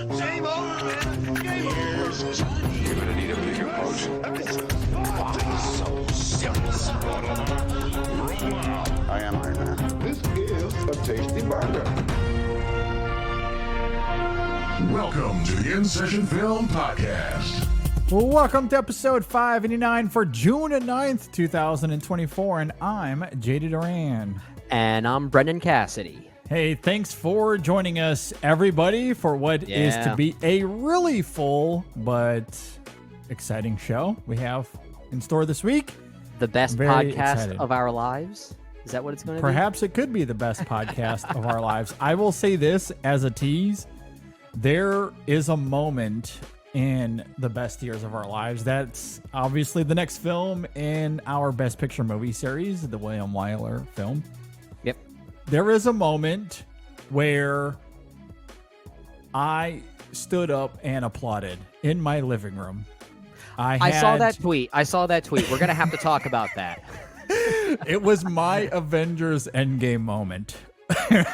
Game over. Game over. You're gonna need a bigger boat. So simple. I am Iron Man. This is a tasty burger. Welcome to the InSession Film Podcast. Welcome to episode 589 for June 9th, 2024, and I'm JD Duran. And I'm Brendan Cassidy. Hey, thanks for joining us, everybody, for what is to be a really full but exciting show we have in store this week. The best Very podcast excited. of our lives? Is that what it's going to be? Perhaps it could be the best podcast of our lives. I will say this as a tease. There is a moment in the best years of our lives. That's obviously the next film in our Best Picture movie series, the William Wyler film. Yep. There is a moment where I stood up and applauded in my living room. I saw that tweet. We're going to have to talk about that. It was my Avengers Endgame moment.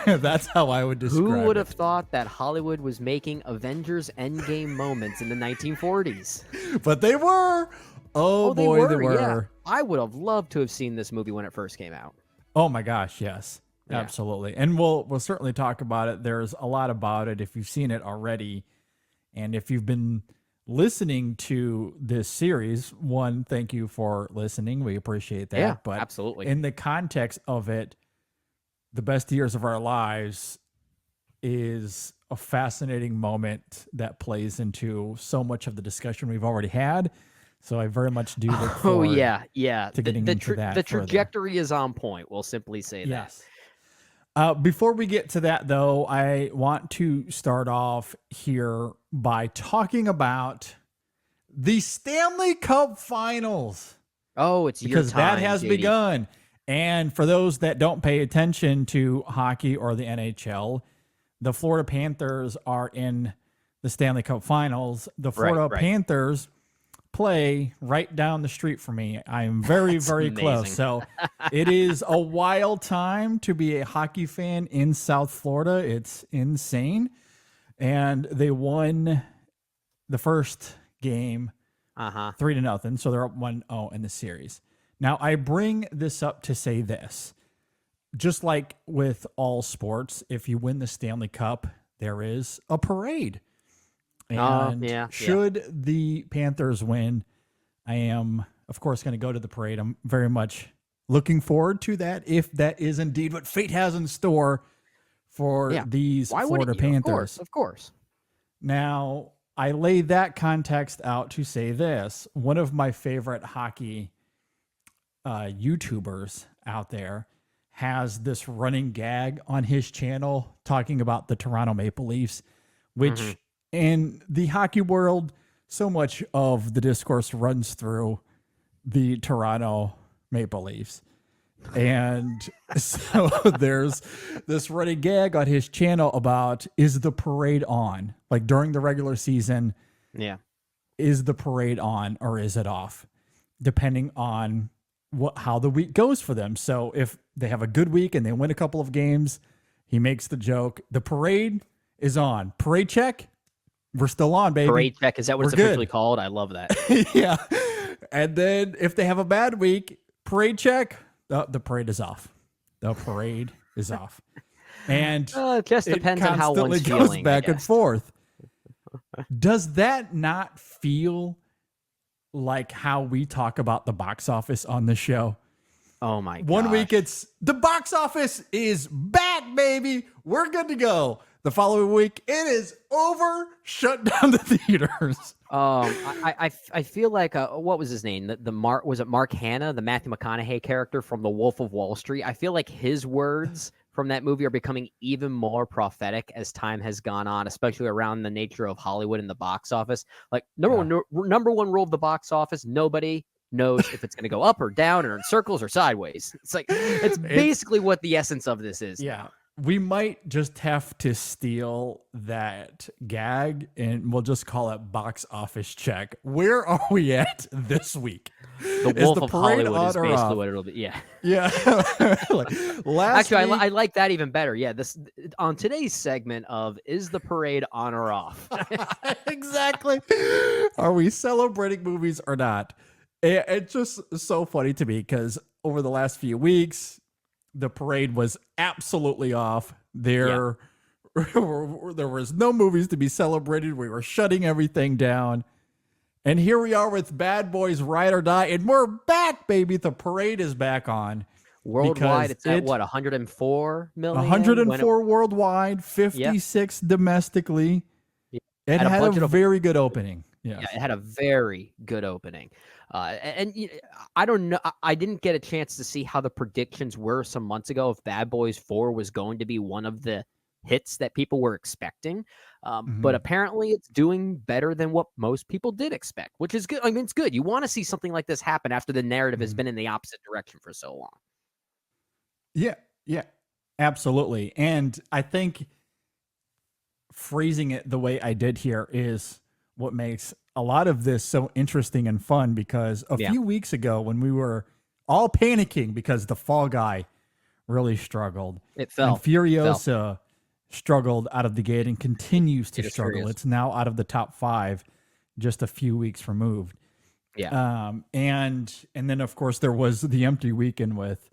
That's how I would describe it. Who would have thought that Hollywood was making Avengers Endgame moments in the 1940s? But they were. Oh boy, they were. Yeah. I would have loved to have seen this movie when it first came out. Oh my gosh, yes. Yeah. Absolutely. And we'll certainly talk about it. There's a lot about it if you've seen it already. And if you've been listening to this series, one, thank you for listening. We appreciate that. Yeah, but absolutely. In the context of it, the best years of our lives is a fascinating moment that plays into so much of the discussion we've already had. So I very much do look forward yeah. to getting into that The further. trajectory is on point. We'll simply say Yes. Before we get to that, though, I want to start off here by talking about the Stanley Cup Finals. that. Oh, it's your Because time, that has JD. begun. And for those that don't pay attention to hockey or the NHL, the Florida Panthers are in the Stanley Cup Finals. The Florida right. Panthers play right down the street from me. I'm very, very close. amazing. So it is a wild time to be a hockey fan in South Florida. It's insane. And they won the first game 3-0. So they're up 1-0 in the series. Now, I bring this up to say this. Just like with all sports, if you win the Stanley Cup, there is a parade. And should the Panthers win, I am, of course, going to go to the parade. I'm very much looking forward to that, if that is indeed what fate has in store for these Florida Panthers. Of course. Now, I lay that context out to say this. One of my favorite hockey YouTubers out there has this running gag on his channel talking about the Toronto Maple Leafs, which in the hockey world, so much of the discourse runs through the Toronto Maple Leafs. And so there's this running gag on his channel about, is the parade on? Like during the regular season, is the parade on or is it off? Depending on how the week goes for them. So if they have a good week and they win a couple of games, he makes the joke, the parade is on. Parade check, we're still on, baby. Parade check, is that what it's officially called? I love that. Yeah. And then if they have a bad week, parade check, the parade is off. The parade is off. And It just depends on how constantly one's goes feeling. back and forth. Does that not feel like how we talk about the box office on the show? Oh my god. One week it's the box office is back, baby. We're good to go. The following week it is over. Shut down the theaters. I feel like what was his name? Was it Mark Hanna, the Matthew McConaughey character from The Wolf of Wall Street? I feel like his words from that movie are becoming even more prophetic as time has gone on, especially around the nature of Hollywood and the box office. Like number one rule of the box office, nobody knows if it's going to go up or down or in circles or sideways. It's like it's basically what the essence of this is. Yeah. we might just have to steal that gag and we'll just call it box office check. Where are we at this week? The Is Wolf the of parade Hollywood is on or basically off? what it'll be. Yeah. Yeah. Like, last Actually, week, I like that even better. Yeah. This on today's segment of is the parade on or off? exactly. Are we celebrating movies or not? It's just so funny to me because over the last few weeks, the parade was absolutely off. There was no movies to be celebrated. We were shutting everything down. And here we are with Bad Boys Ride or Die. And we're back, baby. The parade is back on. Worldwide, it's at what, 104 million? 104 worldwide, 56 domestically. Yeah. It At a had a budget of- very good opening. Yes. Yeah, it had a very good opening. I don't know. I didn't get a chance to see how the predictions were some months ago if Bad Boys 4 was going to be one of the hits that people were expecting. But apparently it's doing better than what most people did expect, which is good. I mean, it's good. You want to see something like this happen after the narrative has been in the opposite direction for so long. Yeah, absolutely. And I think phrasing it the way I did here is what makes a lot of this so interesting and fun, because a few weeks ago when we were all panicking because the Fall Guy really struggled, It fell. and Furiosa struggled out of the gate and continues to struggle. Furious. It's now out of the top 5, just a few weeks removed. Yeah. And then of course there was the empty weekend with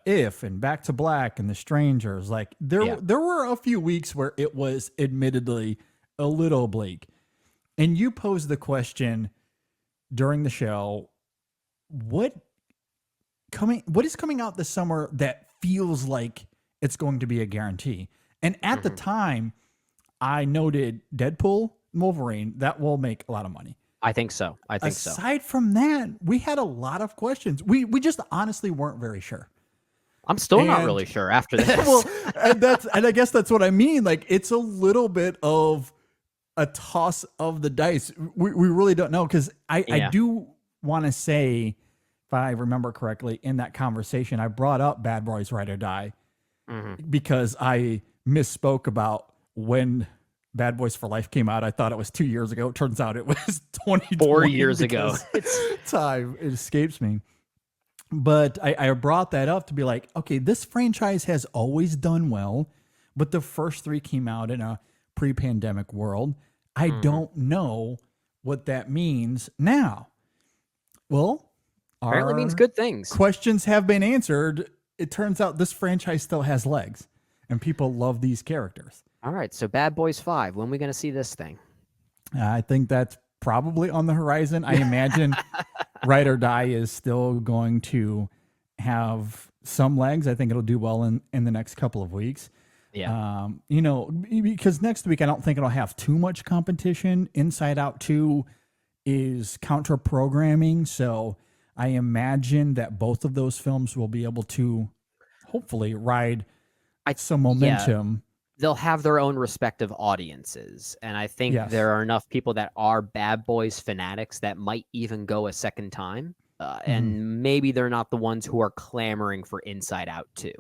If and Back to Black and The Strangers. Like there were a few weeks where it was admittedly a little bleak. And you posed the question during the show, what is coming out this summer that feels like it's going to be a guarantee? And at the time, I noted Deadpool, Wolverine, that will make a lot of money. I think so. Aside from that, we had a lot of questions. We just honestly weren't very sure. I'm still not really sure after this. Well, and I guess that's what I mean. Like, it's a little bit of a toss of the dice. We really don't know, because I do want to say, if I remember correctly, in that conversation, I brought up Bad Boys Ride or Die because I misspoke about when Bad Boys for Life came out. I thought it was 2 years ago. It turns out it was 2020. 4 years ago. Time, it escapes me. But I brought that up to be like, okay, this franchise has always done well, but the first 3 came out in a pre-pandemic world. I don't know what that means now. Well, Apparently means good things. Questions have been answered. It turns out this franchise still has legs, and people love these characters. All right, so Bad Boys 5. When are we going to see this thing? I think that's probably on the horizon. I imagine Ride or Die is still going to have some legs. I think it'll do well in the next couple of weeks. Yeah. Because next week I don't think it'll have too much competition. Inside Out 2 is counter programming, so I imagine that both of those films will be able to hopefully ride some momentum. They'll have their own respective audiences, and I think there are enough people that are Bad Boys fanatics that might even go a second time, and maybe they're not the ones who are clamoring for Inside Out 2.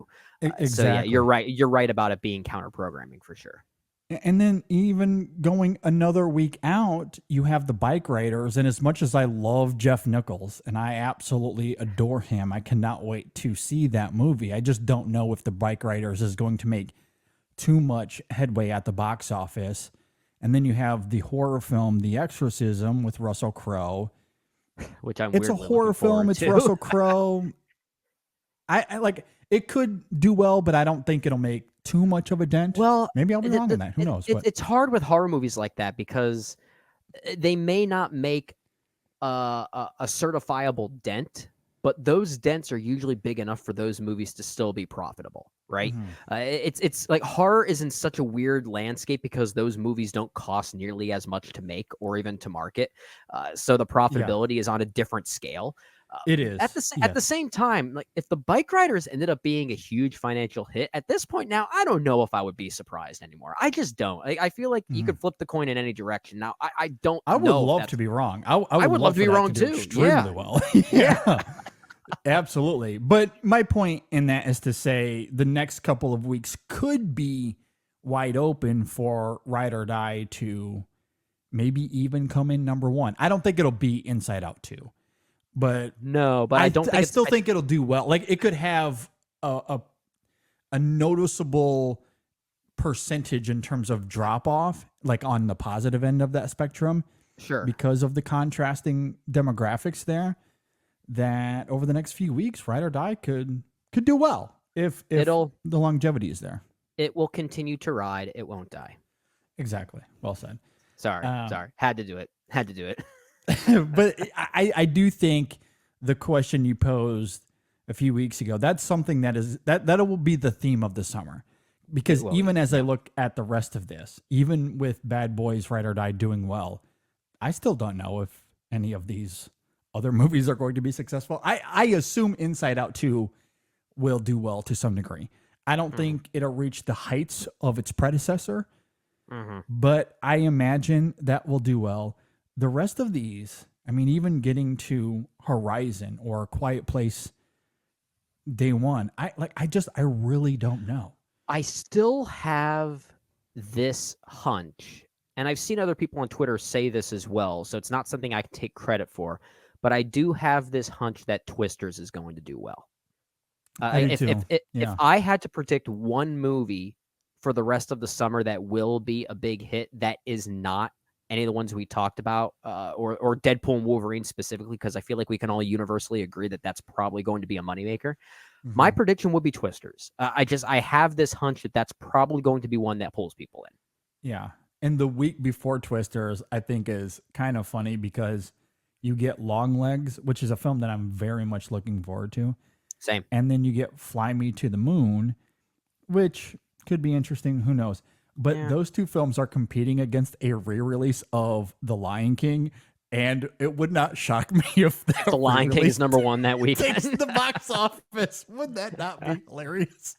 Exactly. So yeah, you're right. You're right about it being counter programming for sure. And then even going another week out, you have the Bike Riders. And as much as I love Jeff Nichols and I absolutely adore him, I cannot wait to see that movie. I just don't know if the Bike Riders is going to make too much headway at the box office. And then you have the horror film, The Exorcism, with Russell Crowe. Which I'm It's a horror film. It's Russell Crowe. I like, it could do well, but I don't think it'll make too much of a dent. Well, maybe I'll be wrong on that. Who knows? It's hard with horror movies like that because they may not make a certifiable dent, but those dents are usually big enough for those movies to still be profitable, right? It's like horror is in such a weird landscape because those movies don't cost nearly as much to make or even to market, so the profitability is on a different scale. It is. At the same time, like if the Bike Riders ended up being a huge financial hit at this point now, I don't know if I would be surprised anymore. I just don't. I feel like you could flip the coin in any direction. Now, I would love to be wrong. I would love to be wrong to do too. extremely well. Yeah. Absolutely. But my point in that is to say the next couple of weeks could be wide open for Ride or Die to maybe even come in number one. I don't think it'll be Inside Out 2, but No, but I don't think I it's, still think it'll do well. Like it could have a noticeable percentage in terms of drop off, like on the positive end of that spectrum, sure. because of the contrasting demographics there. That over the next few weeks, Ride or Die could do well if the longevity is there. It will continue to ride. It won't die. Exactly. Well said. Sorry. Had to do it. But I do think the question you posed a few weeks ago, that's something that will be the theme of the summer. Because even as I look at the rest of this, even with Bad Boys, Ride or Die doing well, I still don't know if any of these other movies are going to be successful. I assume Inside Out 2 will do well to some degree. I don't think it'll reach the heights of its predecessor, but I imagine that will do well. The rest of these, I mean, even getting to Horizon or Quiet Place day one, I really don't know. I still have this hunch, and I've seen other people on Twitter say this as well, so it's not something I can take credit for, but I do have this hunch that Twisters is going to do well. If I had to predict one movie for the rest of the summer that will be a big hit, that is not any of the ones we talked about, or Deadpool and Wolverine specifically, because I feel like we can all universally agree that that's probably going to be a moneymaker. My prediction would be Twisters. I have this hunch that that's probably going to be one that pulls people in. Yeah. And the week before Twisters, I think is kind of funny because you get Longlegs, which is a film that I'm very much looking forward to. Same. And then you get Fly Me to the Moon, which could be interesting. Who knows? But those two films are competing against a re-release of The Lion King. And it would not shock me if that The Lion King is number one that weekend. Takes the box office. Would that not be hilarious?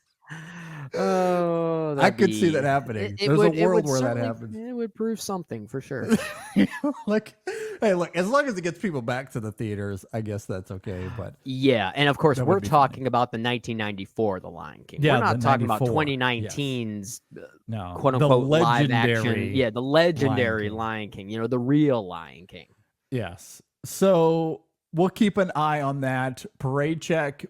Oh, I could see that happening. There's a world where that happens. It would prove something for sure. Hey, look, as long as it gets people back to the theaters, I guess that's okay. But yeah, and of course, we're talking about the 1994 The Lion King. Yeah, we're not talking about 2019's quote unquote live action. Yeah, the legendary Lion King. You know, the real Lion King. Yes. So we'll keep an eye on that. Parade check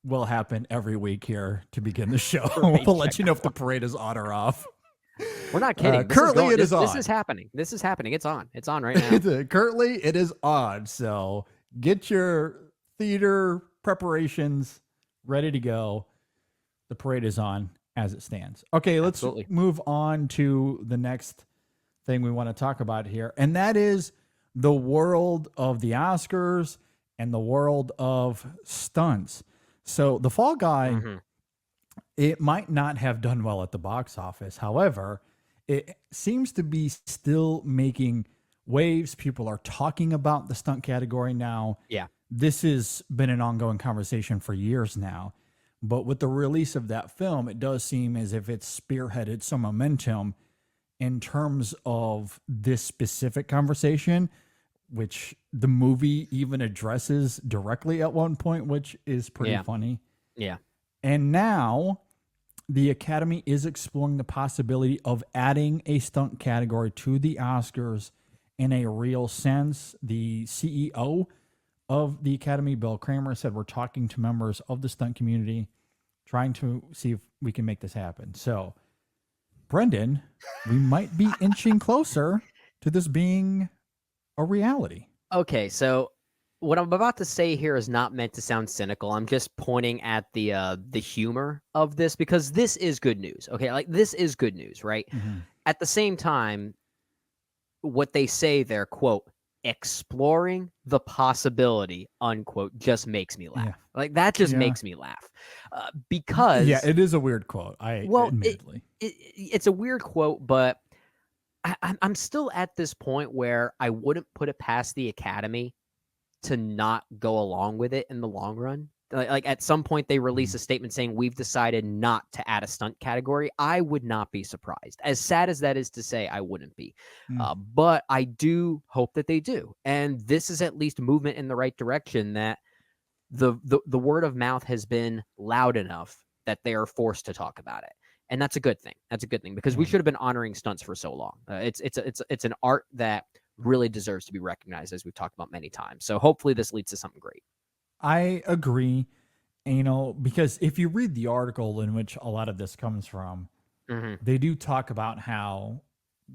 will happen every week here to begin the show. We'll let you know if the parade is on or off. We're not kidding. Currently, it is on. This is happening. This is happening. It's on. It's on right now. Currently, it is on. So get your theater preparations ready to go. The parade is on as it stands. Okay, let's move on to the next thing we want to talk about here. And that is the world of the Oscars and the world of stunts. So The Fall Guy, it might not have done well at the box office. However, it seems to be still making waves. People are talking about the stunt category now. Yeah. This has been an ongoing conversation for years now. But with the release of that film, it does seem as if it's spearheaded some momentum in terms of this specific conversation, which the movie even addresses directly at one point, which is pretty funny. Yeah. And now the Academy is exploring the possibility of adding a stunt category to the Oscars in a real sense. The CEO of the Academy, Bill Kramer, said we're talking to members of the stunt community, trying to see if we can make this happen. So, Brendan, we might be inching closer to this being a reality. Okay, so what I'm about to say here is not meant to sound cynical. I'm just pointing at the humor of this because this is good news. Okay, like this is good news, right? At the same time, what they say there, quote, exploring the possibility, unquote, just makes me laugh. Like that just makes me laugh because it is a weird quote. Admittedly, it's a weird quote, but I'm still at this point where I wouldn't put it past the Academy to not go along with it in the long run. Like at some point they release a statement saying we've decided not to add a stunt category. I would not be surprised. As sad as that is to say, I wouldn't be. But I do hope that they do. And this is at least movement in the right direction that the word of mouth has been loud enough that they are forced to talk about it. And that's a good thing. That's a good thing, because we should have been honoring stunts for so long. It's an art that really deserves to be recognized, as we've talked about many times. So hopefully this leads to something great. I agree, because if you read the article in which a lot of this comes from, they do talk about how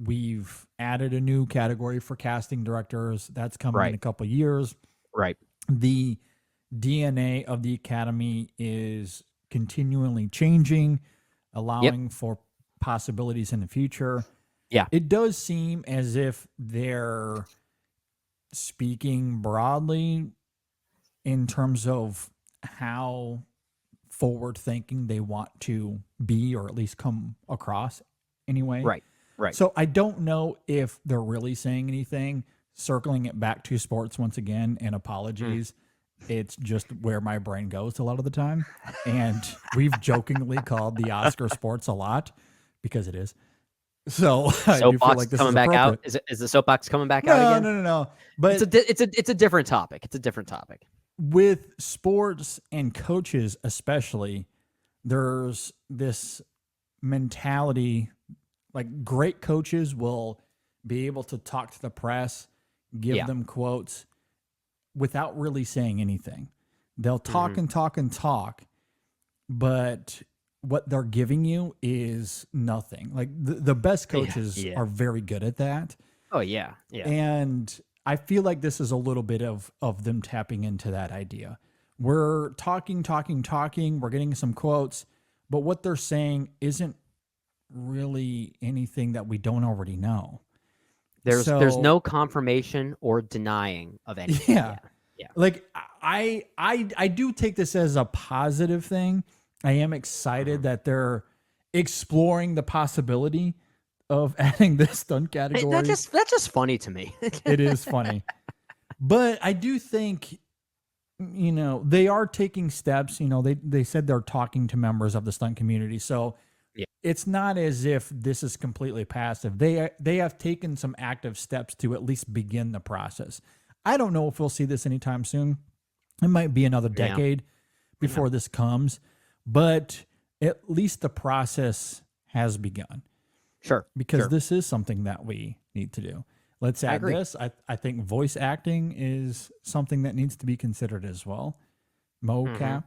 we've added a new category for casting directors. That's coming in a couple of years. Right. The DNA of the Academy is continually changing, allowing for possibilities in the future. Yeah. It does seem as if they're speaking broadly in terms of how forward thinking they want to be, or at least come across anyway. Right. So I don't know if they're really saying anything. Circling it back to sports once again, and apologies. It's just where my brain goes a lot of the time. And we've jokingly called the Oscar sports a lot, because it is. So I do feel like this coming is back out. appropriate. Is the soapbox coming back out again? No. But it's a different topic. It's a different topic. With sports and coaches especially, there's this mentality, like great coaches will be able to talk to the press, give them quotes without really saying anything. They'll talk and talk and talk, but what they're giving you is nothing. Like the best coaches are very good at that. Oh yeah. And I feel like this is a little bit of them tapping into that idea. We're talking. We're getting some quotes, but what they're saying isn't really anything that we don't already know. There's no confirmation or denying of anything. Yeah. Like I do take this as a positive thing. I am excited that they're exploring the possibility of adding this stunt category. That's just funny to me. It is funny. But I do think, they are taking steps. They said they're talking to members of the stunt community. So it's not as if this is completely passive. They have taken some active steps to at least begin the process. I don't know if we'll see this anytime soon. It might be another decade before this comes, but at least the process has begun. Sure. Because this is something that we need to do. Let's add this. I think voice acting is something that needs to be considered as well. Mocap.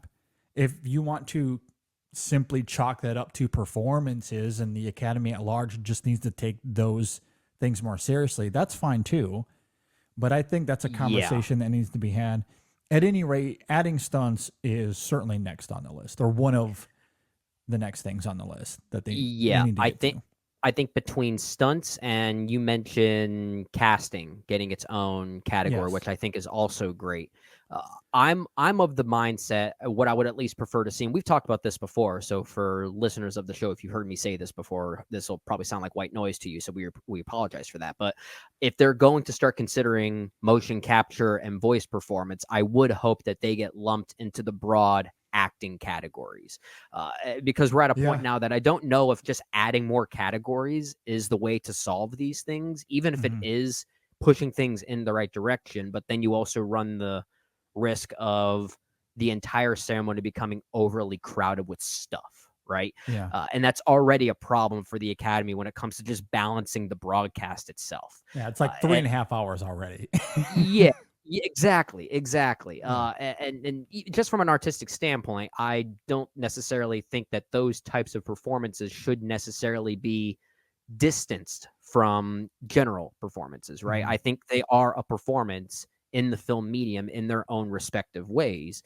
If you want to simply chalk that up to performances and the Academy at large just needs to take those things more seriously, that's fine too. But I think that's a conversation that needs to be had. At any rate, adding stunts is certainly next on the list, or one of the next things on the list that they need to get to. I think between stunts and you mentioned casting getting its own category, which I think is also great. I'm of the mindset, what I would at least prefer to see, and we've talked about this before. So for listeners of the show, if you've heard me say this before, this will probably sound like white noise to you. So we apologize for that. But if they're going to start considering motion capture and voice performance, I would hope that they get lumped into the broad acting categories, because we're at a point now that I don't know if just adding more categories is the way to solve these things, even if it is pushing things in the right direction. But then you also run the risk of the entire ceremony becoming overly crowded with stuff, right? And that's already a problem for the Academy when it comes to just balancing the broadcast itself. It's like 3.5 hours already. Exactly. And just from an artistic standpoint, I don't necessarily think that those types of performances should necessarily be distanced from general performances, right? I think they are a performance in the film medium in their own respective ways.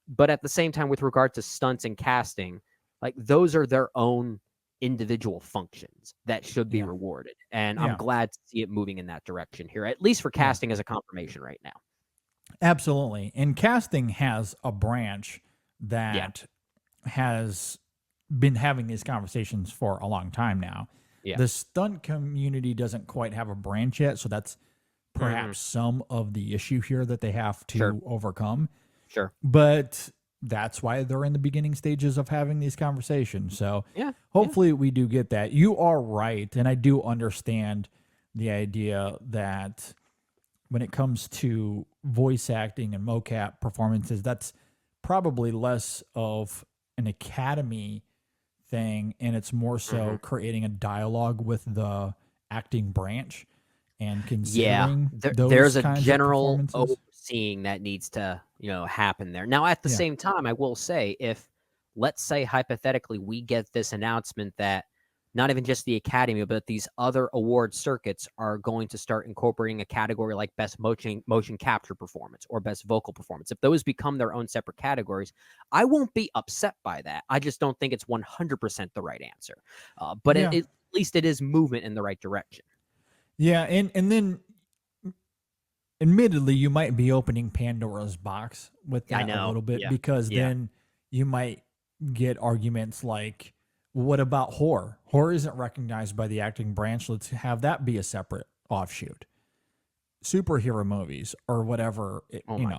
But at the same time, with regard to stunts and casting, like those are their own individual functions that should be rewarded. And I'm glad to see it moving in that direction here, at least for casting as a confirmation right now. Absolutely. And casting has a branch that has been having these conversations for a long time now. The stunt community doesn't quite have a branch yet, so that's perhaps some of the issue here that they have to overcome. But that's why they're in the beginning stages of having these conversations. So hopefully we do get that. You are right. And I do understand the idea that when it comes to voice acting and mocap performances, that's probably less of an academy thing, and it's more so creating a dialogue with the acting branch and considering those there's a kinds of general performances. overseeing that needs to happen there. Now, at the same time, I will say, if let's say hypothetically we get this announcement that not even just the Academy, but these other award circuits are going to start incorporating a category like Best Motion Capture Performance or Best Vocal Performance. If those become their own separate categories, I won't be upset by that. I just don't think it's 100% the right answer. But at least it is movement in the right direction. Yeah, and then admittedly, you might be opening Pandora's box with that a little bit because then you might get arguments like, what about horror? Horror isn't recognized by the acting branch. Let's have that be a separate offshoot. Superhero movies or whatever.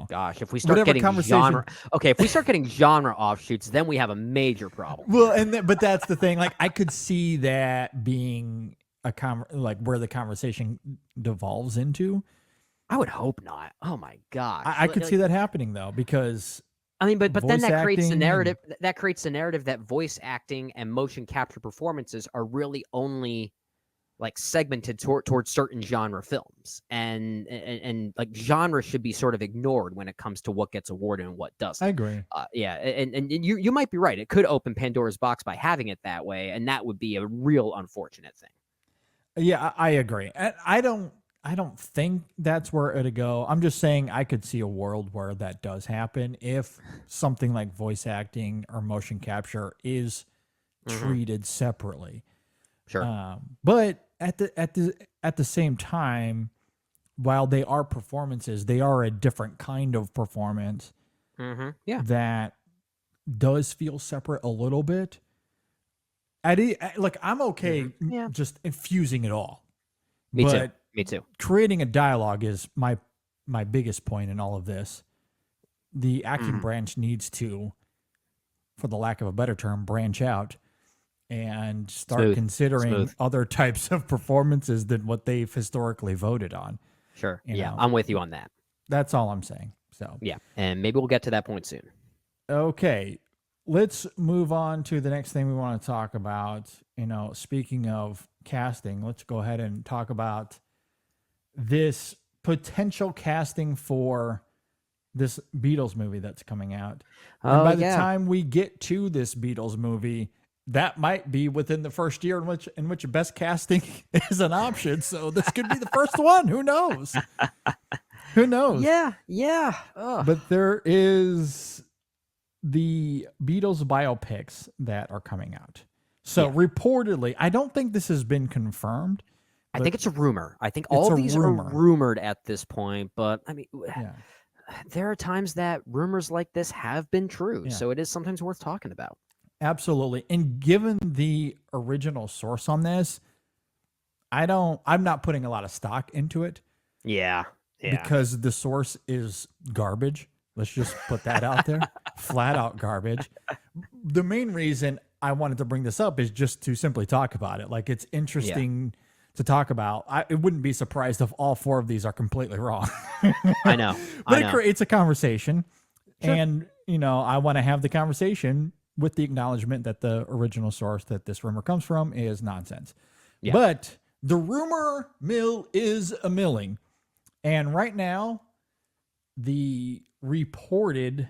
Gosh, if we start getting genre, if we start getting genre offshoots, then we have a major problem. Well, but that's the thing. Like, I could see that being where the conversation devolves into. I would hope not. Oh my gosh, I could see that happening though, because I mean, but then that creates the narrative. That creates the narrative that voice acting and motion capture performances are really only like segmented towards certain genre films, and like genre should be sort of ignored when it comes to what gets awarded and what doesn't. I agree. And you might be right. It could open Pandora's box by having it that way, and that would be a real unfortunate thing. Yeah, I agree. I don't think that's where it'd go. I'm just saying I could see a world where that does happen if something like voice acting or motion capture is treated separately. Sure. But at the same time, while they are performances, they are a different kind of performance. Yeah. That does feel separate a little bit. I'm okay just infusing it all. Me too. Creating a dialogue is my biggest point in all of this. The acting branch needs to, for the lack of a better term, branch out and start considering other types of performances than what they've historically voted on. Sure. I'm with you on that. That's all I'm saying. So yeah, and maybe we'll get to that point soon. Okay. Let's move on to the next thing we want to talk about. Speaking of casting, let's go ahead and talk about this potential casting for this Beatles movie that's coming out. And by the time we get to this Beatles movie, that might be within the first year in which best casting is an option. So this could be the first one. Who knows? Who knows? Yeah. But there is the Beatles biopics that are coming out. So reportedly, I don't think this has been confirmed. I think it's a rumor. I think all these are rumored at this point, but I mean, there are times that rumors like this have been true. Yeah. So it is sometimes worth talking about. Absolutely. And given the original source on this, I'm not putting a lot of stock into it. Yeah. Because the source is garbage. Let's just put that out there. Flat out garbage. The main reason I wanted to bring this up is just to simply talk about it. Like, it's interesting to talk about. I wouldn't be surprised if all four of these are completely wrong. I know. But it creates a conversation. Sure. And, I want to have the conversation with the acknowledgement that the original source that this rumor comes from is nonsense. Yeah. But the rumor mill is a milling. And right now, the reported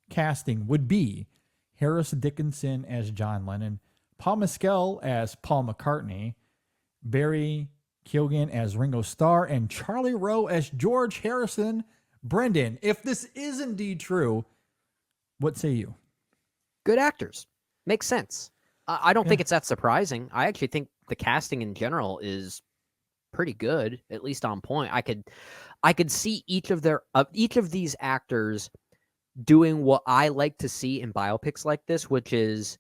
casting would be Harris Dickinson as John Lennon, Paul Mescal as Paul McCartney, Barry Keoghan as Ringo Starr, and Charlie Rowe as George Harrison. Brendan, if this is indeed true, what say you? Good actors. Makes sense. I don't think it's that surprising. I actually think the casting in general is pretty good, at least on point. I could see each of these actors doing what I like to see in biopics like this, which is,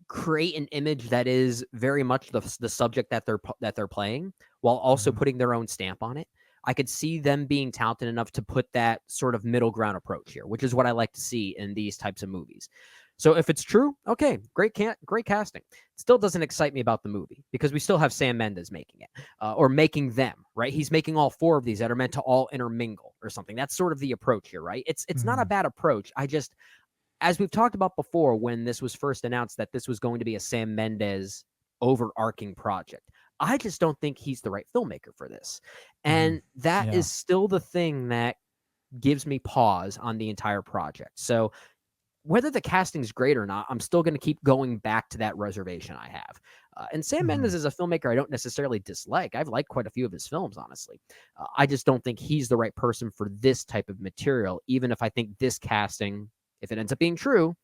create an image that is very much the subject that they're playing, while also putting their own stamp on it. I could see them being talented enough to put that sort of middle ground approach here, which is what I like to see in these types of movies. So if it's true, okay, great casting. Still doesn't excite me about the movie because we still have Sam Mendes making it or making them, right? He's making all 4 of these that are meant to all intermingle or something. That's sort of the approach here, right? It's not a bad approach. As we've talked about before, when this was first announced that this was going to be a Sam Mendes overarching project, I just don't think he's the right filmmaker for this. And that is still the thing that gives me pause on the entire project. So whether the casting's great or not, I'm still going to keep going back to that reservation I have. And Sam Mendes is a filmmaker I don't necessarily dislike. I've liked quite a few of his films, honestly. I just don't think he's the right person for this type of material, even if I think this casting, if it ends up being true,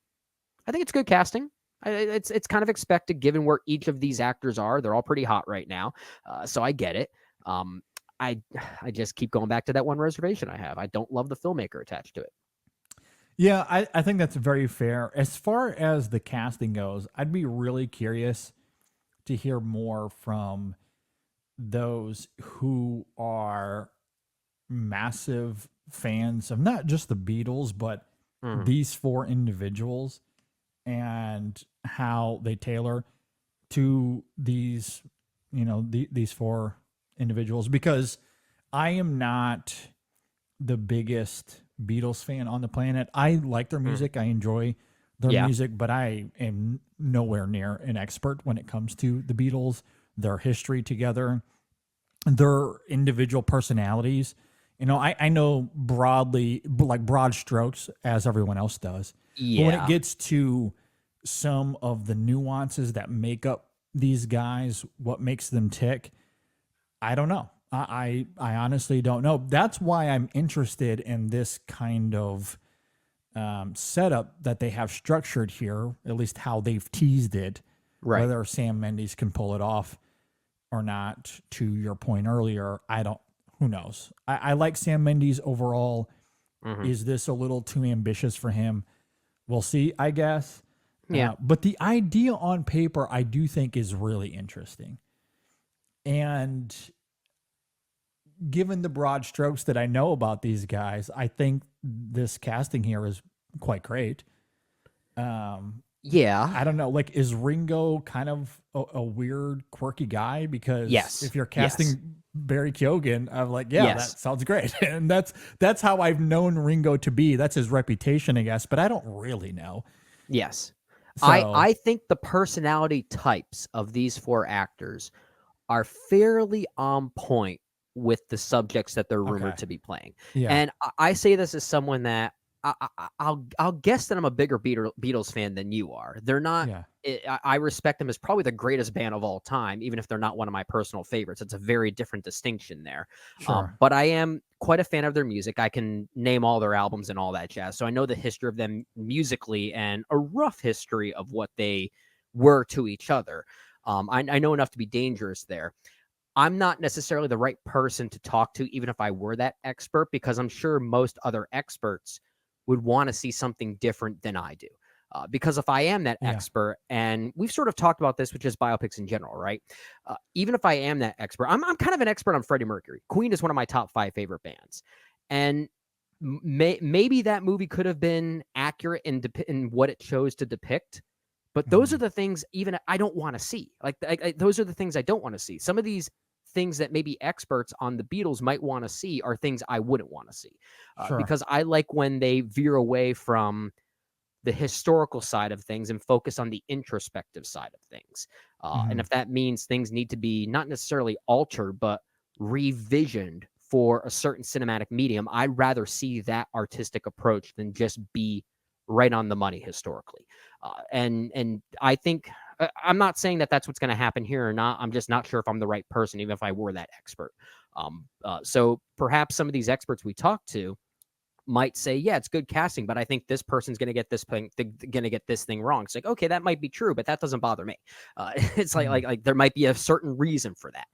I think it's good casting. It's kind of expected given where each of these actors are. They're all pretty hot right now, so I get it. I just keep going back to that one reservation I have. I don't love the filmmaker attached to it. Yeah, I think that's very fair. As far as the casting goes, I'd be really curious to hear more from those who are massive fans of not just the Beatles, but these 4 individuals and how they tailor to these, these 4 individuals, because I am not the biggest Beatles fan on the planet. I like their music. I enjoy their music, but I am nowhere near an expert when it comes to the Beatles, their history together, their individual personalities. I know broadly, like broad strokes, as everyone else does. Yeah. But when it gets to some of the nuances that make up these guys, what makes them tick, I don't know. I honestly don't know. That's why I'm interested in this kind of setup that they have structured here, at least how they've teased it, Right. Whether Sam Mendes can pull it off or not, to your point earlier, who knows? I like Sam Mendes overall. Is this a little too ambitious for him? We'll see, I guess. Yeah. But the idea on paper, I do think is really interesting. And given the broad strokes that I know about these guys, I think this casting here is quite great. Yeah. I don't know. Like, is Ringo kind of a weird, quirky guy? Because Yes. if you're casting Barry Keoghan, I'm like, yeah, Yes. that sounds great. And that's how I've known Ringo to be. That's his reputation, I guess. But I don't really know. Yes. So, I think the personality types of these 4 actors are fairly on point with the subjects that they're rumored Okay. to be playing. Yeah. And I say this as someone that I'll guess that I'm a bigger Beatles fan than you are. They're not. Yeah. I respect them as probably the greatest band of all time, even if they're not one of my personal favorites. It's a very different distinction there. Sure. But I am quite a fan of their music. I can name all their albums and all that jazz. So I know the history of them musically and a rough history of what they were to each other. I know enough to be dangerous there. I'm not necessarily the right person to talk to, even if I were that expert, because I'm sure most other experts would want to see something different than I do. Because if I am that expert, and we've sort of talked about this with just biopics in general, right? Even if I am that expert, I'm kind of an expert on Freddie Mercury. Queen is one of my top 5 favorite bands. And maybe that movie could have been accurate in what it chose to depict. But those are the things even I don't want to see. Like those are the things I don't want to see. Some of these things that maybe experts on the Beatles might want to see are things I wouldn't want to see. Sure. Because I like when they veer away from the historical side of things and focus on the introspective side of things. And if that means things need to be not necessarily altered, but revisioned for a certain cinematic medium, I'd rather see that artistic approach than just be right on the money historically. And I think I'm not saying that that's what's going to happen here or not. I'm just not sure if I'm the right person, even if I were that expert. So perhaps some of these experts we talk to might say, yeah, it's good casting, but I think this person's going to get this thing wrong. It's like, okay, that might be true, but that doesn't bother me. It's like there might be a certain reason for that.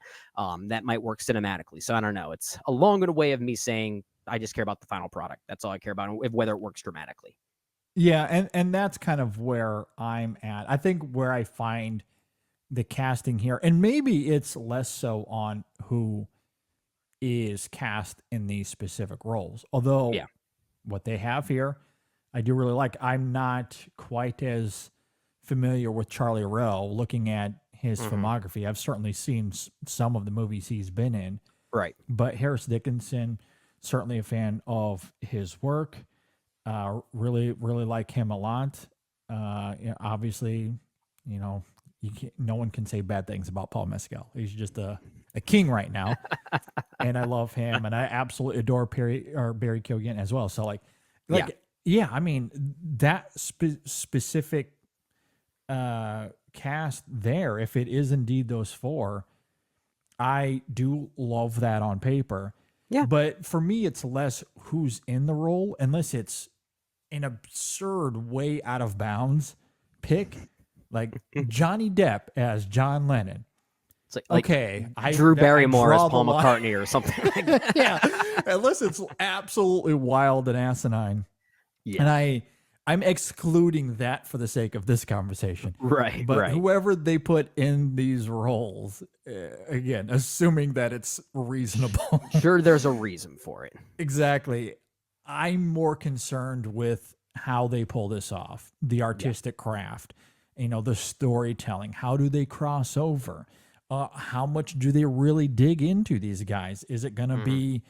That might work cinematically. So I don't know. It's a long-winded way of me saying I just care about the final product. That's all I care about, whether it works dramatically. Yeah, and that's kind of where I'm at. I think where I find the casting here, and maybe it's less so on who is cast in these specific roles, although what they have here, I do really like. I'm not quite as familiar with Charlie Rowe. Looking at his filmography, I've certainly seen some of the movies he's been in. Right. But Harris Dickinson, certainly a fan of his work. Really like him a lot. Obviously, no one can say bad things about Paul Mescal. He's just a king right now, and I love him, and I absolutely adore Barry Keoghan as well. So yeah, I mean that specific cast there, if it is indeed those four, I do love that on paper. Yeah. But for me, it's less who's in the role, unless it's an absurd, way out of bounds pick, like Johnny Depp as John Lennon. It's like Okay, Drew Barrymore as draw Paul the line. McCartney or something like that. Yeah, unless it's absolutely wild and asinine. Yeah. And I'm excluding that for the sake of this conversation. Right. But right. whoever they put in these roles, again, assuming that it's reasonable. Sure, there's a reason for it. Exactly. I'm more concerned with how they pull this off, the artistic craft, the storytelling. How do they cross over? How much do they really dig into these guys? Is it going to be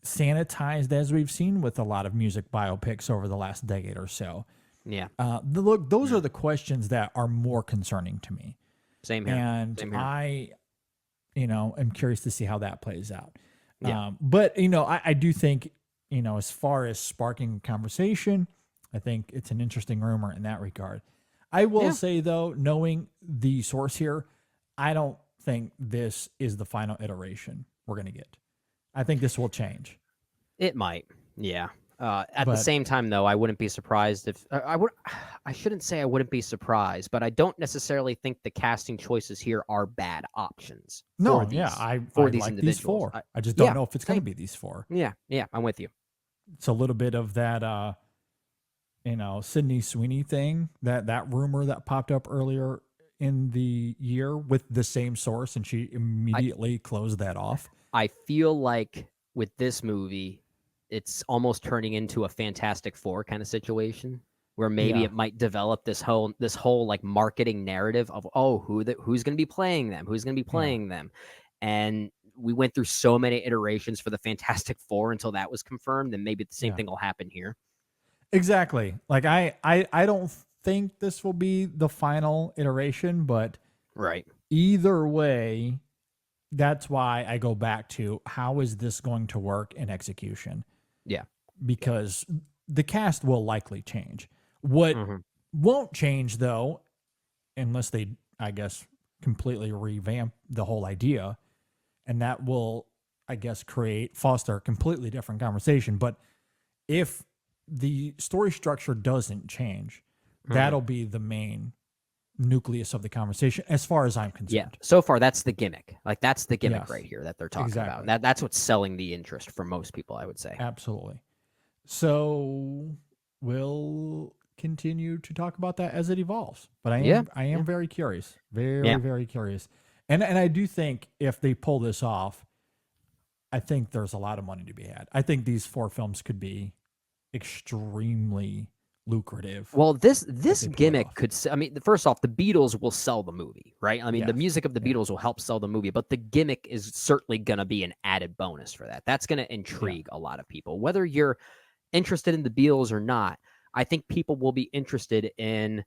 sanitized, as we've seen with a lot of music biopics over the last decade or so? Yeah. Look, those are the questions that are more concerning to me. Same here. And Same here. I, am curious to see how that plays out. Yeah. But, I do think, as far as sparking conversation, I think it's an interesting rumor in that regard. I will say, though, knowing the source here, I don't think this is the final iteration we're going to get. I think this will change. It might. Yeah. At the But- same time, though, I wouldn't be surprised if I shouldn't say I wouldn't be surprised, but I don't necessarily think the casting choices here are bad options. No, for these, I for these like individuals. these four. I just don't yeah, know if it's going to same. be these four. Yeah, I'm with you. It's a little bit of that, Sydney Sweeney thing, that rumor that popped up earlier in the year with the same source, and she immediately closed that off. I feel like with this movie, it's almost turning into a Fantastic Four kind of situation, where maybe Yeah. it might develop this whole like marketing narrative of who's going to be playing them, who's going to be playing them, and we went through so many iterations for the Fantastic Four until that was confirmed, and maybe the same thing will happen here. Exactly. Like I don't think this will be the final iteration, but Right. either way, that's why I go back to how is this going to work in execution? Yeah. Because the cast will likely change. What won't change, though, unless they, I guess, completely revamp the whole idea, and that will, I guess, foster a completely different conversation. But if the story structure doesn't change, that'll be the main nucleus of the conversation, as far as I'm concerned. Yeah. So far, that's the gimmick. Like, that's the gimmick Yes. right here that they're talking Exactly. about. That's what's selling the interest for most people, I would say. Absolutely. So we'll continue to talk about that as it evolves. But I am very curious. Very curious. And I do think if they pull this off, I think there's a lot of money to be had. I think these 4 films could be extremely lucrative. Well, this they pull it gimmick off. could. I mean, first off, the Beatles will sell the movie, right? I mean, the Yes. music of the Beatles will help sell the movie, but the gimmick is certainly going to be an added bonus for that. That's going to intrigue a lot of people, whether you're interested in the Beatles or not. I think people will be interested in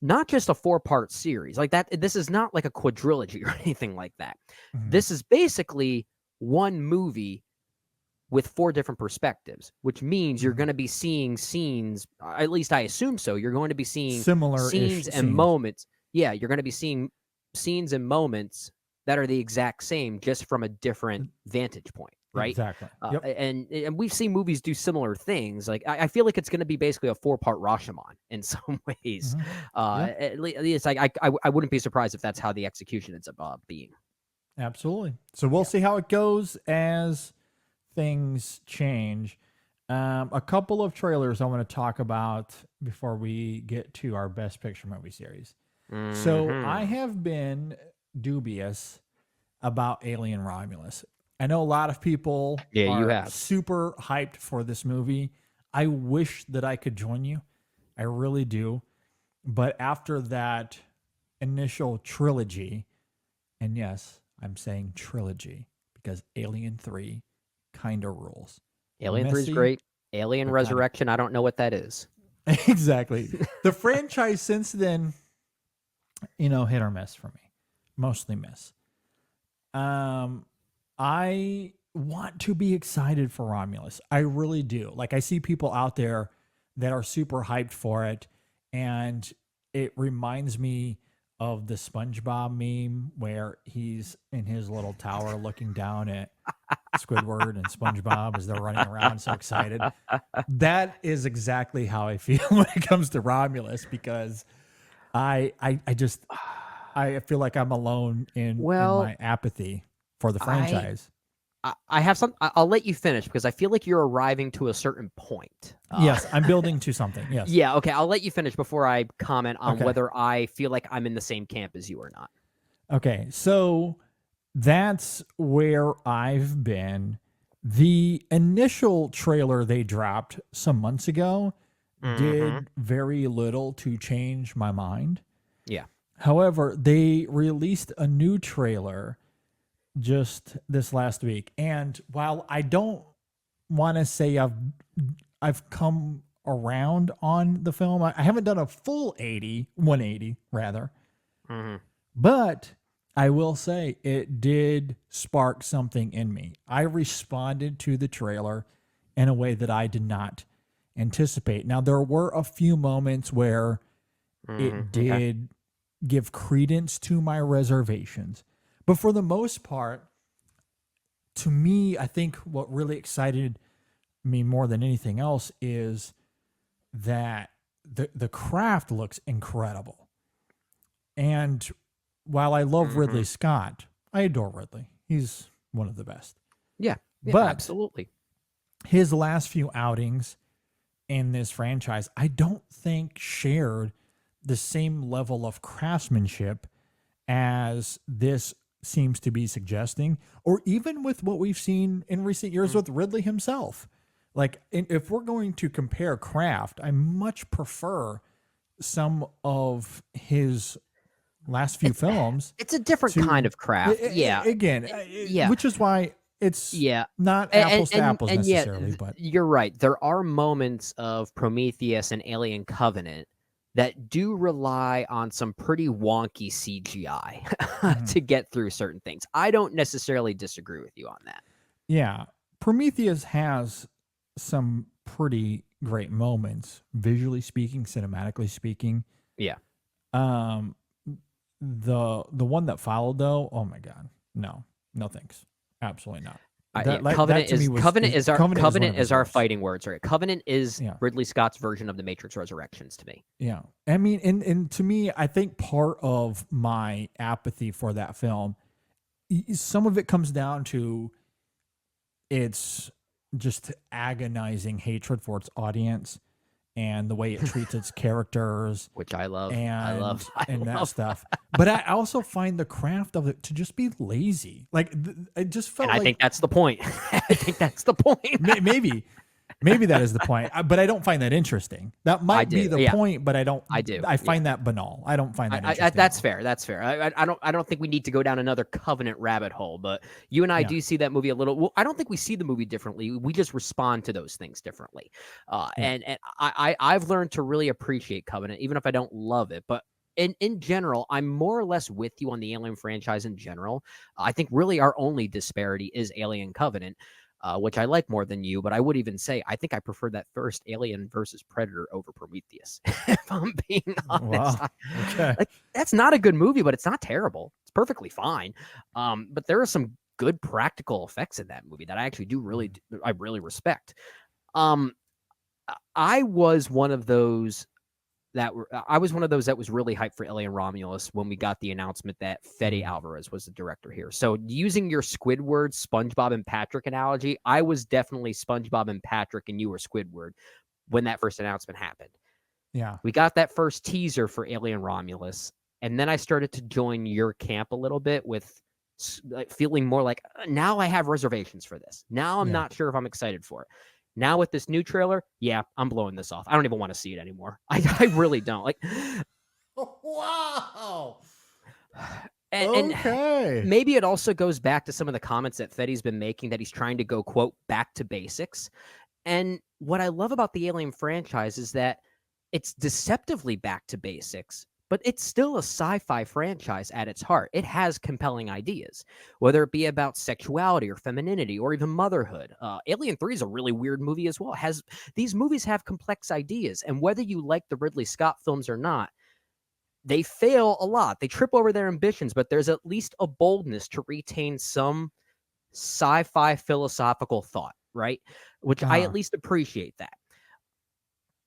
not just a 4-part series like that. This is not like a quadrilogy or anything like that. Mhm. This is basically one movie with 4 different perspectives, which means you're going to be seeing scenes, at least I assume so. You're going to be seeing Similar-ish scenes and scenes. moments. Yeah, you're going to be seeing scenes and moments that are the exact same, just from a different vantage point, right? Exactly. Yep. And we've seen movies do similar things. Like I feel like it's going to be basically a 4-part Rashomon in some ways. At least like I wouldn't be surprised if that's how the execution ends up being. Absolutely. So we'll see how it goes as things change. A couple of trailers I want to talk about before we get to our Best Picture movie series. So I have been dubious about Alien Romulus. I know a lot of people Yeah, you are have. super hyped for this movie. I wish that I could join you. I really do. But after that initial trilogy, and yes, I'm saying trilogy because Alien 3 kind of rules. Alien 3 is Messy, great. Alien but Resurrection, I don't know what that is. Exactly. The franchise since then, hit or miss for me. Mostly miss. I want to be excited for Romulus. I really do. Like, I see people out there that are super hyped for it, and it reminds me of the SpongeBob meme where he's in his little tower looking down at Squidward and SpongeBob as they're running around so excited. That is exactly how I feel when it comes to Romulus, because I feel like I'm alone in my apathy for the franchise. I have some. I'll let you finish because I feel like you're arriving to a certain point. Yes, I'm building to something. Yes. Yeah. Okay. I'll let you finish before I comment on Okay. whether I feel like I'm in the same camp as you or not. Okay. So that's where I've been. The initial trailer they dropped some months ago did very little to change my mind. Yeah. However, they released a new trailer just this last week, and while I don't want to say I've come around on the film, I haven't done a full 180 rather, but I will say it did spark something in me. I responded to the trailer in a way that I did not anticipate. Now, there were a few moments where it did give credence to my reservations. But for the most part, to me, I think what really excited me more than anything else is that the craft looks incredible. And while I love Ridley Scott, I adore Ridley. He's one of the best. Yeah. But Absolutely. his last few outings in this franchise, I don't think shared the same level of craftsmanship as this seems to be suggesting, or even with what we've seen in recent years with Ridley himself. Like, if we're going to compare craft, I much prefer some of his last few films. It's a different kind of craft. Yeah. Again, yeah. which is why it's not apples to apples necessarily. But you're right. There are moments of Prometheus and Alien Covenant that do rely on some pretty wonky CGI to get through certain things. I don't necessarily disagree with you on that. Yeah. Prometheus has some pretty great moments, visually speaking, cinematically speaking. Yeah. The one that followed though, oh my God. No thanks. Absolutely not. Covenant is our worst. fighting words, right? Covenant is Ridley Scott's version of the Matrix Resurrections to me. Yeah. I mean, and to me, I think part of my apathy for that film, some of it comes down to its just agonizing hatred for its audience and the way it treats its characters, which I love, and that stuff. But I also find the craft of it to just be lazy. Like, it just felt. And I think that's the point. I think that's the point. Maybe that is the point. But I don't find that interesting. That might be the point, but I don't. I do. I find that banal. I don't find that interesting. That's fair. That's fair. I don't think we need to go down another Covenant rabbit hole. But you and I do see that movie a little. Well, I don't think we see the movie differently. We just respond to those things differently. And I've learned to really appreciate Covenant, even if I don't love it. But in general, I'm more or less with you on the Alien franchise in general. I think really our only disparity is Alien Covenant. Which I like more than you, but I would even say I think I prefer that first Alien versus Predator over Prometheus. If I'm being honest, that's not a good movie, but it's not terrible. It's perfectly fine. But there are some good practical effects in that movie that I actually I really respect. I was one of those that was really hyped for Alien Romulus when we got the announcement that Fede Alvarez was the director here. So using your Squidward, SpongeBob, and Patrick analogy, I was definitely SpongeBob and Patrick and you were Squidward when that first announcement happened. Yeah. We got that first teaser for Alien Romulus, and then I started to join your camp a little bit with feeling more like, now I have reservations for this. Now I'm not sure if I'm excited for it. Now with this new trailer, yeah, I'm blowing this off. I don't even want to see it anymore. I really don't. Like, Wow. and Okay. maybe it also goes back to some of the comments that Fetty's been making, that he's trying to go, quote, back to basics. And what I love about the Alien franchise is that it's deceptively back to basics, but it's still a sci-fi franchise at its heart. It has compelling ideas, whether it be about sexuality or femininity or even motherhood. Alien 3 is a really weird movie as well. These movies have complex ideas, and whether you like the Ridley Scott films or not, they fail a lot. They trip over their ambitions, but there's at least a boldness to retain some sci-fi philosophical thought, right? Which I at least appreciate that.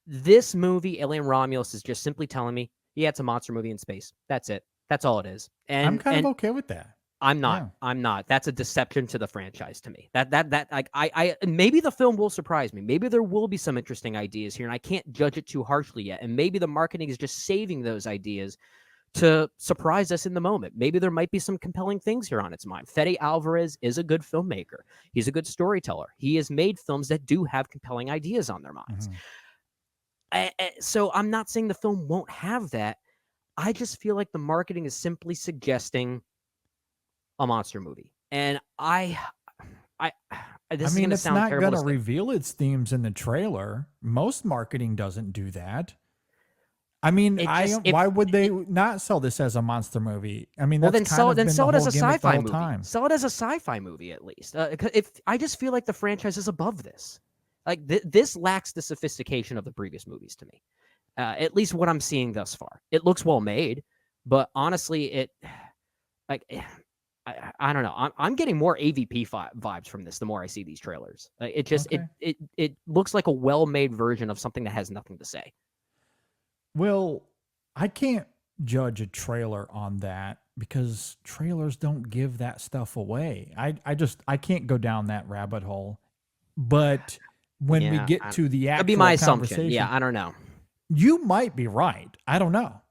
This movie, Alien Romulus, is just simply telling me, yeah, it's a monster movie in space. That's it. That's all it is. And I'm kind of okay with that. I'm not. Yeah. I'm not. That's a deception to the franchise to me. That like I maybe the film will surprise me. Maybe there will be some interesting ideas here, and I can't judge it too harshly yet. And maybe the marketing is just saving those ideas to surprise us in the moment. Maybe there might be some compelling things here on its mind. Fede Alvarez is a good filmmaker. He's a good storyteller. He has made films that do have compelling ideas on their minds. So I'm not saying the film won't have that. I just feel like the marketing is simply suggesting a monster movie. And this is going to It's sound not terrible. going to reveal its themes in the trailer. Most marketing doesn't do that. I mean, why would they not sell this as a monster movie? I mean, that's sell it as a sci-fi movie. Time. Sell it as a sci-fi movie at least. If I just feel like the franchise is above this. Like this lacks the sophistication of the previous movies to me. At least what I'm seeing thus far. It looks well made, but honestly, I don't know. I'm getting more AVP vibes from this the more I see these trailers. It looks like a well-made version of something that has nothing to say. Well, I can't judge a trailer on that because trailers don't give that stuff away. I can't go down that rabbit hole. But when we get to the actual that'd be my assumption. conversation, Yeah, I don't know. You might be right. I don't know.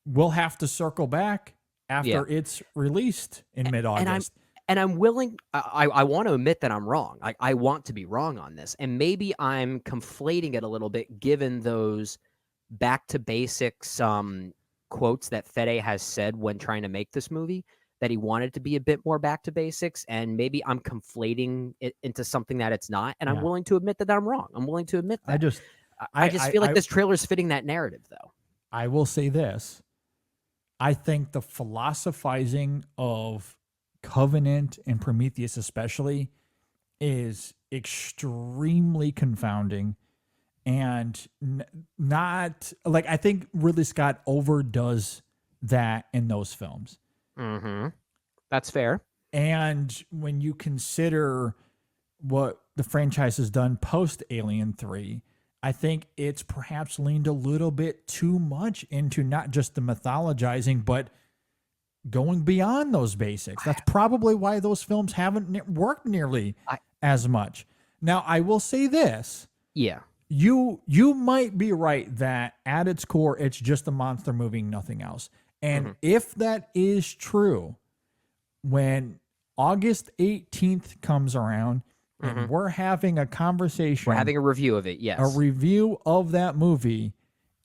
We'll have to circle back after it's released in mid-August. And I'm willing. I want to admit that I'm wrong. I want to be wrong on this, and maybe I'm conflating it a little bit, given those back to basics quotes that Fede has said when trying to make this movie, that he wanted to be a bit more back to basics, and maybe I'm conflating it into something that it's not, and I'm willing to admit that I'm wrong. I'm willing to admit that. I just feel like this trailer is fitting that narrative, though. I will say this. I think the philosophizing of Covenant and Prometheus especially is extremely confounding. And not like, I think Ridley Scott overdoes that in those films. Mm-hmm. That's fair. And when you consider what the franchise has done post Alien 3, I think it's perhaps leaned a little bit too much into not just the mythologizing, but going beyond those basics. That's probably why those films haven't worked nearly as much. Now, I will say this. Yeah. You might be right that at its core, it's just a monster movie, nothing else. And if that is true, when August 18th comes around and we're having a conversation. We're having a review of it, yes. A review of that movie,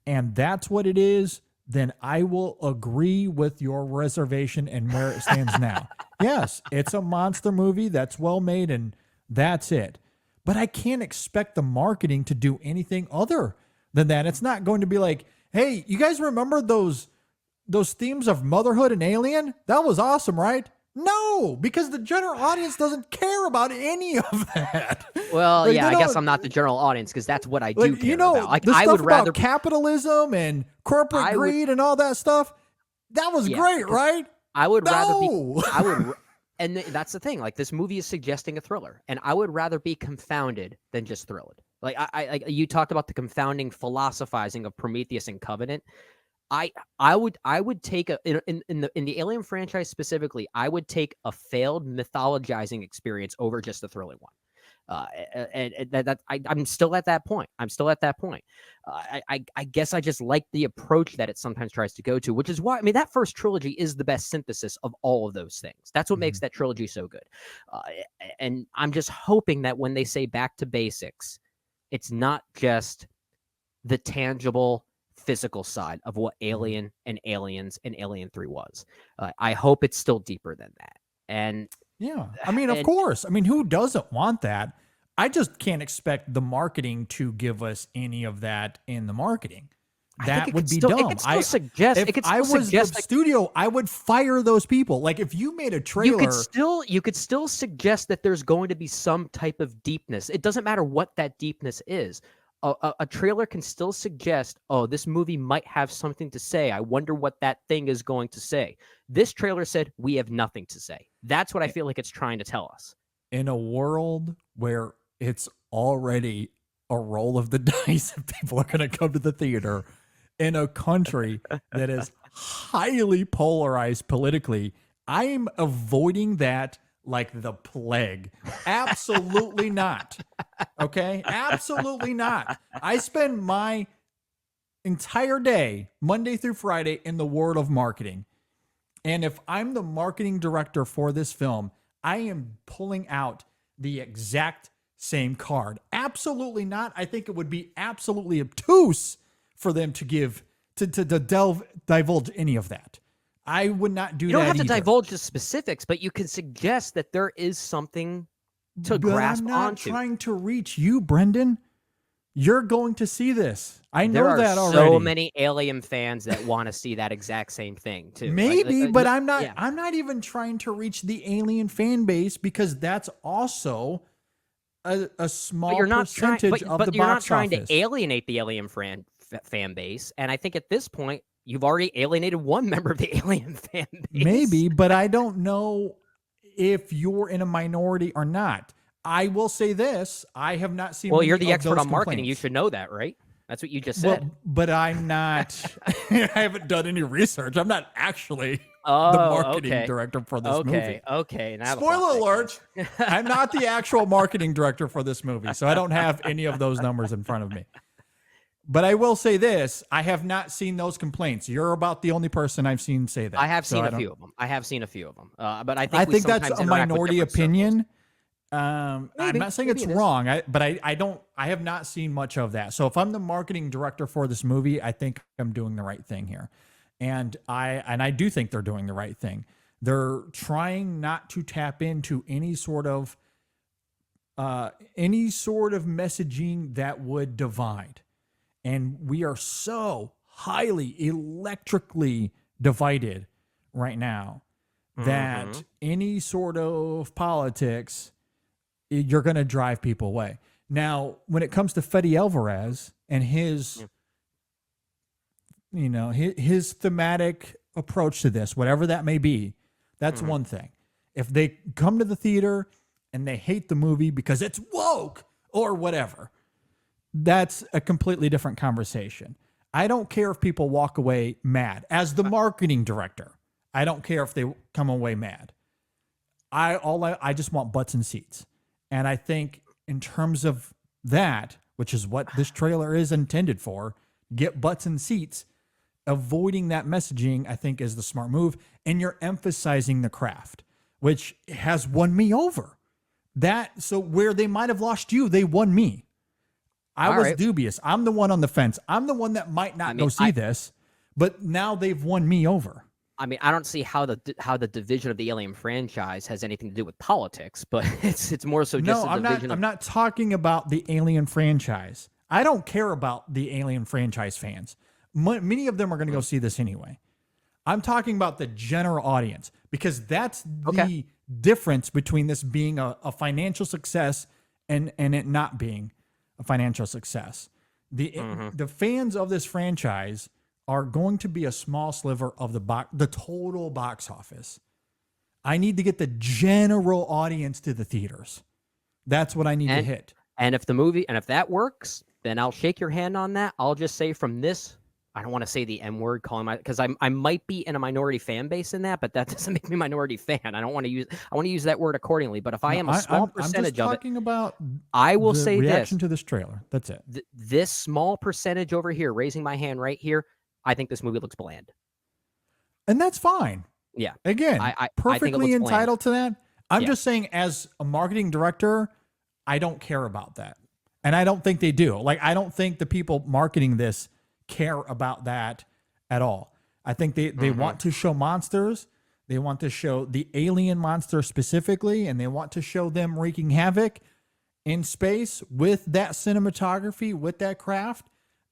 and that's what it is, then I will agree with your reservation and where it stands now. Yes, it's a monster movie that's well made, and that's it. But I can't expect the marketing to do anything other than that. It's not going to be like, hey, you guys remember those themes of motherhood and Alien? That was awesome, right? No, because the general audience doesn't care about any of that. Well, I guess I'm not the general audience because that's what I do care about. Like, the I stuff would rather about capitalism and corporate greed and all that stuff. That was great, right? I would rather be. And that's the thing. Like, this movie is suggesting a thriller, and I would rather be confounded than just thrilled. Like, I you talked about the confounding philosophizing of Prometheus and Covenant. I would take in the Alien franchise specifically, I would take a failed mythologizing experience over just a thrilling one. I'm still at that point. I guess I just like the approach that it sometimes tries to go to, which is why, I mean, that first trilogy is the best synthesis of all of those things. That's what makes that trilogy so good. And I'm just hoping that when they say back to basics, It's not just the tangible physical side of what Alien and Aliens and Alien 3 was. I hope it's still deeper than that. And yeah, I mean, of course. I mean, who doesn't want that? I just can't expect the marketing to give us any of that in the marketing. That would be dumb. It could still suggest. If I was the studio, I would fire those people. Like if you made a trailer, you could still suggest that there's going to be some type of deepness. It doesn't matter what that deepness is. A trailer can still suggest, oh, this movie might have something to say. I wonder what that thing is going to say. This trailer said we have nothing to say. That's what I feel like it's trying to tell us. In a world where it's already a roll of the dice if people are going to come to the theater, in a country that is highly polarized politically, I am avoiding that like the plague. Absolutely not. Okay? Absolutely not. I spend my entire day, Monday through Friday, in the world of marketing. And if I'm the marketing director for this film, I am pulling out the exact same card. Absolutely not. I think it would be absolutely obtuse for them to divulge any of that. I would not do that. You don't have to either. divulge the specifics, but you can suggest that there is something to grasp onto. I'm not trying to reach you, Brendan. You're going to see this. I know that already. There are so many Alien fans that want to see that exact same thing too. Maybe, but I'm not. Yeah. I'm not even trying to reach the Alien fan base because that's also a small percentage of the box office. But you're not trying to alienate the Alien fan base, and I think at this point you've already alienated one member of the Alien fan base. Maybe, but I don't know if you're in a minority or not. I will say this: I have not seen. Well, you're the expert on marketing. You should know that, right? That's what you just said. Well, but I'm not. I haven't done any research. I'm not actually the marketing director for this movie. Okay. Now spoiler alert: I'm not the actual marketing director for this movie, so I don't have any of those numbers in front of me. But I will say this: I have not seen those complaints. You're about the only person I've seen say that. I have seen a few of them. But I think that's a minority opinion. I'm not saying it's wrong, but I have not seen much of that. So if I'm the marketing director for this movie, I think I'm doing the right thing here. And I do think they're doing the right thing. They're trying not to tap into any sort of messaging that would divide. And we are so highly electrically divided right now that any sort of politics, you're going to drive people away. Now, when it comes to Fede Alvarez and his thematic approach to this, whatever that may be, that's one thing. If they come to the theater and they hate the movie because it's woke or whatever, that's a completely different conversation. I don't care if people walk away mad. As the marketing director, I don't care if they come away mad. I just want butts and seats. And I think in terms of that, which is what this trailer is intended for, get butts and seats, avoiding that messaging, I think, is the smart move. And you're emphasizing the craft, which has won me over. So where they might have lost you, they won me. I was dubious. I'm the one on the fence. I'm the one that might not go see this, but now they've won me over. I mean, I don't see how the division of the Alien franchise has anything to do with politics, but it's more so just a division. I'm not talking about the Alien franchise. I don't care about the Alien franchise fans. Many of them are going to go see this anyway. I'm talking about the general audience because that's the difference between this being a financial success and it not being a financial success. The fans of this franchise are going to be a small sliver of the total box office. I need to get the general audience to the theaters. That's what I need to hit. And if that works, then I'll shake your hand on that. I'll just say from this, I don't want to say the M word, because I might be in a minority fan base in that, but that doesn't make me a minority fan. I want to use that word accordingly. But if I am a small percentage of it, I will say this. Reaction to this trailer. That's it. This small percentage over here, raising my hand right here, I think this movie looks bland. And that's fine. Yeah. Again, perfectly entitled to that. I'm just saying, as a marketing director, I don't care about that. And I don't think they do. Like, I don't think the people marketing this care about that at all. I think they want to show monsters. They want to show the alien monster specifically, and they want to show them wreaking havoc in space with that cinematography, with that craft.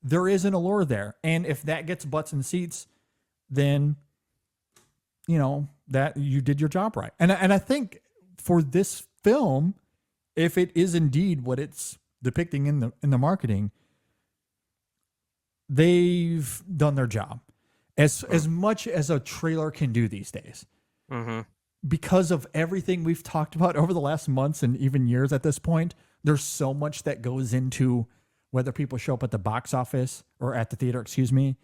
There is an allure there. And if that gets butts in seats, then, you know, that you did your job right. And I think for this film, if it is indeed what it's depicting in the marketing, they've done their job as much as a trailer can do these days. Because of everything we've talked about over the last months and even years at this point, there's so much that goes into whether people show up at the box office or at the theater, excuse me,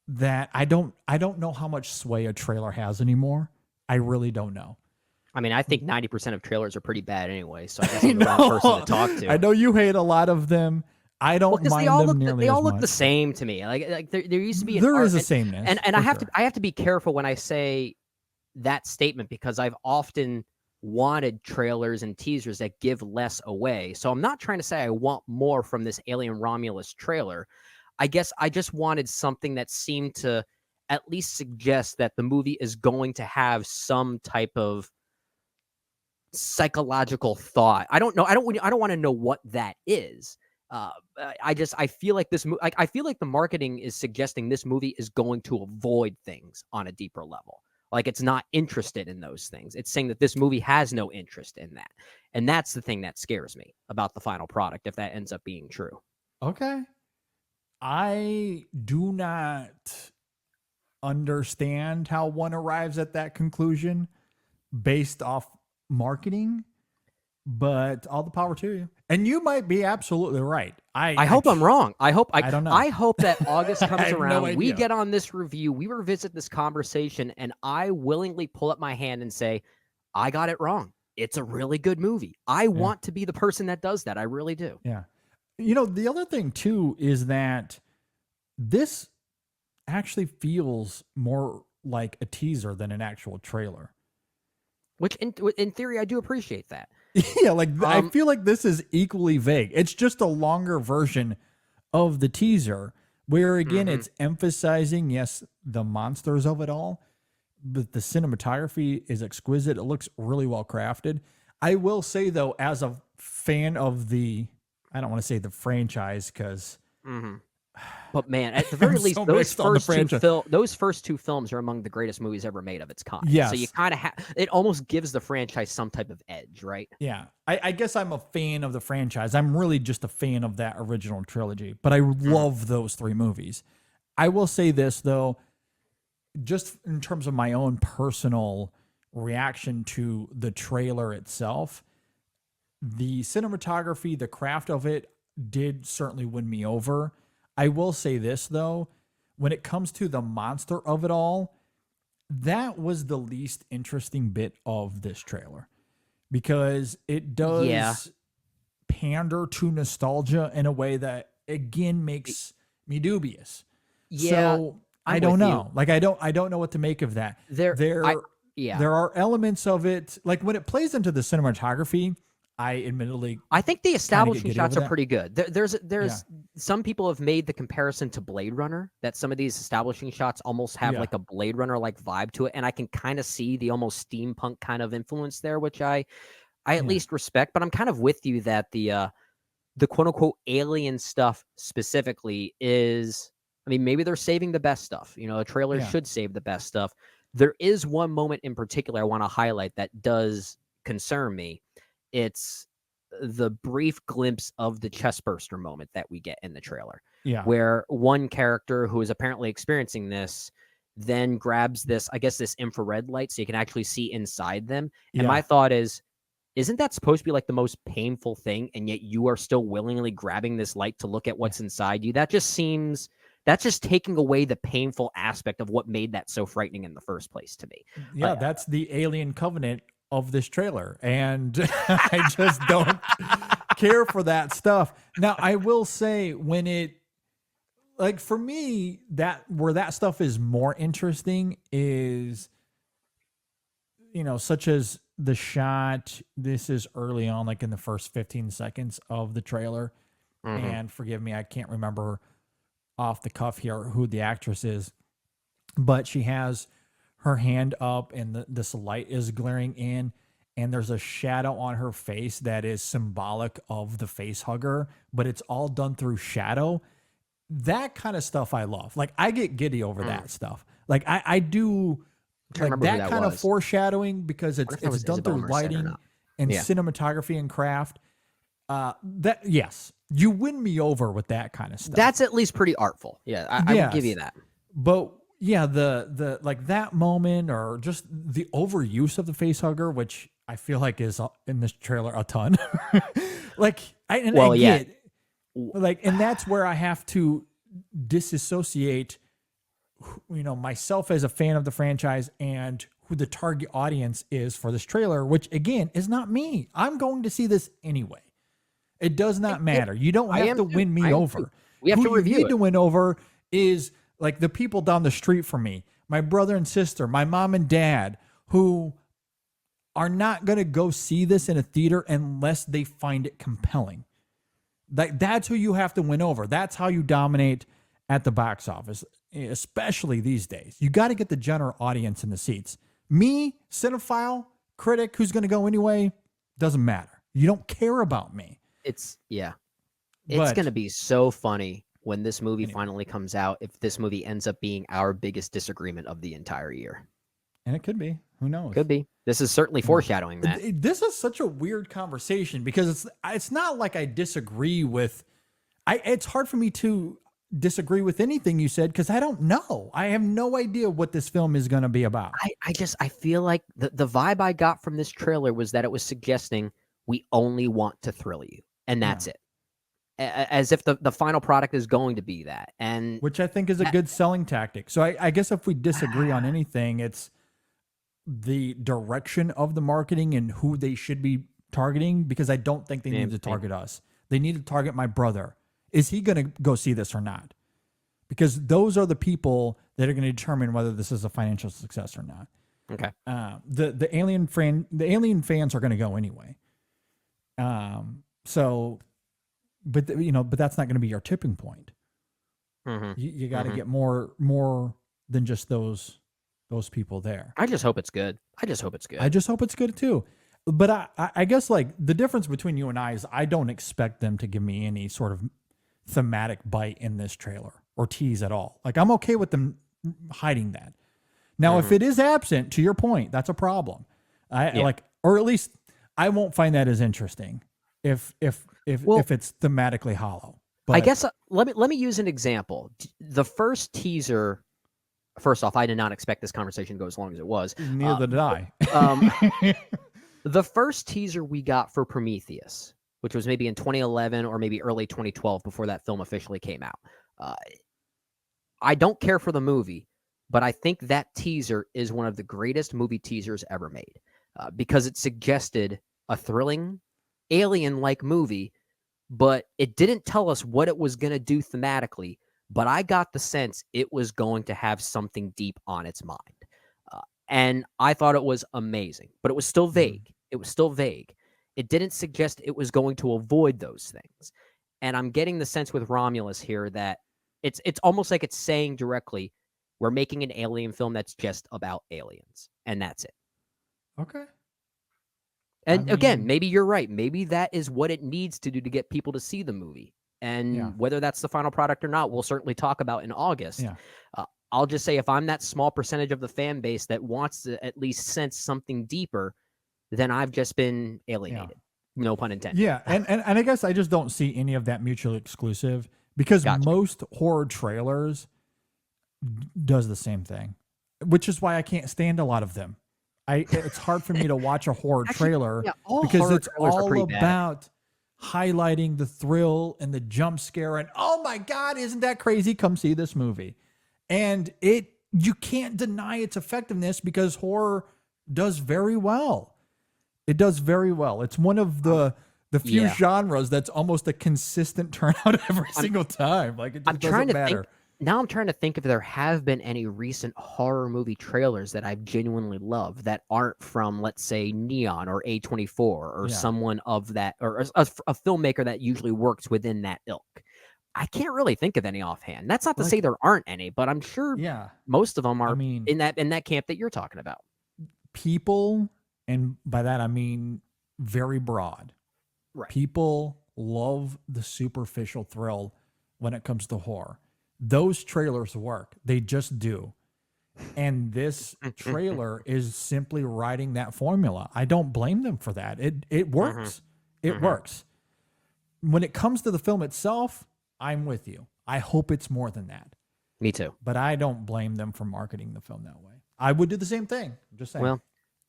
that I don't know how much sway a trailer has anymore. I really don't know. I mean, I think 90% of trailers are pretty bad anyway, so I guess I'm the wrong person to talk to. I know you hate a lot of them. I don't mind them nearly they all as look much. the same to me. Like there used to be There is a sameness, and for I have sure. to be careful when I say that statement, because I've often wanted trailers and teasers that give less away. So I'm not trying to say I want more from this Alien Romulus trailer. I guess I just wanted something that seemed to at least suggest that the movie is going to have some type of psychological thought. I don't know. I don't want to know what that is. I feel like this movie. I feel like the marketing is suggesting this movie is going to avoid things on a deeper level. Like it's not interested in those things. It's saying that this movie has no interest in that, and that's the thing that scares me about the final product if that ends up being true. Okay. I do not understand how one arrives at that conclusion based off marketing, but all the power to you. And you might be absolutely right. I hope I'm wrong. I don't know. I hope that August comes have no around. We idea. get on this review. We revisit this conversation, and I willingly pull up my hand and say, I got it wrong. It's a really good movie. I want to be the person that does that. I really do. Yeah. You know, the other thing too is that this actually feels more like a teaser than an actual trailer. Which in theory, I do appreciate that. Yeah, like I feel like this is equally vague. It's just a longer version of the teaser where again it's emphasizing, yes, the monsters of it all, but the cinematography is exquisite. It looks really well crafted. I will say though, as a fan of I don't want to say the franchise because But man, at the very I'm least, so those mixed on the first two films are among the greatest movies ever made of its kind. Yes. So you kind of it almost gives the franchise some type of edge, right? Yeah, I guess I'm a fan of the franchise. I'm really just a fan of that original trilogy, but I love those three movies. I will say this, though, just in terms of my own personal reaction to the trailer itself, the cinematography, the craft of it did certainly win me over. I will say this, though, when it comes to the monster of it all, that was the least interesting bit of this trailer because it does pander to nostalgia in a way that, again, makes me dubious. Yeah, So I don't know. Like, I don't know what to make of that. There are elements of it, like when it plays into the cinematography, I admittedly, I think the establishing shots over are that. pretty good. There's some people have made the comparison to Blade Runner, that some of these establishing shots almost have like a Blade Runner like vibe to it, and I can kind of see the almost steampunk kind of influence there, which I at least respect. But I'm kind of with you that the quote unquote alien stuff specifically is, I mean, maybe they're saving the best stuff. You know, a trailer should save the best stuff. There is one moment in particular I want to highlight that does concern me. It's the brief glimpse of the chestburster moment that we get in the trailer, where one character who is apparently experiencing this then grabs this, I guess, this infrared light so you can actually see inside them. And my thought is, isn't that supposed to be like the most painful thing? And yet you are still willingly grabbing this light to look at what's inside you. That just seems, that's just taking away the painful aspect of what made that so frightening in the first place to me. Yeah, that's the alien covenant of this trailer, and I just don't care for that stuff. Now, I will say when it, like for me, that where that stuff is more interesting is, you know, such as the shot. This is early on, like in the first 15 seconds of the trailer. And forgive me, I can't remember off the cuff here who the actress is, but she has her hand up and this light is glaring in, and there's a shadow on her face that is symbolic of the face hugger, but it's all done through shadow. That kind of stuff I love. Like, I get giddy over that stuff. Like, I do like that kind of foreshadowing because it's done through lighting and cinematography and craft. That, yes, you win me over with that kind of stuff. That's at least pretty artful. Yeah, I would give you that. But yeah, the like that moment, or just the overuse of the face hugger, which I feel like is in this trailer a ton. Like, and that's where I have to disassociate, you know, myself as a fan of the franchise and who the target audience is for this trailer, which again is not me. I'm going to see this anyway. It does not matter. You don't have to win me over. We have to review it. Who you need to win over is like the people down the street from me, my brother and sister, my mom and dad, who are not going to go see this in a theater unless they find it compelling. That's who you have to win over. That's how you dominate at the box office, especially these days. You got to get the general audience in the seats. Me, cinephile, critic, who's going to go anyway, doesn't matter. You don't care about me. It's going to be so funny when this movie finally comes out, if this movie ends up being our biggest disagreement of the entire year. And it could be. Who knows? Could be. This is certainly foreshadowing that. This is such a weird conversation because it's not like I disagree with... It's hard for me to disagree with anything you said because I don't know. I have no idea what this film is going to be about. I feel like the vibe I got from this trailer was that it was suggesting we only want to thrill you. And that's it. As if the final product is going to be that. And which I think is a good selling tactic. So I guess if we disagree on anything, it's the direction of the marketing and who they should be targeting, because I don't think they need to target us. They need to target my brother. Is he going to go see this or not? Because those are the people that are going to determine whether this is a financial success or not. Okay. The Alien fans are going to go anyway. So, but that's not going to be your tipping point. You got to get more than just those people there. I just hope it's good. I just hope it's good too. But I guess like the difference between you and I is I don't expect them to give me any sort of thematic bite in this trailer or tease at all. Like, I'm okay with them hiding that. Now, if it is absent, to your point, that's a problem. Or at least I won't find that as interesting if it's thematically hollow. But I guess let me use an example. The first teaser. First off, I did not expect this conversation to go as long as it was. Neither did I. The first teaser we got for Prometheus, which was maybe in 2011 or maybe early 2012 before that film officially came out. I don't care for the movie, but I think that teaser is one of the greatest movie teasers ever made because it suggested a thrilling alien-like movie, but it didn't tell us what it was going to do thematically. But I got the sense it was going to have something deep on its mind. And I thought it was amazing, but it was still vague. It didn't suggest it was going to avoid those things. And I'm getting the sense with Romulus here that it's almost like it's saying directly, we're making an alien film that's just about aliens. And that's it. Okay. And again, maybe you're right. Maybe that is what it needs to do to get people to see the movie. And whether that's the final product or not, we'll certainly talk about in August. Yeah. I'll just say if I'm that small percentage of the fan base that wants to at least sense something deeper, then I've just been alienated. Yeah. No pun intended. Yeah, and I guess I just don't see any of that mutually exclusive because most horror trailers does the same thing, which is why I can't stand a lot of them. It's hard for me to watch a horror trailer because it's all about highlighting the thrill and the jump scare and, oh my God, isn't that crazy? Come see this movie. And you can't deny its effectiveness because horror does very well. It does very well. It's one of the few genres that's almost a consistent turnout every single time. Like, it just doesn't matter. Now I'm trying to think if there have been any recent horror movie trailers that I've genuinely loved that aren't from, let's say, Neon or A24 or Yeah. someone of that, or a filmmaker that usually works within that ilk. I can't really think of any offhand. That's not to say there aren't any, but I'm sure Yeah. most of them are I mean, in that camp that you're talking about. people, and by that I mean very broad. Right. People love the superficial thrill when it comes to horror. Those trailers work. They just do. And this trailer is simply writing that formula. I don't blame them for that. It works. It works. When it comes to the film itself, I'm with you. I hope it's more than that. Me too. But I don't blame them for marketing the film that way. I would do the same thing. I'm just saying. Well,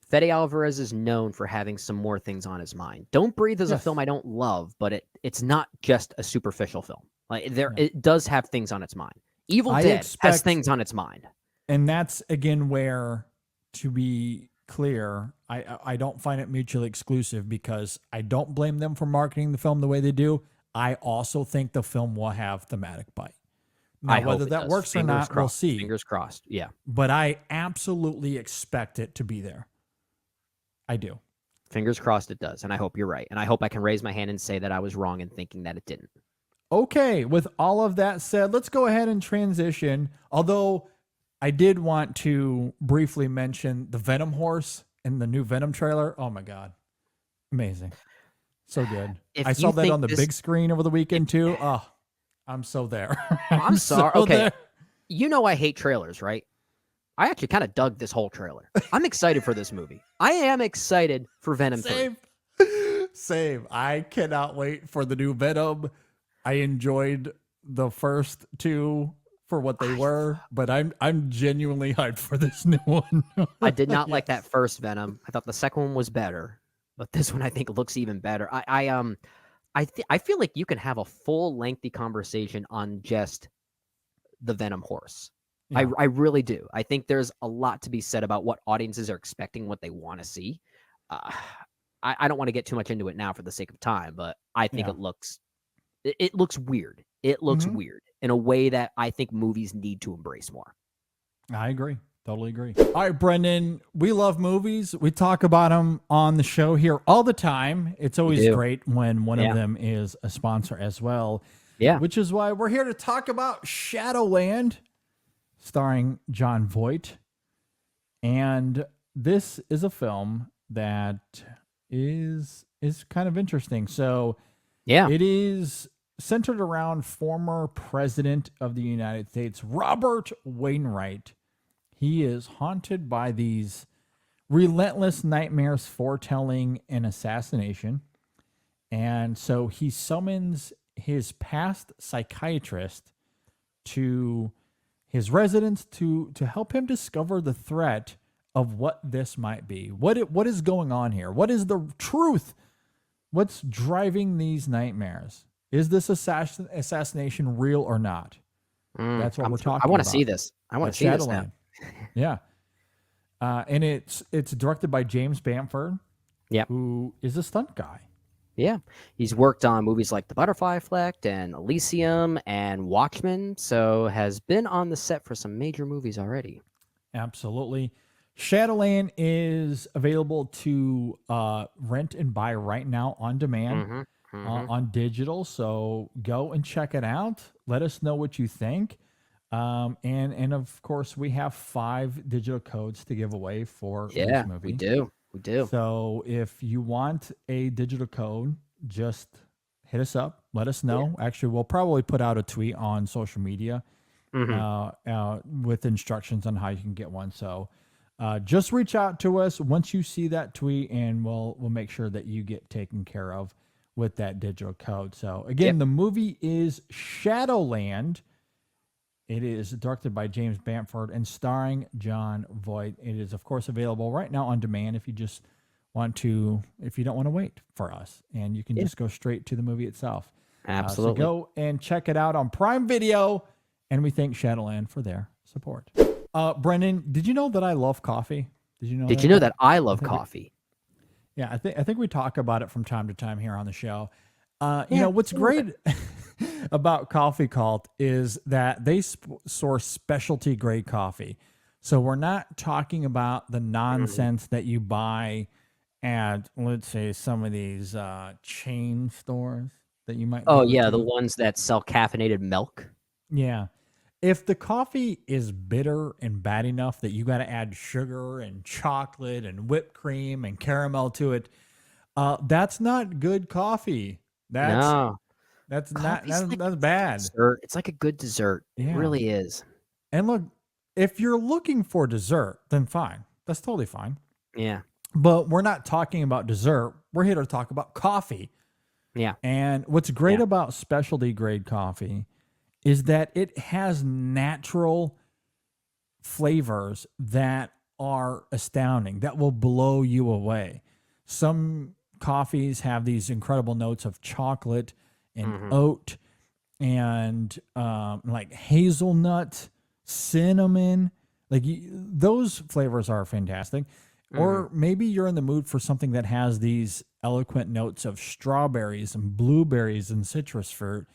Fede Alvarez is known for having some more things on his mind. Don't Breathe is a film I don't love, but it's not just a superficial film. Like it does have things on its mind. Evil Dead has things on its mind. And that's, again, where, to be clear, I don't find it mutually exclusive because I don't blame them for marketing the film the way they do. I also think the film will have thematic bite. Now, whether that works or not, we'll see. Fingers crossed. Yeah. But I absolutely expect it to be there. I do. Fingers crossed it does. And I hope you're right. And I hope I can raise my hand and say that I was wrong in thinking that it didn't. Okay. With all of that said, let's go ahead and transition. Although I did want to briefly mention the Venom horse in the new Venom trailer. Oh my God. Amazing. So good. I saw that on the big screen over the weekend too. Oh, I'm so there. I'm sorry. So okay. there. You know I hate trailers, right? I actually kind of dug this whole trailer. I'm excited for this movie. I am excited for Venom 3. Same. I cannot wait for the new Venom. I enjoyed the first two for what they were, but I'm genuinely hyped for this new one. I did not like that first Venom. I thought the second one was better, but this one I think looks even better. I feel like you can have a full lengthy conversation on just the Venom horse. Yeah. I really do. I think there's a lot to be said about what audiences are expecting, what they want to see. I don't want to get too much into it now for the sake of time, but I think it looks weird. It looks weird in a way that I think movies need to embrace more. I agree. Totally agree. All right, Brendan, we love movies. We talk about them on the show here all the time. It's always great when one of them is a sponsor as well. Yeah. Which is why we're here to talk about Shadowland, starring Jon Voight. And this is a film that is kind of interesting. So it is centered around former president of the United States, Robert Wainwright. He is haunted by these relentless nightmares foretelling an assassination. And so he summons his past psychiatrist to his residence to help him discover the threat of what this might be. What is going on here? What is the truth? What's driving these nightmares? Is this assassination real or not? That's what we're talking about. I want to see this. I want to see this now. Yeah. And it's directed by James Bamford, who is a stunt guy. Yeah. He's worked on movies like The Butterfly Effect and Elysium and Watchmen, so has been on the set for some major movies already. Absolutely. Shadowland is available to rent and buy right now on demand on digital. So go and check it out. Let us know what you think. And of course, we have 5 digital codes to give away for this movie. We do. So if you want a digital code, just hit us up. Let us know. Yeah. Actually, we'll probably put out a tweet on social media with instructions on how you can get one. So just reach out to us once you see that tweet, and we'll make sure that you get taken care of with that digital code. So again, the movie is Shadowland. It is directed by James Bamford and starring Jon Voight. It is, of course, available right now on demand if you don't want to wait for us, and you can just go straight to the movie itself. Absolutely. So go and check it out on Prime Video, and we thank Shadowland for their support. Brendan, did you know that I love coffee? Did you know that I love coffee? Yeah, I think we talk about it from time to time here on the show. You know what's great? about Coffee Cult is that they source specialty grade coffee. So we're not talking about the nonsense that you buy at, let's say, some of these chain stores that you might Oh go yeah, to. the ones that sell caffeinated milk. Yeah. If the coffee is bitter and bad enough that you got to add sugar and chocolate and whipped cream and caramel to it, that's not good coffee. No, That's not coffee's that's bad. dessert. It's like a good dessert. It Yeah. really is. And look, if you're looking for dessert, then fine. That's totally fine. Yeah, But we're not talking about dessert. We're here to talk about coffee. yeah. And what's great Yeah. about specialty grade coffee is that it has natural flavors that are astounding, that will blow you away. Some coffees have these incredible notes of chocolate and oat and like hazelnut, cinnamon. Like those flavors are fantastic. Or maybe you're in the mood for something that has these eloquent notes of strawberries and blueberries and citrus fruit.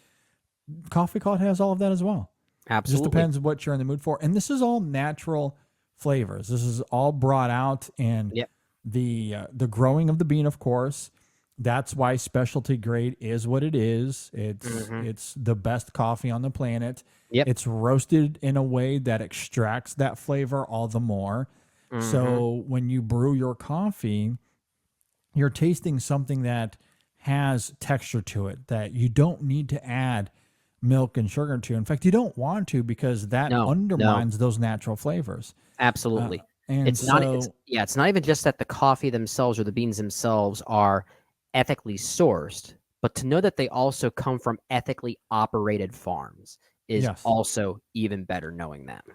Coffee Cult has all of that as well. Absolutely. It just depends what you're in the mood for. And this is all natural flavors. This is all brought out in Yep. the growing of the bean, of course. That's why specialty grade is what it is. It's the best coffee on the planet. Yep. It's roasted in a way that extracts that flavor all the more. So when you brew your coffee, you're tasting something that has texture to it that you don't need to add milk and sugar to. In fact, you don't want to because that No, undermines those natural flavors. Absolutely. And It's so, not. It's not even just that the coffee themselves or the beans themselves are ethically sourced, but to know that they also come from ethically operated farms is Yes. also even better. Knowing that.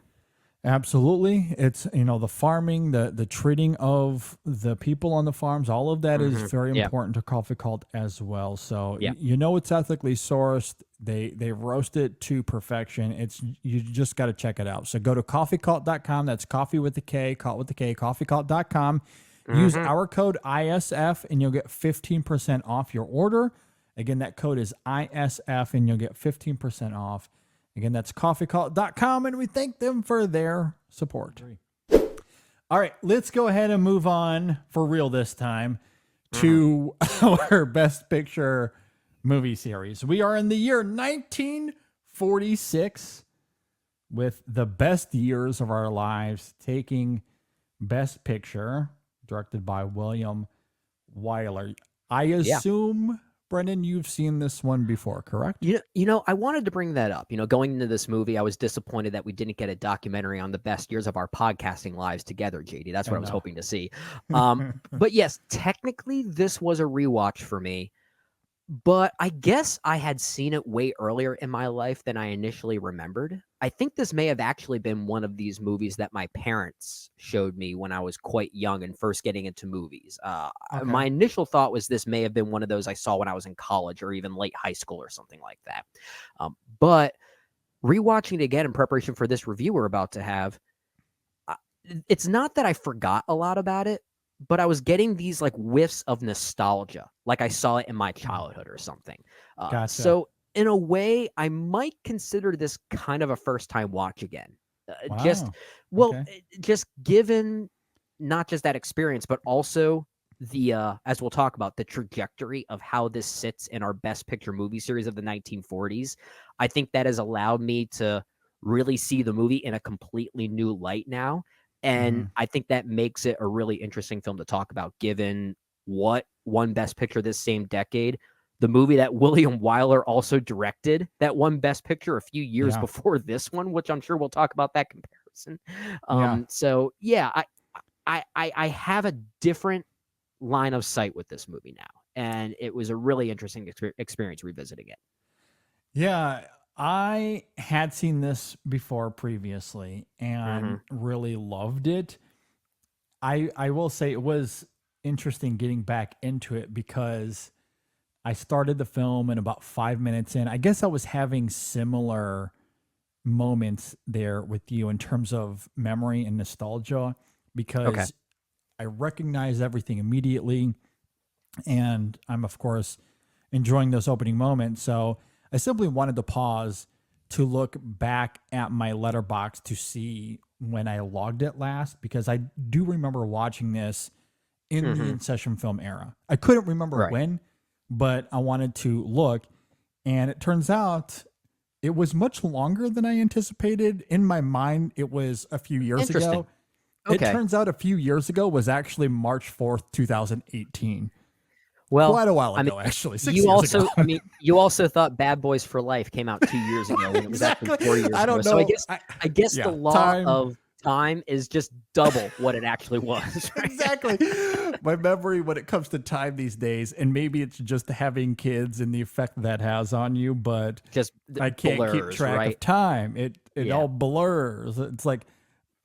absolutely, it's the farming, the treating of the people on the farms, all of that is very Yeah. important to Coffee Cult as well. So Yeah. it's ethically sourced. They roast it to perfection. You just got to check it out. So go to coffeecult.com. That's coffee with a K, cult with a K, coffeecult.com. Use our code ISF and you'll get 15% off your order. Again, that code is ISF and you'll get 15% off. Again, that's coffeecult.com, and we thank them for their support. All right, let's go ahead and move on for real this time to our Best Picture movie series. We are in the year 1946 with The Best Years of Our Lives taking Best Picture, directed by William Wyler. I assume, Brendan, you've seen this one before, correct? You know, I wanted to bring that up. Going into this movie, I was disappointed that we didn't get a documentary on the best years of our podcasting lives together, JD. That's what I was hoping to see. But yes, technically, this was a rewatch for me. But I guess I had seen it way earlier in my life than I initially remembered. I think this may have actually been one of these movies that my parents showed me when I was quite young and first getting into movies. My initial thought was this may have been one of those I saw when I was in college or even late high school or something like that. But rewatching it again in preparation for this review we're about to have, it's not that I forgot a lot about it, but I was getting these like whiffs of nostalgia, like I saw it in my childhood or something. Gotcha. So in a way, I might consider this kind of a first time watch again. Okay. Just given not just that experience, but also the, as we'll talk about, the trajectory of how this sits in our Best Picture movie series of the 1940s. I think that has allowed me to really see the movie in a completely new light now. And I think that makes it a really interesting film to talk about, given what won Best Picture this same decade. The movie that William Wyler also directed that won Best Picture a few years before this one, which I'm sure we'll talk about that comparison. So yeah, I have a different line of sight with this movie now, and it was a really interesting experience revisiting it. Yeah, I had seen this before previously and really loved it. I will say it was interesting getting back into it because I started the film and about 5 minutes in, I guess I was having similar moments there with you in terms of memory and nostalgia because I recognize everything immediately and I'm of course enjoying those opening moments. So I simply wanted to pause to look back at my letterbox to see when I logged it last, because I do remember watching this in the InSession Film era. I couldn't remember when, but I wanted to look, and it turns out it was much longer than I anticipated. In my mind, it was a few years ago. It turns out a few years ago was actually March 4th, 2018. Well, quite a while ago, actually. 6 you years also, ago. you also thought Bad Boys for Life came out 2 years ago, when it was actually 4 years I don't ago. know. So I guess the law of time is just double what it actually was. Right? Exactly. My memory when it comes to time these days, and maybe it's just having kids and the effect that has on you, but just I can't blurs, keep track of time. It all blurs. It's like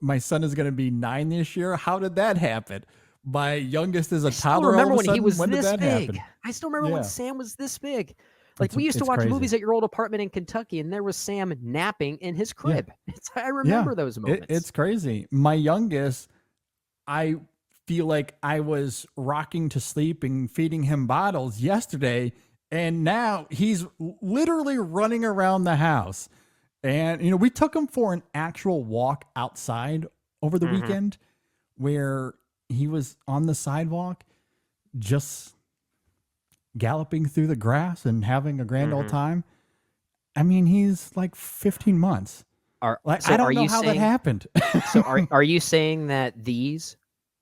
my son is going to be 9 this year. How did that happen? My youngest is a toddler. Remember all of a when he sudden? was When did this that big? happen? I still remember when Sam was this big. Like, It's- we used to it's watch crazy. movies at your old apartment in Kentucky, and there was Sam napping in his crib. I remember those moments. It's crazy. My youngest, I feel like I was rocking to sleep and feeding him bottles yesterday, and now he's literally running around the house. And, we took him for an actual walk outside over the weekend, where he was on the sidewalk just galloping through the grass and having a grand old time. I mean, he's like 15 months. I don't know how that happened. So are you saying that these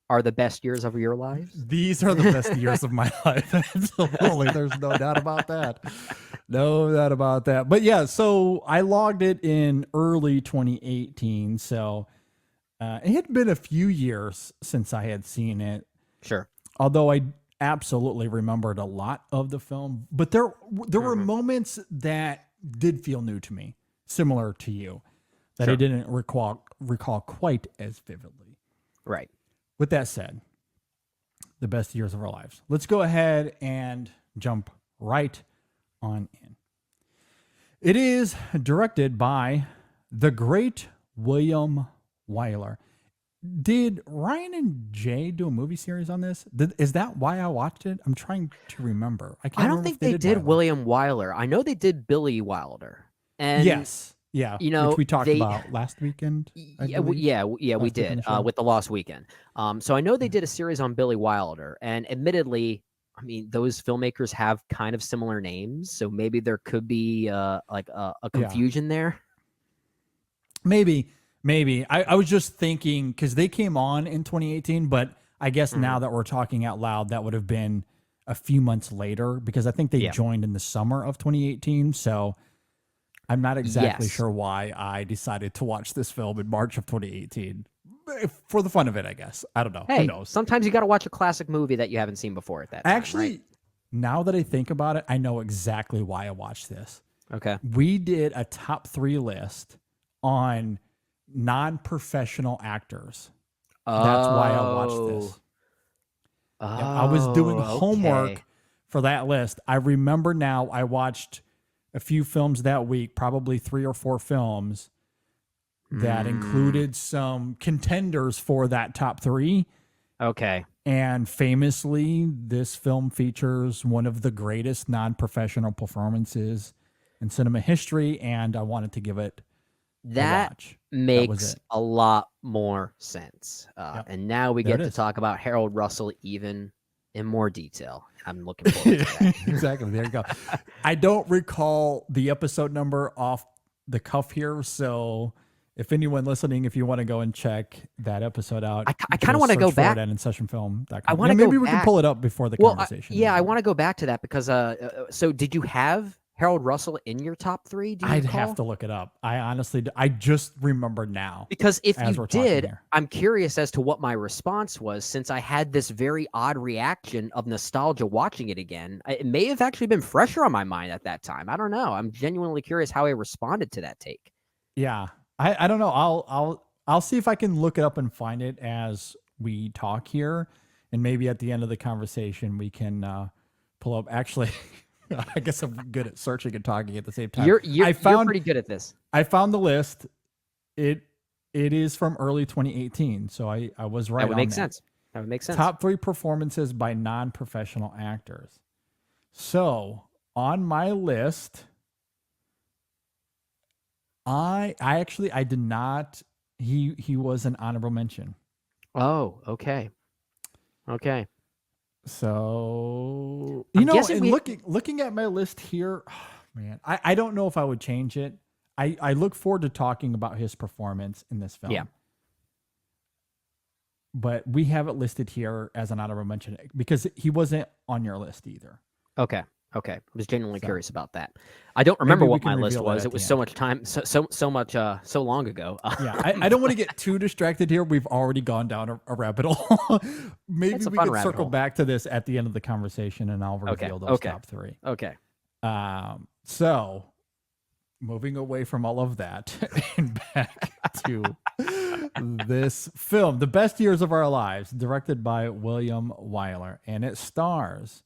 are the best years of your lives? These are the best years of my life. Absolutely. There's no doubt about that. No doubt about that. But yeah, so I logged it in early 2018. So it had been a few years since I had seen it. Sure. Although I absolutely remembered a lot of the film, but there were moments that did feel new to me, similar to you, that I didn't recall quite as vividly. Right. With that said, the best years of our lives. Let's go ahead and jump right on in. It is directed by the great William Wyler. Did Ryan and Jay do a movie series on this? Is that why I watched it? I'm trying to remember. I don't think they did William Wyler. I know they did Billy Wilder. And yes. Yeah. Which we talked about last weekend. We did with The Lost Weekend. So I know they did a series on Billy Wilder, and admittedly, I mean, those filmmakers have kind of similar names, so maybe there could be like a confusion there. Maybe. I was just thinking, because they came on in 2018, but I guess now that we're talking out loud, that would have been a few months later, because I think they joined in the summer of 2018. So I'm not exactly sure why I decided to watch this film in March of 2018. For the fun of it, I guess. I don't know. Hey, who knows? sometimes you got to watch a classic movie that you haven't seen before at that time. Actually, now that I think about it, I know exactly why I watched this. Okay. We did a top 3 list on non-professional actors. That's why I watched this. I was doing homework for that list. I remember now I watched a few films that week, probably 3 or 4 films that included some contenders for that top 3. Okay. And famously, this film features one of the greatest non-professional performances in cinema history, and I wanted to give it that makes a lot more sense. And now we get to talk about Harold Russell even in more detail. I'm looking forward to that. Exactly. There you go. I don't recall the episode number off the cuff here, so if anyone listening, if you want to go and check that episode out, I kind of want to go back at InSessionFilm.com. I want to maybe go we back. can pull it up before the conversation. I want to go back to that because so did you have Harold Russell in your top 3? Do you I'd recall? have to look it up. I just remember now. Because if as you we're talking did, here. I'm curious as to what my response was, since I had this very odd reaction of nostalgia watching it again. It may have actually been fresher on my mind at that time. I don't know. I'm genuinely curious how I responded to that take. Yeah. I don't know. I'll see if I can look it up and find it as we talk here, and maybe at the end of the conversation we can pull up. Actually, I guess I'm good at searching and talking at the same time. You're pretty good at this. I found the list. It is from early 2018, so I was right. That would on make that. sense. That would make sense. Top 3 performances by non-professional actors. So on my list, I actually I did not. He was an honorable mention. Oh, okay. So I'm guessing and we- looking at my list here, man, I don't know if I would change it. I look forward to talking about his performance in this film. Yeah. But we have it listed here as an honorable mention because he wasn't on your list either. Okay. I was genuinely So, curious about that. I don't remember maybe we what my can list reveal that was. at It was the so end. much time, so long ago. Yeah, I don't want to get too distracted here. We've already gone down a rabbit hole. Maybe It's a we fun could rabbit circle hole. back to this at the end of the conversation, and I'll reveal those okay. top three. Okay. So moving away from all of that and back to this film, The Best Years of Our Lives, directed by William Wyler, and it stars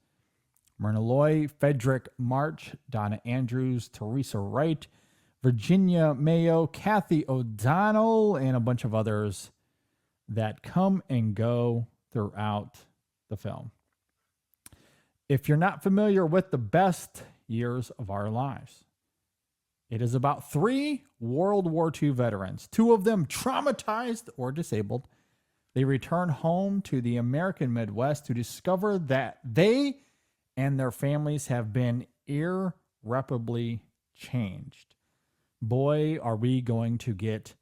Myrna Loy, Frederick March, Donna Andrews, Teresa Wright, Virginia Mayo, Kathy O'Donnell, and a bunch of others that come and go throughout the film. If you're not familiar with The Best Years of Our Lives, it is about 3 World War II veterans, 2 of them traumatized or disabled. They return home to the American Midwest to discover that they and their families have been irreparably changed. Boy, are we going to get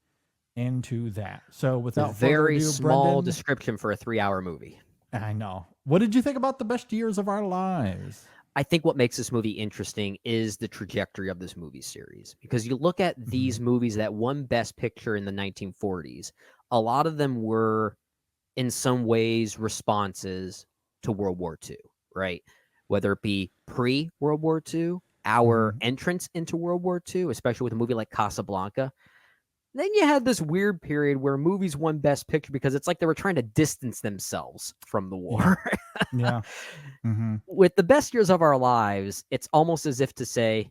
into that. So without Very further ado, small Brendan, description for a 3-hour movie. I know. What did you think about The Best Years of Our Lives? I think what makes this movie interesting is the trajectory of this movie series. Because you look at these movies that won Best Picture in the 1940s, a lot of them were, in some ways, responses to World War II, right? Whether it be pre-World War II, our entrance into World War II, especially with a movie like Casablanca. Then you had this weird period where movies won Best Picture because it's like they were trying to distance themselves from the war. Yeah. Mm-hmm. With The Best Years of Our Lives, it's almost as if to say,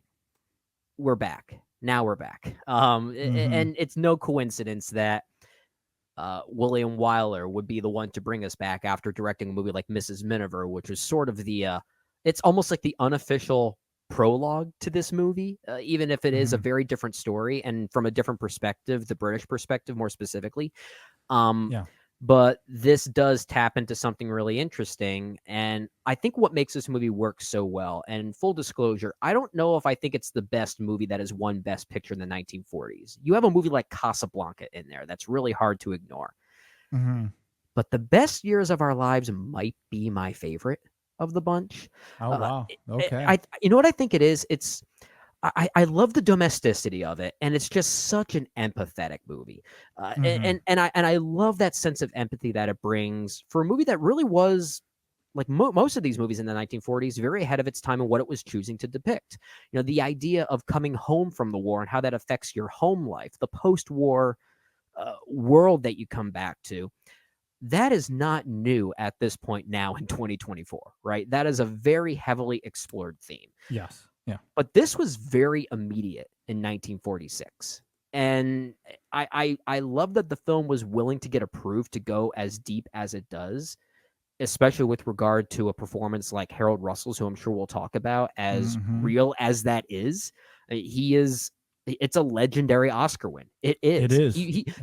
we're back. Now we're back. And it's no coincidence that William Wyler would be the one to bring us back after directing a movie like Mrs. Miniver, which was sort of the, it's almost like the unofficial prologue to this movie, even if it is a very different story and from a different perspective, the British perspective more specifically. But this does tap into something really interesting. And I think what makes this movie work so well, and full disclosure, I don't know if I think it's the best movie that has won Best Picture in the 1940s. You have a movie like Casablanca in there. That's really hard to ignore. But The Best Years of Our Lives might be my favorite of the bunch. Oh, wow. Okay. You know what I think it is? I love the domesticity of it, and it's just such an empathetic movie. And I love that sense of empathy that it brings for a movie that really was, like most of these movies in the 1940s, very ahead of its time in what it was choosing to depict. You know, the idea of coming home from the war and how that affects your home life, the post-war world that you come back to. That is not new at this point now in 2024, right? That is a very heavily explored theme. Yes. Yeah. But this was very immediate in 1946. And I love that the film was willing to get approved to go as deep as it does, especially with regard to a performance like Harold Russell's, who I'm sure we'll talk about, as real as that is. It's a legendary Oscar win. It is. It is.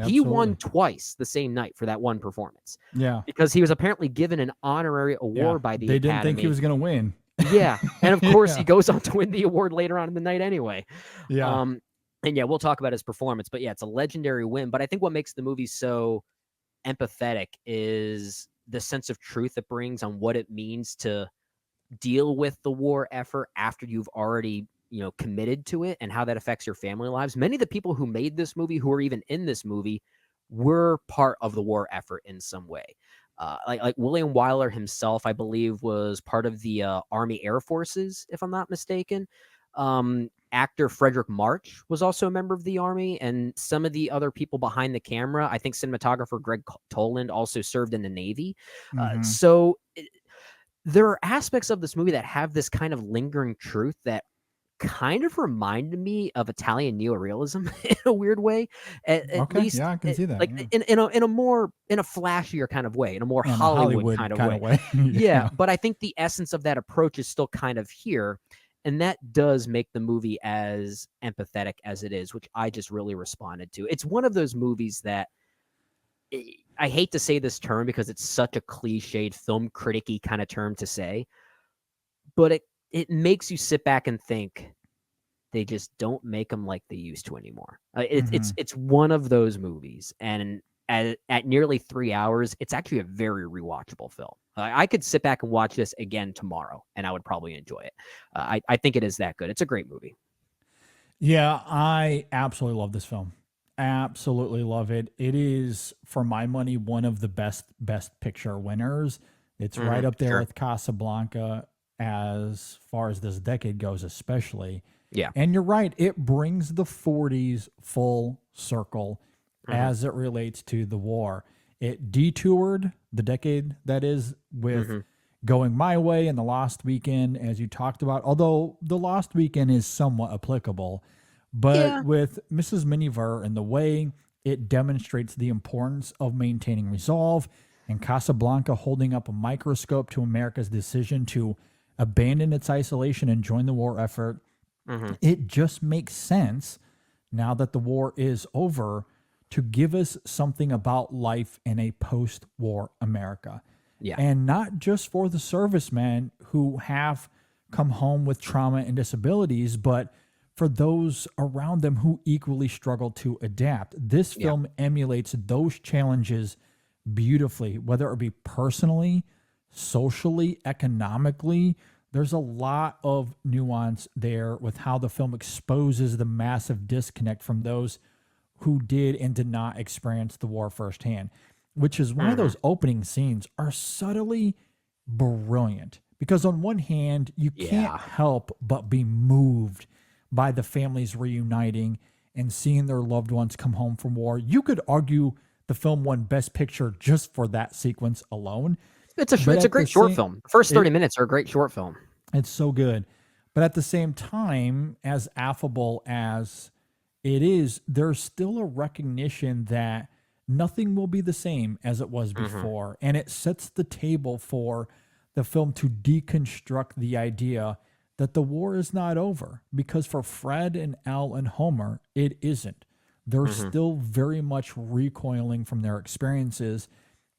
He won twice the same night for that one performance. Yeah. Because he was apparently given an honorary award by the They Academy. didn't think he was going to win. Yeah. And of course, he goes on to win the award later on in the night anyway. Yeah. And yeah, we'll talk about his performance. But yeah, it's a legendary win. But I think what makes the movie so empathetic is the sense of truth it brings on what it means to deal with the war effort after you've already committed to it and how that affects your family lives. Many of the people who made this movie, who are even in this movie, were part of the war effort in some way. Like William Wyler himself, I believe, was part of the Army Air Forces, if I'm not mistaken. Actor Frederick March was also a member of the Army, and some of the other people behind the camera, I think cinematographer Greg Toland also served in the Navy. So there are aspects of this movie that have this kind of lingering truth that kind of reminded me of Italian neorealism in a weird way. At least, yeah, I can see that. Like in a flashier kind of way, in a more Hollywood kind of way. Yeah. Yeah, but I think the essence of that approach is still kind of here. And that does make the movie as empathetic as it is, which I just really responded to. It's one of those movies that I hate to say this term because it's such a cliched film critic-y kind of term to say, but it makes you sit back and think they just don't make them like they used to anymore. It's one of those movies, and at nearly 3 hours, it's actually a very rewatchable film. I could sit back and watch this again tomorrow, and I would probably enjoy it. I think it is that good. It's a great movie. Yeah, I absolutely love this film. Absolutely love it. It is, for my money, one of the best picture winners. It's right up there with Casablanca as far as this decade goes, especially. Yeah. And you're right. It brings the 40s full circle as it relates to the war. It detoured the decade that is with Going My Way and The Lost Weekend, as you talked about, although The Lost Weekend is somewhat applicable. But with Mrs. Miniver and the way it demonstrates the importance of maintaining resolve, and Casablanca holding up a microscope to America's decision to abandon its isolation and join the war effort, it just makes sense now that the war is over to give us something about life in a post-war America. Yeah. And not just for the servicemen who have come home with trauma and disabilities, but for those around them who equally struggle to adapt. This film emulates those challenges beautifully, whether it be personally, socially, economically. There's a lot of nuance there with how the film exposes the massive disconnect from those who did and did not experience the war firsthand, which is why those opening scenes are subtly brilliant. Because on one hand, you can't help but be moved by the families reuniting and seeing their loved ones come home from war. You could argue the film won Best Picture just for that sequence alone. It's a great short film. The first 30 minutes are a great short film. It's so good. But at the same time, as affable as it is, there's still a recognition that nothing will be the same as it was before. And it sets the table for the film to deconstruct the idea that the war is not over, because for Fred and Elle and Homer, it isn't. They're still very much recoiling from their experiences.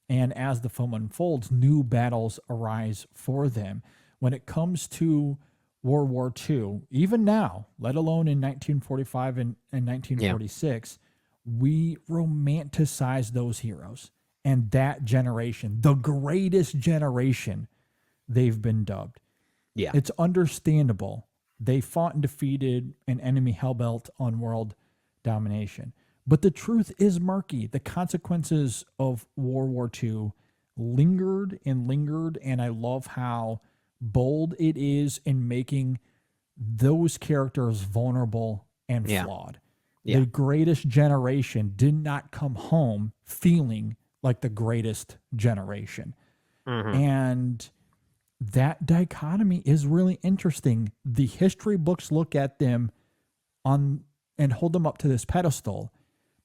And as the film unfolds, new battles arise for them. When it comes to World War II, even now, let alone in 1945 and 1946, we romanticize those heroes and that generation, the greatest generation they've been dubbed. Yeah. It's understandable. They fought and defeated an enemy hell-bent on world domination. But the truth is murky. The consequences of World War II lingered, and I love how bold it is in making those characters vulnerable and flawed. Yeah. The greatest generation did not come home feeling like the greatest generation. And that dichotomy is really interesting. The history books look at them and hold them up to this pedestal,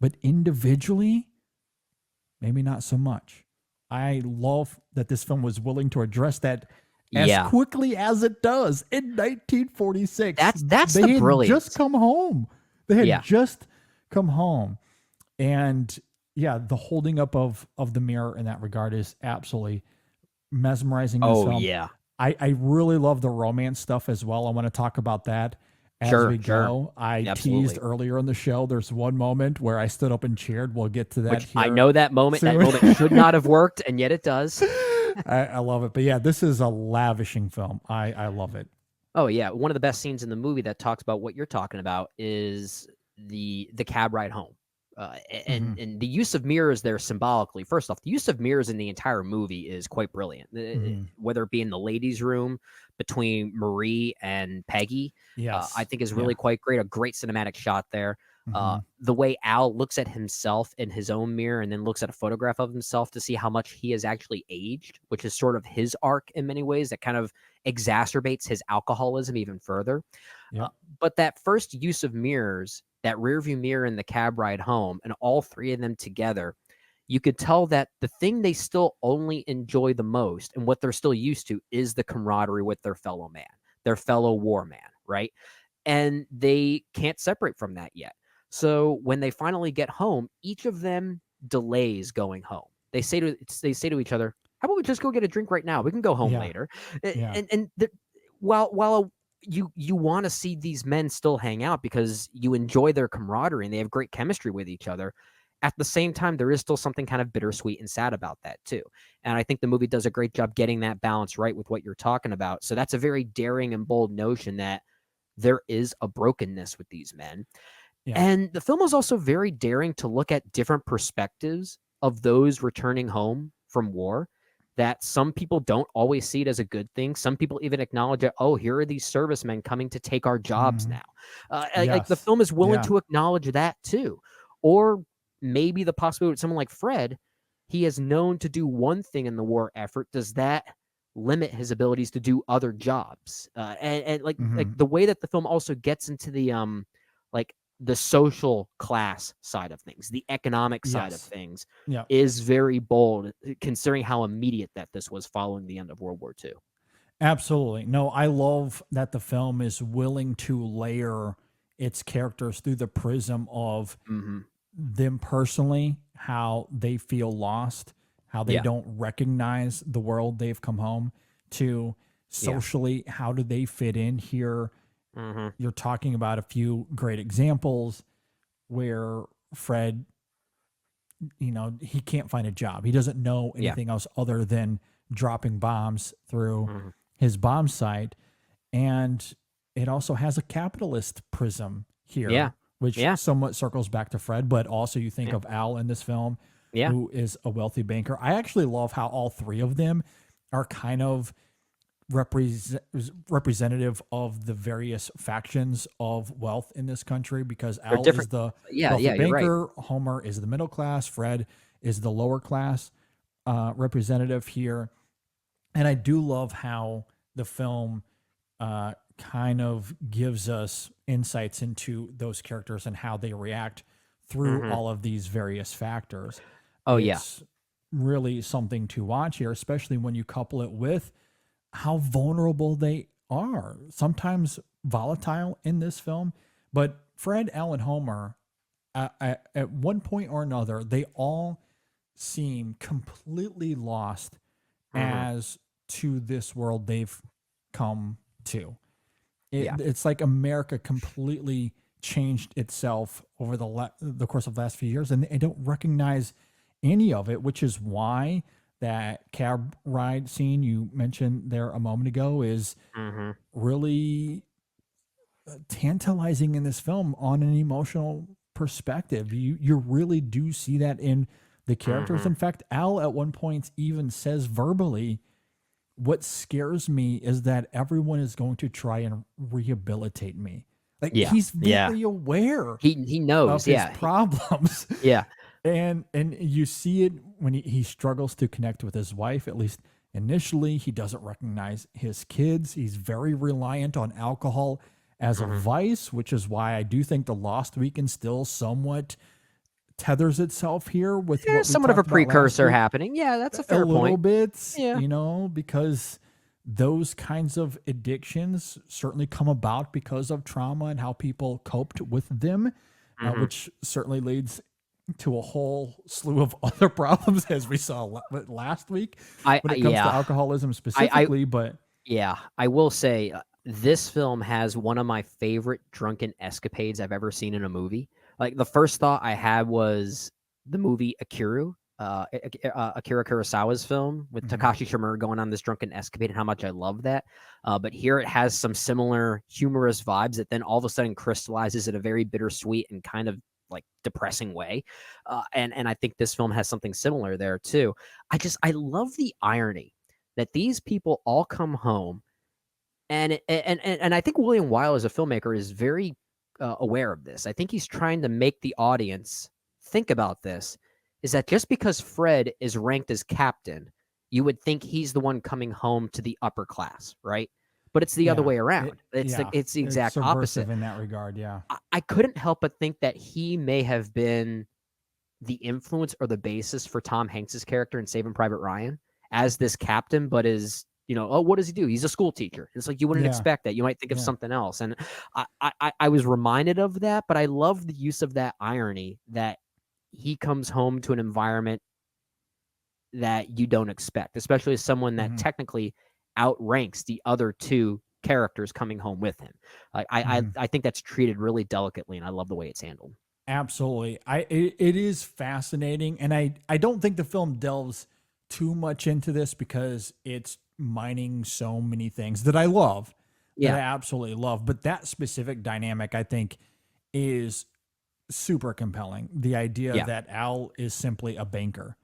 but individually, maybe not so much. I love that this film was willing to address that as quickly as it does in 1946. That's they the had brilliance. just come home. They had just come home. And the holding up of the mirror in that regard is absolutely mesmerizing. I really love the romance stuff as well. I want to talk about that as we go. I teased earlier in the show, there's one moment where I stood up and cheered. We'll get to that. Which I know that moment. That moment should not have worked, and yet it does. I love it. But this is a lavishing film. I love it. Oh yeah, one of the best scenes in the movie that talks about what you're talking about is the cab ride home. And the use of mirrors there symbolically. First off, the use of mirrors in the entire movie is quite brilliant. Whether it be in the ladies' room between Marie and Peggy, I think is really quite great. A great cinematic shot there. The way Al looks at himself in his own mirror and then looks at a photograph of himself to see how much he has actually aged, which is sort of his arc in many ways that kind of exacerbates his alcoholism even further. But that first use of mirrors, that rearview mirror in the cab ride home, and all three of them together, you could tell that the thing they still only enjoy the most and what they're still used to is the camaraderie with their fellow man. their fellow war man, right? And they can't separate from that yet. So when they finally get home, each of them delays going home. They say to each other, "How about we just go get a drink right now? We can go home later." Yeah. And while you want to see these men still hang out because you enjoy their camaraderie and they have great chemistry with each other, at the same time, there is still something kind of bittersweet and sad about that too. And I think the movie does a great job getting that balance right with what you're talking about. So that's a very daring and bold notion that there is a brokenness with these men. Yeah. And the film is also very daring to look at different perspectives of those returning home from war, that some people don't always see it as a good thing. Some people even acknowledge that, oh, here are these servicemen coming to take our jobs now. Like the Yes. film is willing Yeah. to acknowledge that too. Or maybe the possibility with someone like Fred, he is known to do one thing in the war effort. Does that limit his abilities to do other jobs? And like the way that the film also gets into the like the social class side of things, the economic side of Yes. things, Yeah. is very bold, considering how immediate that this was following the end of World War II. Absolutely. No, I love that the film is willing to layer its characters through the prism of them personally, how they feel lost, how they don't recognize the world they've come home to, socially, how do they fit in here? You're talking about a few great examples where Fred, he can't find a job. He doesn't know anything else other than dropping bombs through his bomb site. And it also has a capitalist prism here, which somewhat circles back to Fred, but also you think of Al in this film, who is a wealthy banker. I actually love how all three of them are kind of representative of the various factions of wealth in this country, because Al is the wealthy banker, Homer is the middle class, Fred is the lower class representative here. And I do love how the film kind of gives us insights into those characters and how they react through all of these various factors. It's really something to watch here, especially when you couple it with how vulnerable they are, sometimes volatile in this film. But Fred, Al, and Homer, at one point or another, they all seem completely lost as to this world they've come to. It's like America completely changed itself over the course of the last few years, and they don't recognize any of it, which is why that cab ride scene you mentioned there a moment ago is really tantalizing in this film on an emotional perspective. You really do see that in the characters. In fact, Al at one point even says verbally, what scares me is that everyone is going to try and rehabilitate me. Like he's very aware he knows of his problems. And you see it when he struggles to connect with his wife, at least initially. He doesn't recognize his kids. He's very reliant on alcohol as a vice, which is why I do think The Lost Weekend still somewhat tethers itself here with what we somewhat of a talked about last precursor week. happening. Yeah, that's a fair point. A little bit, because those kinds of addictions certainly come about because of trauma and how people coped with them, which certainly leads to a whole slew of other problems, as we saw last week when it comes to alcoholism specifically. I will say this film has one of my favorite drunken escapades I've ever seen in a movie. Like the first thought I had was the movie Akira Kurosawa's film with Takashi Shimura going on this drunken escapade and how much I love that. But here it has some similar humorous vibes that then all of a sudden crystallizes in a very bittersweet and kind of like depressing way. And I think this film has something similar there too. I love the irony that these people all come home and I think William Wyler as a filmmaker is very aware of this. I think he's trying to make the audience think about this, is that just because Fred is ranked as captain, you would think he's the one coming home to the upper class, right? But it's the other way around. It's the exact opposite in that regard. I couldn't help but think that he may have been the influence or the basis for Tom Hanks's character in Saving Private Ryan as this captain, but is oh, what does he do? He's a school teacher. It's like you wouldn't Yeah. expect that. You might think of Yeah. something else. And I was reminded of that, but I love the use of that irony that he comes home to an environment that you don't expect, especially as someone that technically outranks the other two characters coming home with him. Like I think that's treated really delicately, and I love the way it's handled. Absolutely. It is fascinating, and I don't think the film delves too much into this because it's mining so many things that I love, that I absolutely love. But that specific dynamic, I think, is super compelling. The idea that Al is simply a banker.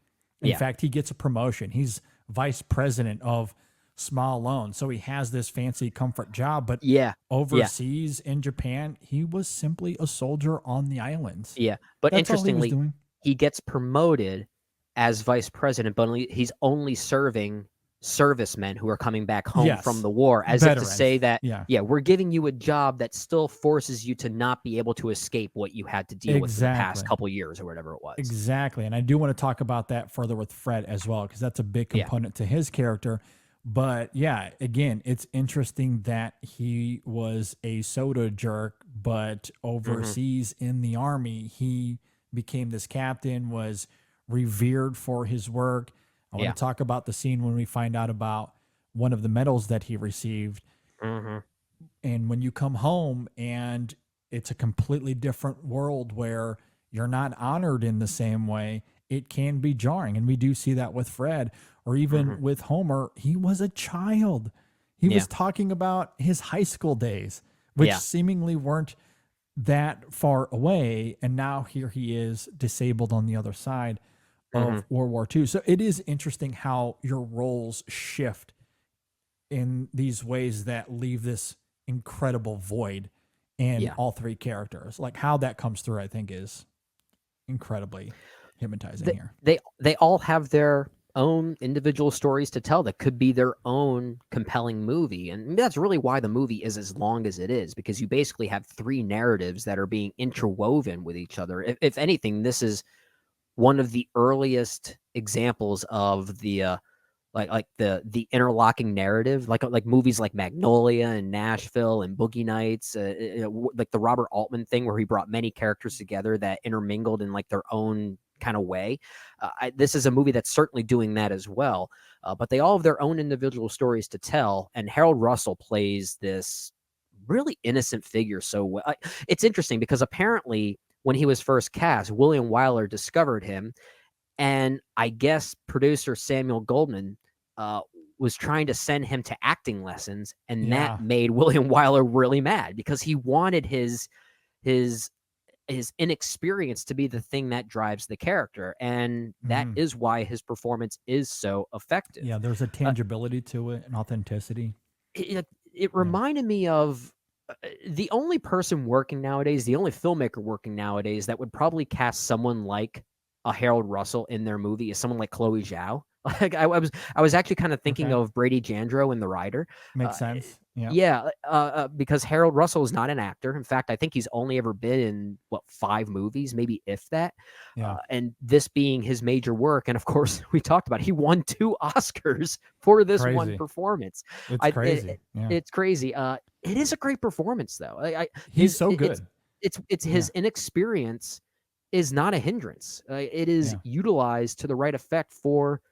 In fact, he gets a promotion. He's vice president of small loans. So he has this fancy comfort job, but overseas in Japan, he was simply a soldier on the islands. Yeah. But That's all he was interestingly, doing. he gets promoted as vice president, but he's only serving servicemen who are coming back home from the war, as Veterans. if to say that, Yeah. we're giving you a job that still forces you to not be able to escape what you had to deal with in the past couple years or whatever it was. Exactly. And I do want to talk about that further with Fred as well, because that's a big component to his character. But yeah, again, it's interesting that he was a soda jerk, but overseas in the army, he became this captain, was revered for his work. I want to talk about the scene when we find out about one of the medals that he received. And when you come home and it's a completely different world where you're not honored in the same way, it can be jarring. And we do see that with Fred, or even with Homer. He was a child. He was talking about his high school days, which seemingly weren't that far away. And now here he is, disabled on the other side of World War II. So it is interesting how your roles shift in these ways that leave this incredible void in all three characters. Like how that comes through, I think, is incredibly hypnotizing here. They all have their own individual stories to tell that could be their own compelling movie. And that's really why the movie is as long as it is, because you basically have three narratives that are being interwoven with each other. If anything, this is one of the earliest examples of the like the interlocking narrative, like movies like Magnolia and Nashville and Boogie Nights, like the Robert Altman thing where he brought many characters together that intermingled in like their own kind of way. This is a movie that's certainly doing that as well, but they all have their own individual stories to tell, and Harold Russell plays this really innocent figure so well. It's interesting because apparently when he was first cast, William Wyler discovered him, and I guess producer Samuel Goldwyn was trying to send him to acting lessons, and that made William Wyler really mad because he wanted his inexperience to be the thing that drives the character, and that is why his performance is so effective. Yeah, there's a tangibility to it, an authenticity. It reminded me of the only person working nowadays, the only filmmaker working nowadays that would probably cast someone like a Harold Russell in their movie is someone like Chloe Zhao. Like I was actually kind of thinking of Brady Jandreau in The Rider. Makes sense. Because Harold Russell is not an actor. In fact, I think he's only ever been in 5 movies, maybe if that. And this being his major work, and of course we talked about it, he won 2 Oscars for this one performance. It's crazy. It's crazy. It is a great performance, though. He's so good. It's his inexperience is not a hindrance. It is utilized to the right effect for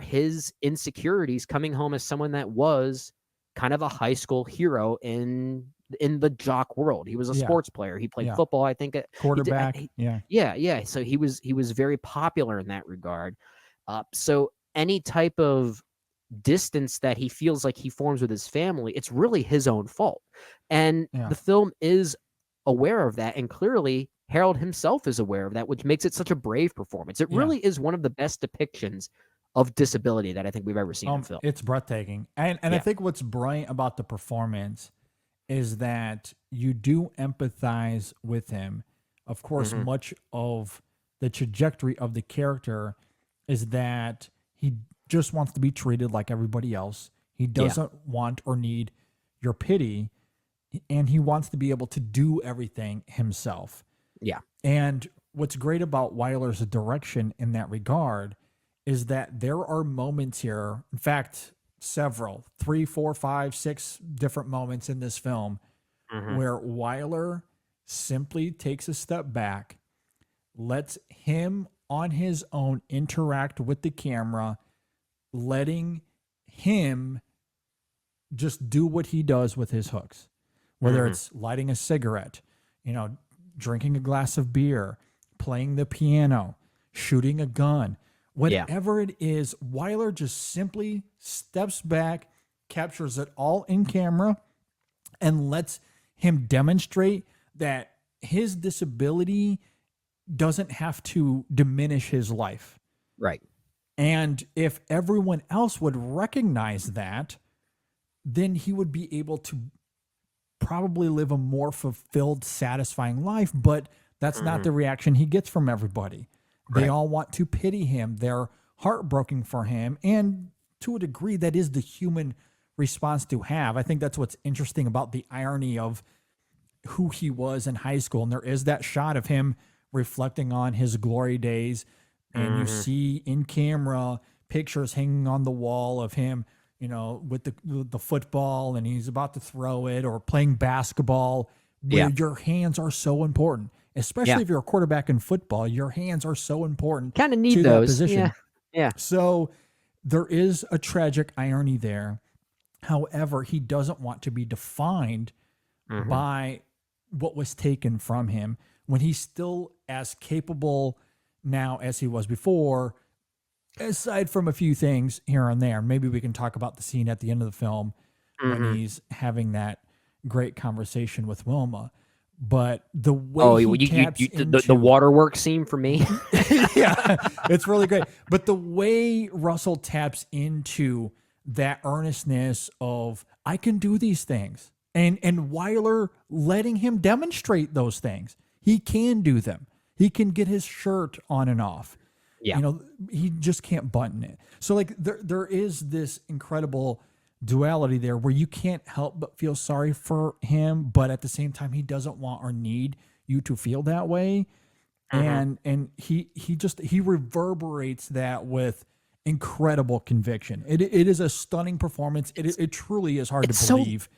his insecurities, coming home as someone that was kind of a high school hero in the jock world. He was a sports player. He played football, I think, quarterback. So he was very popular in that regard. So any type of distance that he feels like he forms with his family, it's really his own fault. And the film is aware of that, and clearly Harold himself is aware of that, which makes it such a brave performance. It really is one of the best depictions of disability that I think we've ever seen in film. It's breathtaking. And I think what's brilliant about the performance is that you do empathize with him. Of course, much of the trajectory of the character is that he just wants to be treated like everybody else. He doesn't want or need your pity, and he wants to be able to do everything himself. Yeah. And what's great about Wyler's direction in that regard is that there are moments here. In fact, several, 3, 4, 5, 6 different moments in this film where Wyler simply takes a step back, lets him on his own interact with the camera, letting him just do what he does with his hooks, whether it's lighting a cigarette, drinking a glass of beer, playing the piano, shooting a gun, whatever it is. Wyler just simply steps back, captures it all in camera, and lets him demonstrate that his disability doesn't have to diminish his life. Right. And if everyone else would recognize that, then he would be able to probably live a more fulfilled, satisfying life. But that's not the reaction he gets from everybody. They all want to pity him. They're heartbroken for him. And to a degree, that is the human response to have. I think that's what's interesting about the irony of who he was in high school. And there is that shot of him reflecting on his glory days. And you see in camera pictures hanging on the wall of him, with the football, and he's about to throw it, or playing basketball, where your hands are so important. Especially if you're a quarterback in football, your hands are so important. Kind of need to those. That position. Yeah. So there is a tragic irony there. However, he doesn't want to be defined by what was taken from him when he's still as capable now as he was before, aside from a few things here and there. Maybe we can talk about the scene at the end of the film when he's having that great conversation with Wilma. But the way the waterworks scene for me. Yeah, it's really great. But the way Russell taps into that earnestness of, I can do these things, and Wyler letting him demonstrate those things. He can do them. He can get his shirt on and off. Yeah. He just can't button it. So like there is this incredible duality there where you can't help but feel sorry for him, but at the same time he doesn't want or need you to feel that way. And he reverberates that with incredible conviction. It is a stunning performance. It truly is hard to believe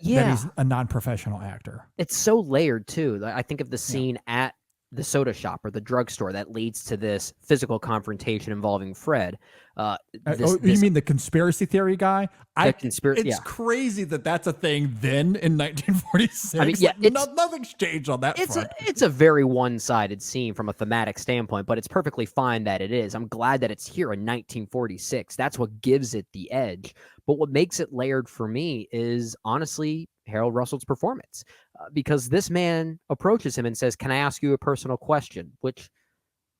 that he's a non-professional actor. It's so layered too. I think of the scene at the soda shop or the drugstore that leads to this physical confrontation involving Fred. You mean the conspiracy theory guy? It's crazy that that's a thing then in 1946. I mean, nothing's changed on that front. It's a very one-sided scene from a thematic standpoint, but it's perfectly fine that it is. I'm glad that it's here in 1946. That's what gives it the edge. But what makes it layered for me is honestly Harold Russell's performance, because this man approaches him and says, "Can I ask you a personal question?" Which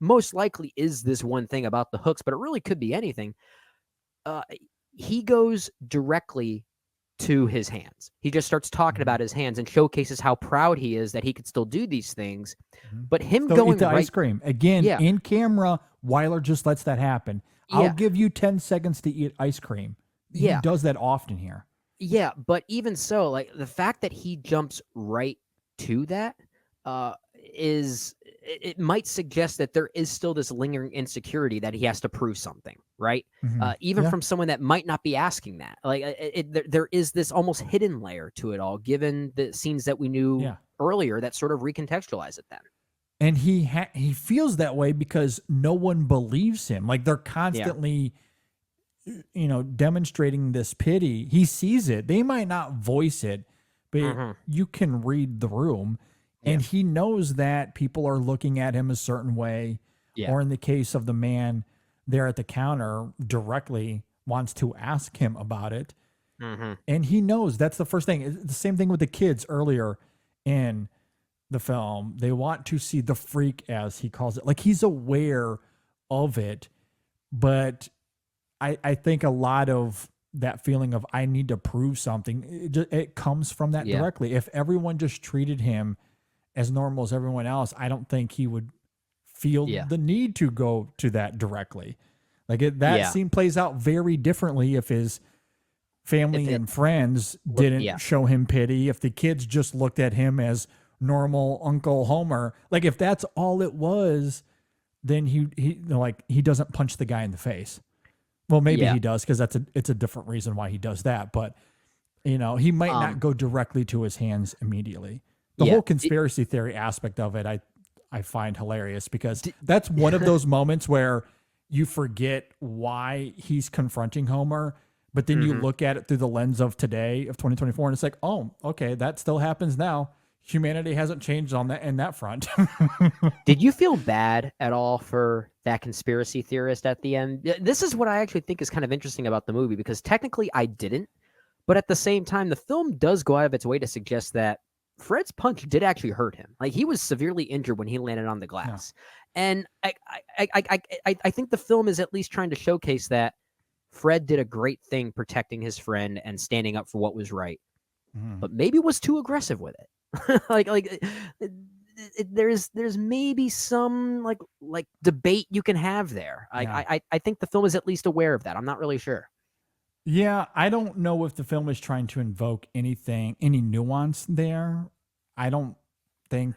most likely is this one thing about the hooks, but it really could be anything. He goes directly to his hands. He just starts talking about his hands and showcases how proud he is that he could still do these things. But him going eat the ice cream again in camera, Wyler just lets that happen. I'll give you 10 seconds to eat ice cream. He does that often here. Yeah, but even so, like the fact that he jumps right to that it might suggest that there is still this lingering insecurity that he has to prove something, right? Even from someone that might not be asking that. Like there is this almost hidden layer to it all, given the scenes that we knew earlier that sort of recontextualize it then. And he feels that way because no one believes him. Like they're constantly demonstrating this pity. He sees it. They might not voice it, but you can read the room. And he knows that people are looking at him a certain way. Or in the case of the man there at the counter, directly wants to ask him about it. And he knows that's the first thing. It's the same thing with the kids earlier in the film. They want to see the freak, as he calls it. Like he's aware of it, but I think a lot of that feeling of I need to prove something, it comes from that directly. If everyone just treated him as normal as everyone else, I don't think he would feel the need to go to that directly. Like that scene plays out very differently if his family and friends didn't show him pity. If the kids just looked at him as normal Uncle Homer, like if that's all it was, then he doesn't punch the guy in the face. Well, maybe Yeah. he does because it's a different reason why he does that. But he might not go directly to his hands immediately. The Yeah. whole conspiracy theory aspect of it, I find hilarious because that's one of those moments where you forget why he's confronting Homer, but then you look at it through the lens of today, of 2024, and it's like, oh, okay, that still happens now. Humanity hasn't changed on that in that front. Did you feel bad at all for that conspiracy theorist at the end? This is what I actually think is kind of interesting about the movie, because technically I didn't, but at the same time, the film does go out of its way to suggest that Fred's punch did actually hurt him. Like, he was severely injured when he landed on the glass. And I think the film is at least trying to showcase that Fred did a great thing protecting his friend and standing up for what was right, but maybe was too aggressive with it. There's maybe some like debate you can have there. I think the film is at least aware of that. I'm not really sure. Yeah, I don't know if the film is trying to invoke any nuance there. I don't think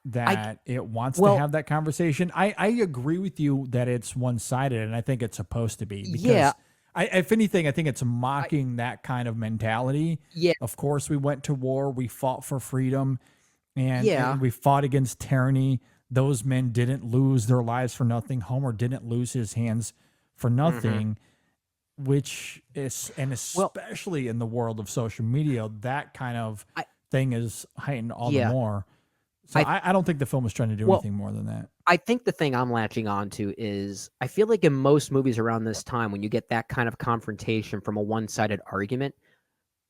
that it wants to have that conversation. I agree with you that it's one-sided, and I think it's supposed to be. Because if anything, I think it's mocking that kind of mentality. Yeah. Of course, we went to war. We fought for freedom, and we fought against tyranny. Those men didn't lose their lives for nothing. Homer didn't lose his hands for nothing. Which is, and especially in the world of social media, that kind of thing is heightened all the more. So I don't think the film is trying to do anything more than that. I think the thing I'm latching on to is, I feel like in most movies around this time, when you get that kind of confrontation from a one-sided argument,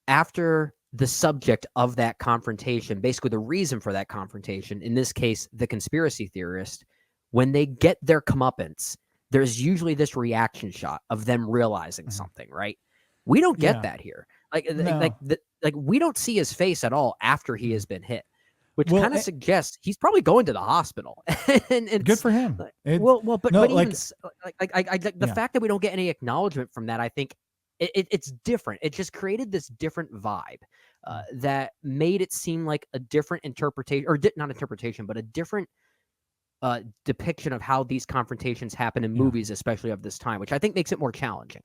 after the subject of that confrontation, basically the reason for that confrontation, in this case, the conspiracy theorist, when they get their comeuppance, there's usually this reaction shot of them realizing something, right? We don't get that here. Like we don't see his face at all after he has been hit, which kind of suggests he's probably going to the hospital. And good for him. But the fact that we don't get any acknowledgement from that, I think it's different. It just created this different vibe that made it seem like a different interpretation, or not interpretation, but a different depiction of how these confrontations happen in movies, especially of this time, which I think makes it more challenging.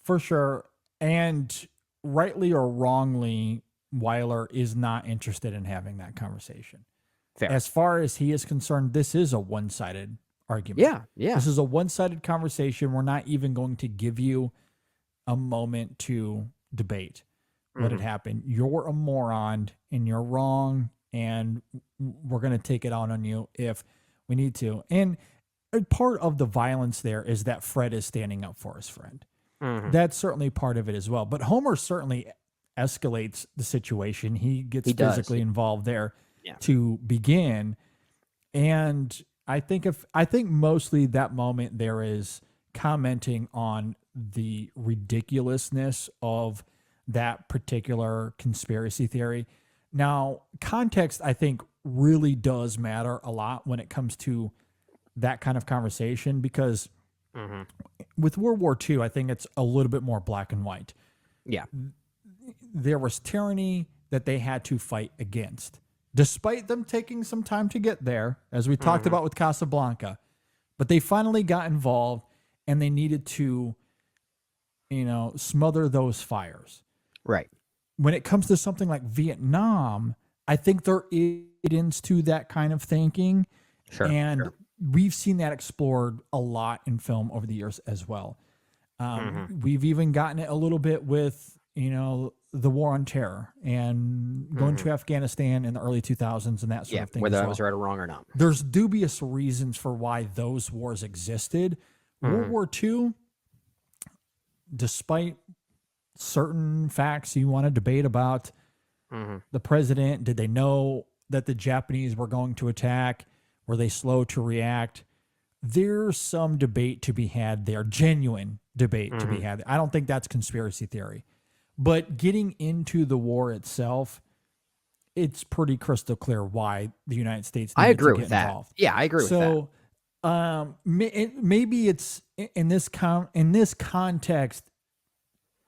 For sure. And rightly or wrongly, Wyler is not interested in having that conversation. Fair. As far as he is concerned, this is a one-sided argument. Yeah. This is a one-sided conversation. We're not even going to give you a moment to debate what had happened. You're a moron and you're wrong, and we're going to take it out on you if we need to. And part of the violence there is that Fred is standing up for his friend. That's certainly part of it as well. But Homer certainly escalates the situation. He gets physically involved there to begin. And I think mostly that moment there is commenting on the ridiculousness of that particular conspiracy theory. Now, context, I think, really does matter a lot when it comes to that kind of conversation, because with World War II, I think it's a little bit more black and white. Yeah. There was tyranny that they had to fight against, despite them taking some time to get there, as we talked about with Casablanca. But they finally got involved, and they needed to, smother those fires. Right. When it comes to something like Vietnam, I think there is to that kind of thinking. Sure. We've seen that explored a lot in film over the years as well. We've even gotten it a little bit with, the war on terror and going to Afghanistan in the early 2000s and that sort of thing. Whether that was right or wrong or not. There's dubious reasons for why those wars existed. World War II, despite certain facts you want to debate about, the president, did they know that the Japanese were going to attack? Were they slow to react? There's some debate to be had there, genuine debate to be had. I don't think that's conspiracy theory. But getting into the war itself, it's pretty crystal clear why the United States needed to get involved. Yeah, I agree with that. So maybe it's in this context,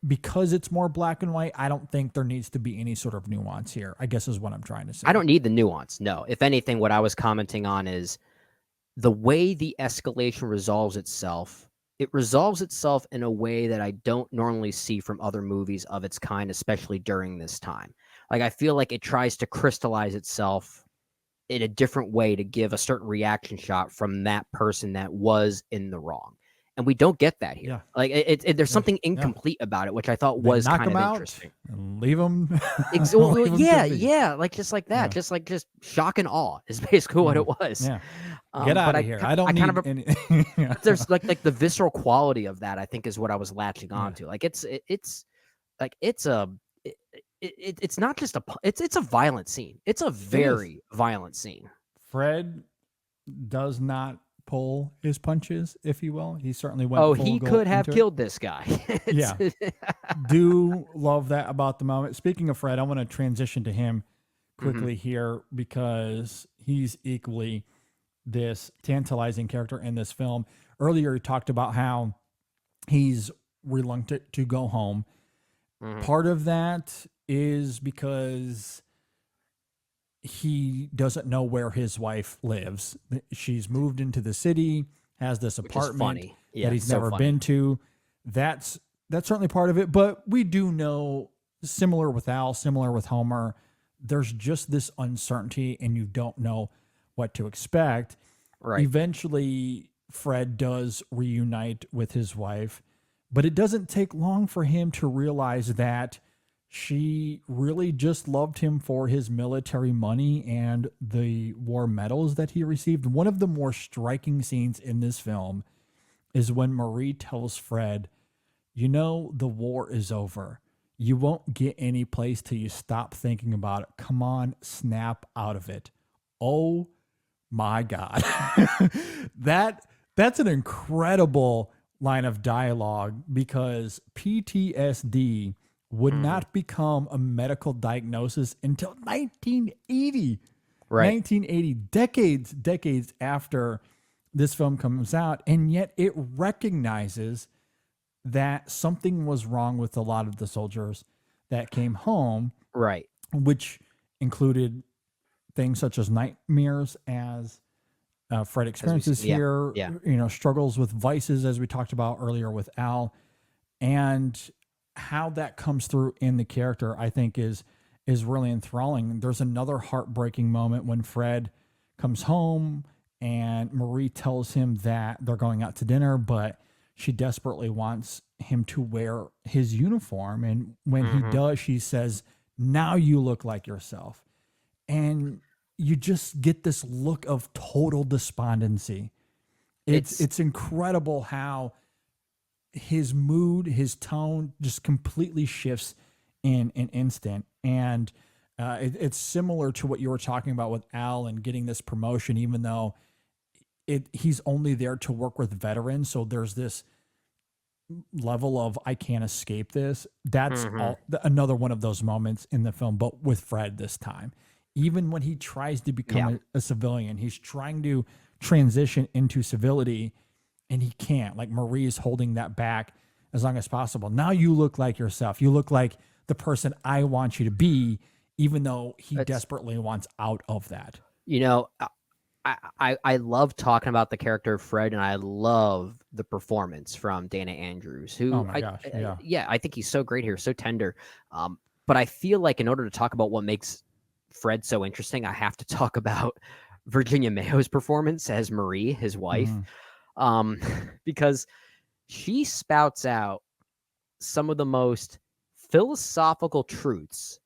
because it's more black and white, I don't think there needs to be any sort of nuance here, I guess is what I'm trying to say. I don't need the nuance, no. If anything, what I was commenting on is the way the escalation resolves itself it resolves itself in a way that I don't normally see from other movies of its kind, especially during this time. Like, I feel like it tries to crystallize itself in a different way to give a certain reaction shot from that person that was in the wrong. And we don't get that here. Yeah. Like, there's something incomplete about it, which I thought They was knock kind him of out interesting. and leave him. Yeah, like just like that, just shock and awe is basically what it was. Yeah. Get out but of here. I don't need any. There's like the visceral quality of that, I think, is what I was latching onto. Like it's not just it's a violent scene. It's a very violent scene. Fred does not pull his punches, if you will. He certainly went. Oh, full he go could have into it. killed this guy. Yeah. Do love that about the moment. Speaking of Fred, I want to transition to him quickly here because he's equally this tantalizing character in this film. Earlier, he talked about how he's reluctant to go home. Part of that is because he doesn't know where his wife lives. She's moved into the city, has this apartment that he's never been to. That's certainly part of it. But we do know, similar with Al, similar with Homer, there's just this uncertainty and you don't know what to expect. Right. Eventually, Fred does reunite with his wife, but it doesn't take long for him to realize that she really just loved him for his military money and the war medals that he received. One of the more striking scenes in this film is when Marie tells Fred, you know, the war is over. You won't get any place till you stop thinking about it. Come on, snap out of it. Oh my God. That's an incredible line of dialogue because PTSD would not become a medical diagnosis until 1980. Right. 1980, decades after this film comes out, and yet it recognizes that something was wrong with a lot of the soldiers that came home, Right. which included things such as nightmares, as Fred experiences here, struggles with vices, as we talked about earlier with Al, and how that comes through in the character, I think is really enthralling. There's another heartbreaking moment when Fred comes home and Marie tells him that they're going out to dinner, but she desperately wants him to wear his uniform. And when he does, she says, now you look like yourself. And you just get this look of total despondency. It's incredible how his mood, his tone just completely shifts in an instant. And it's similar to what you were talking about with Al and getting this promotion, even though he's only there to work with veterans. So there's this level of, I can't escape this. That's another one of those moments in the film, but with Fred this time. Even when he tries to become a civilian, he's trying to transition into civility, and he can't. Like, Marie is holding that back as long as possible. Now you look like yourself. You look like the person I want you to be, even though he desperately wants out of that. You know, I love talking about the character of Fred, and I love the performance from Dana Andrews, who, Oh my gosh, yeah. I think he's so great here, so tender. But I feel like in order to talk about what makes Fred so interesting, I have to talk about Virginia Mayo's performance as Marie, his wife, because she spouts out some of the most philosophical truths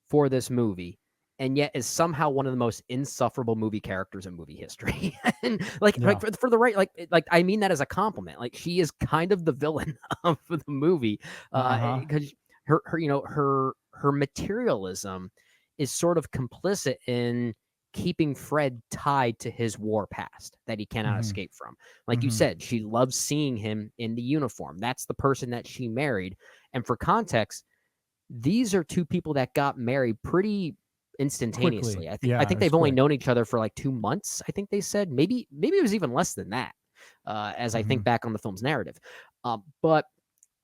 for this movie, and yet is somehow one of the most insufferable movie characters in movie history. And like for the right, like I mean that as a compliment. Like, she is kind of the villain of the movie, because her materialism is sort of complicit in keeping Fred tied to his war past that he cannot escape from. Like you said, she loves seeing him in the uniform. That's the person that she married. And for context, these are two people that got married pretty instantaneously. Quickly. I think they've only known each other for like 2 months. I think they said maybe it was even less than that. As I think back on the film's narrative, but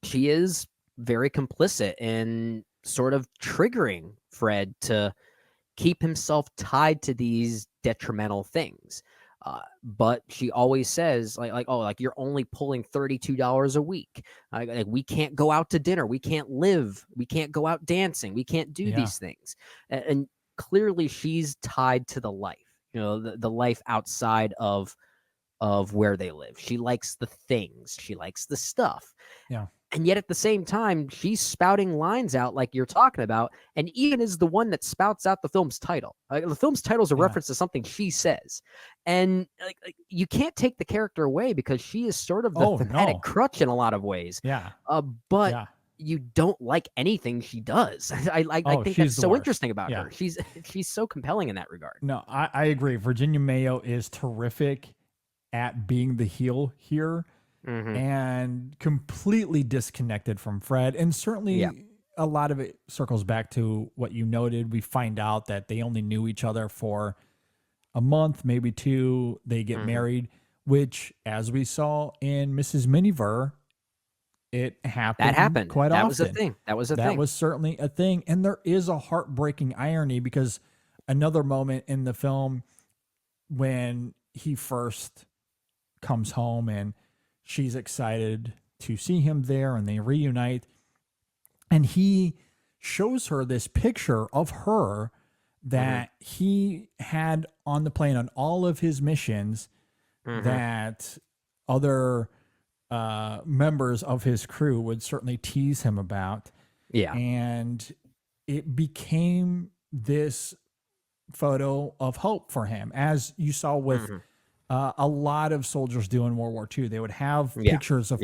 she is very complicit in sort of triggering Fred to keep himself tied to these detrimental things. But she always says oh, like you're only pulling $32 a week. Like we can't go out to dinner. We can't live. We can't go out dancing. We can't do these things. And clearly she's tied to the life, the life outside of where they live. She likes the things. She likes the stuff. Yeah. And yet at the same time, she's spouting lines out like you're talking about, and even is the one that spouts out the film's title. The film's title is a reference to something she says. And you can't take the character away because she is sort of the thematic crutch in a lot of ways. Yeah. But you don't like anything she does. I think that's so interesting about her. She's so compelling in that regard. No, I agree. Virginia Mayo is terrific at being the heel here. And completely disconnected from Fred. And certainly a lot of it circles back to what you noted. We find out that they only knew each other for a month, maybe 2. They get married, which, as we saw in Mrs. Miniver, it happened. That happened quite often. That was a thing. That was certainly a thing. And there is a heartbreaking irony because another moment in the film when he first comes home and she's excited to see him there and they reunite. And he shows her this picture of her that he had on the plane on all of his missions that other members of his crew would certainly tease him about. Yeah. And it became this photo of hope for him, as you saw with a lot of soldiers do in World War II. They would have pictures of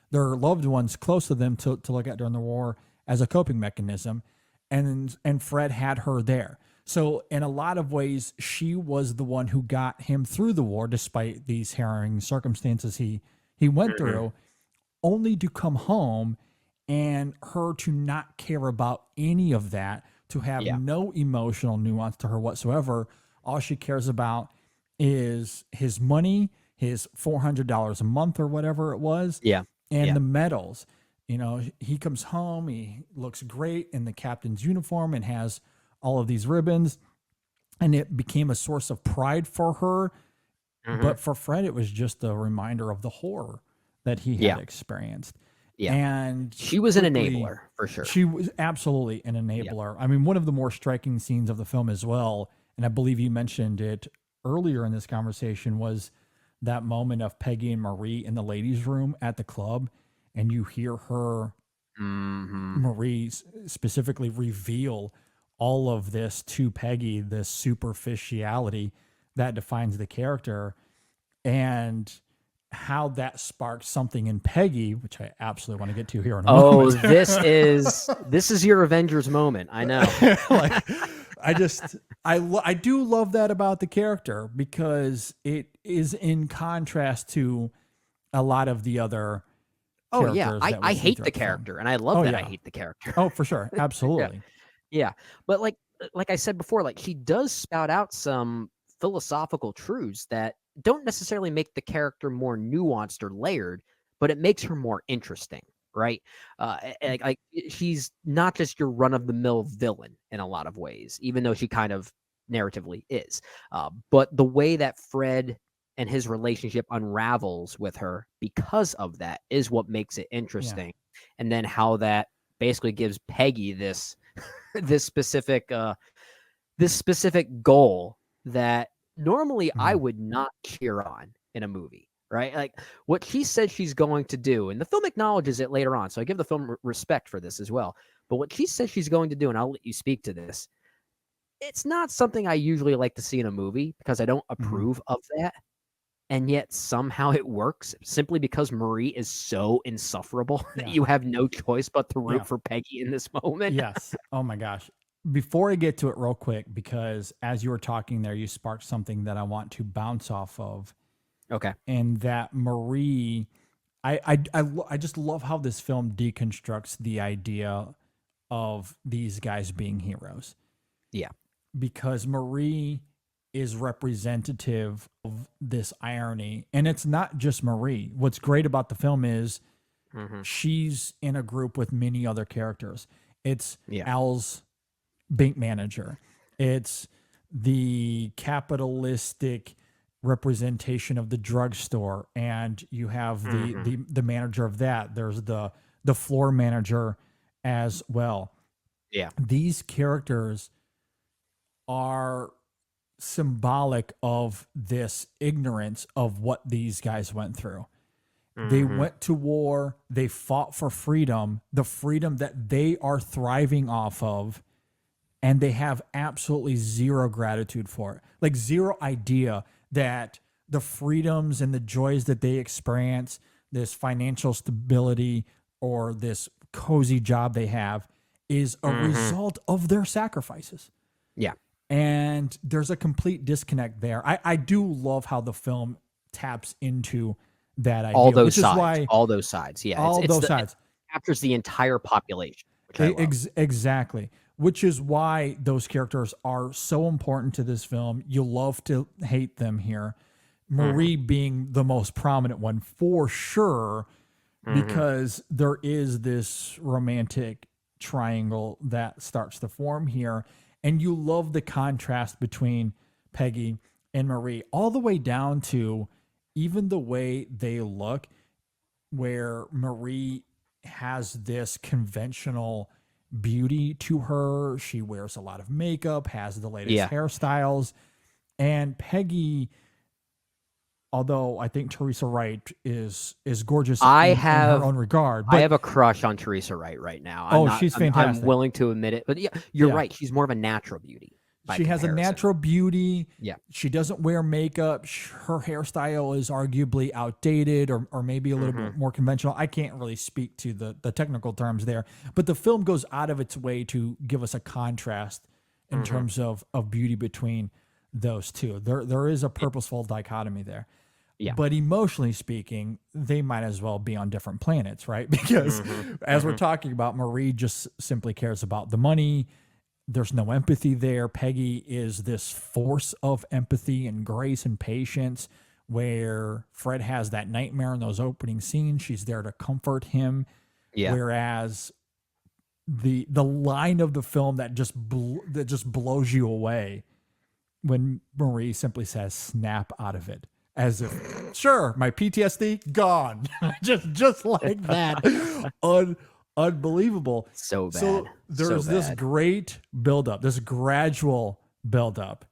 their loved ones close to them to look at during the war as a coping mechanism. And Fred had her there. So in a lot of ways, she was the one who got him through the war, despite these harrowing circumstances he went through, only to come home and her to not care about any of that, to have no emotional nuance to her whatsoever. All she cares about is his money, his $400 a month or whatever it was, and the medals. He comes home, he looks great in the captain's uniform and has all of these ribbons, and it became a source of pride for her. But for Fred, it was just a reminder of the horror that he had experienced. And she was an enabler for sure. She was absolutely an enabler. I mean, one of the more striking scenes of the film as well, and I believe you mentioned it earlier in this conversation, was that moment of Peggy and Marie in the ladies' room at the club, and you hear her, Marie specifically, reveal all of this to Peggy, this superficiality that defines the character, and how that sparks something in Peggy, which I absolutely want to get to here in a moment. This is your Avengers moment. I know. I do love that about the character, because it is in contrast to a lot of the other characters. I hate the character, and I love that I hate the character. Oh, for sure. Absolutely. But like I said before, like she does spout out some philosophical truths that don't necessarily make the character more nuanced or layered, but it makes her more interesting, right? Like she's not just your run-of-the-mill villain in a lot of ways, even though she kind of narratively is. But the way that Fred and his relationship unravels with her because of that is what makes it interesting. And then how that basically gives Peggy this this specific goal that normally I would not cheer on in a movie, right? Like what she said she's going to do, and the film acknowledges it later on, so I give the film respect for this as well. But what she says she's going to do, and I'll let you speak to this, it's not something I usually like to see in a movie because I don't approve of that. And yet somehow it works simply because Marie is so insufferable that you have no choice but to root for Peggy in this moment. Yes. Oh my gosh. Before I get to it real quick, because as you were talking there, you sparked something that I want to bounce off of. Okay. And that Marie, I just love how this film deconstructs the idea of these guys being heroes. Yeah. Because Marie is representative of this irony. And it's not just Marie. What's great about the film is she's in a group with many other characters. It's Al's bank manager. It's the capitalistic representation of the drugstore, and you have the manager of that. There's the floor manager as well. Yeah. These characters are symbolic of this ignorance of what these guys went through. They went to war, they fought for freedom, the freedom that they are thriving off of, and they have absolutely zero gratitude for it. Like zero idea that the freedoms and the joys that they experience, this financial stability or this cozy job they have, is a result of their sacrifices. Yeah. And there's a complete disconnect there. I do love how the film taps into that idea. All those which sides. Is why All those sides. Yeah. all those sides. It captures the entire population. Which I love. Exactly. Which is why those characters are so important to this film. You love to hate them here. Marie being the most prominent one for sure, because there is this romantic triangle that starts to form here. And you love the contrast between Peggy and Marie, all the way down to even the way they look, where Marie has this conventional beauty to her. She wears a lot of makeup, has the latest hairstyles. And Peggy, although I think Teresa Wright is gorgeous in her own regard. But I have a crush on Teresa Wright right now. She's fantastic. I'm willing to admit it. But yeah, you're right. She's more of a natural beauty. She has a natural beauty. Yeah. She doesn't wear makeup. Her hairstyle is arguably outdated or maybe a little bit more conventional. I can't really speak to the technical terms there, but the film goes out of its way to give us a contrast in terms of beauty between those two. There is a purposeful dichotomy there. Yeah. But emotionally speaking, they might as well be on different planets, right? Because as we're talking about, Marie just simply cares about the money. There's no empathy there. Peggy is this force of empathy and grace and patience, where Fred has that nightmare in those opening scenes. She's there to comfort him. Yeah. Whereas the line of the film that just blows you away when Marie simply says, "Snap out of it." As if, sure, my PTSD gone. just like that. Unbelievable. So bad. So there's this great buildup, this gradual buildup,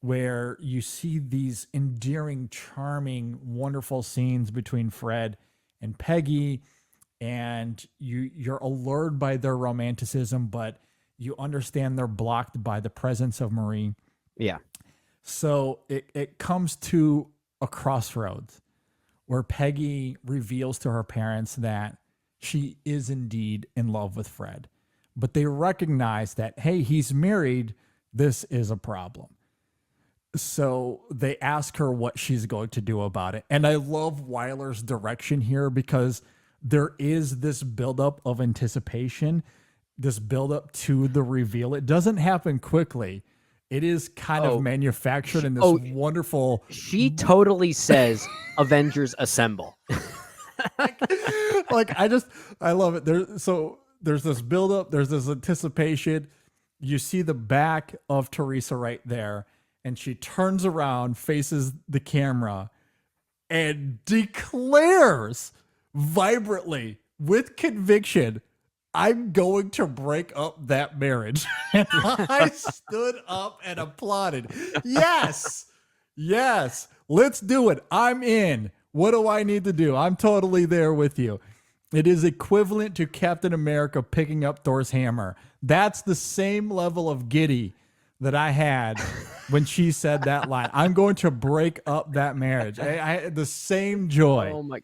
where you see these endearing, charming, wonderful scenes between Fred and Peggy, and you're allured by their romanticism, but you understand they're blocked by the presence of Marie. Yeah. So it comes to a crossroads where Peggy reveals to her parents that she is indeed in love with Fred, but they recognize that, hey, he's married. This is a problem. So they ask her what she's going to do about it. And I love Wyler's direction here, because there is this buildup of anticipation, this buildup to the reveal. It doesn't happen quickly. It is kind of manufactured in this wonderful. She totally says, "Avengers assemble." I love it. There's this buildup. There's this anticipation. You see the back of Teresa right there, and she turns around, faces the camera, and declares vibrantly with conviction, "I'm going to break up that marriage." And I stood up and applauded. Yes, let's do it. I'm in. What do I need to do? I'm totally there with you. It is equivalent to Captain America picking up Thor's hammer. That's the same level of giddy that I had when she said that line. I'm going to break up that marriage. I had the same joy. Oh my!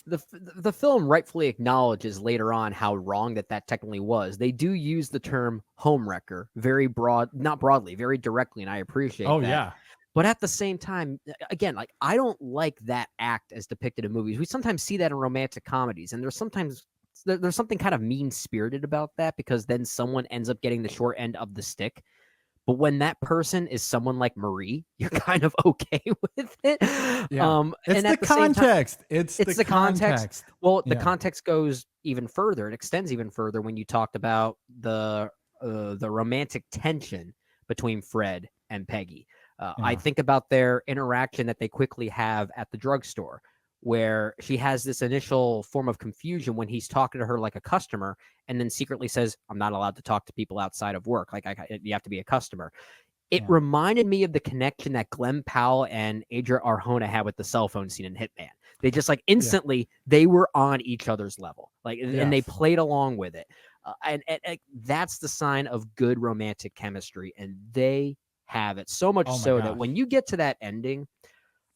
The film rightfully acknowledges later on how wrong that technically was. They do use the term homewrecker very broad, not broadly, very directly, and I appreciate that. Yeah. But at the same time, again, like, I don't like that act as depicted in movies. We sometimes see that in romantic comedies, and there's something kind of mean-spirited about that, because then someone ends up getting the short end of the stick. But when that person is someone like Marie, you're kind of okay with it. Yeah. It's the context. It's the context. Well, the context goes even further. It extends even further when you talked about the romantic tension between Fred and Peggy. I think about their interaction that they quickly have at the drugstore, where she has this initial form of confusion when he's talking to her like a customer, and then secretly says, "I'm not allowed to talk to people outside of work. Like you have to be a customer." It reminded me of the connection that Glenn Powell and Adria Arjona had with the cell phone scene in Hitman. They just like instantly they were on each other's level, like, and they played along with it. And that's the sign of good romantic chemistry, and they have it so much that when you get to that ending, I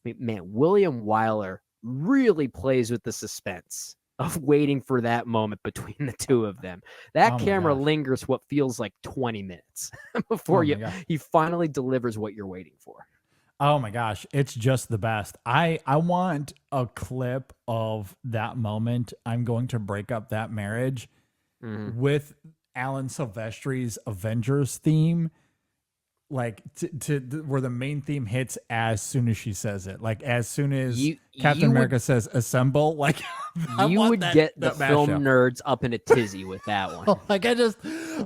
mean, man, William Wyler really plays with the suspense of waiting for that moment between the two of them. That camera lingers what feels like 20 minutes before he finally delivers what you're waiting for. Oh my gosh, it's just the best. I want a clip of that moment. I'm going to break up that marriage with Alan Silvestri's Avengers theme, like to where the main theme hits as soon as she says it, like as soon as Captain America says assemble, like you would get the film nerds up in a tizzy with that one. Like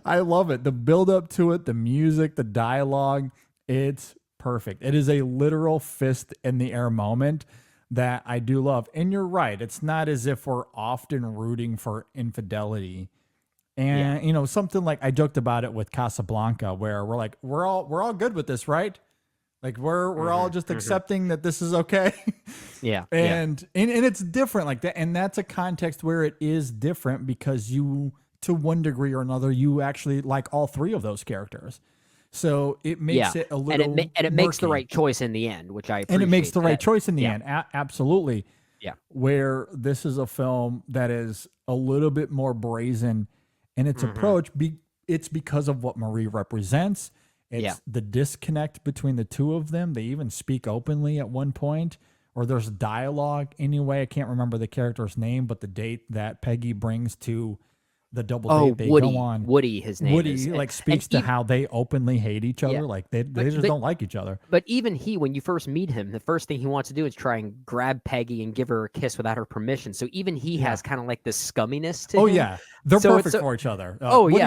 I love it. The build up to it, the music, the dialogue, it's perfect. It is a literal fist in the air moment that I do love. And you're right. It's not as if we're often rooting for infidelity. And you know, something like I joked about it with Casablanca, where we're like, we're all good with this, right? Like we're all just accepting that this is okay. And it's different like that. And that's a context where it is different because you, to one degree or another, you actually like all three of those characters. So it makes it a little and it makes the right choice in the end, which I appreciate. And it makes the right choice in the end. Absolutely. Yeah. Where this is a film that is a little bit more brazen in its approach. It's because of what Marie represents. It's the disconnect between the two of them. They even speak openly at one point, or there's dialogue anyway. I can't remember the character's name, but the date that Peggy brings to the double date they go on. Woody, his name is. Like speaks to how they openly hate each other. Like they just don't like each other. But even when you first meet him, the first thing he wants to do is try and grab Peggy and give her a kiss without her permission. So even he has kind of like this scumminess to him. Yeah. They're perfect for each other. Absolutely.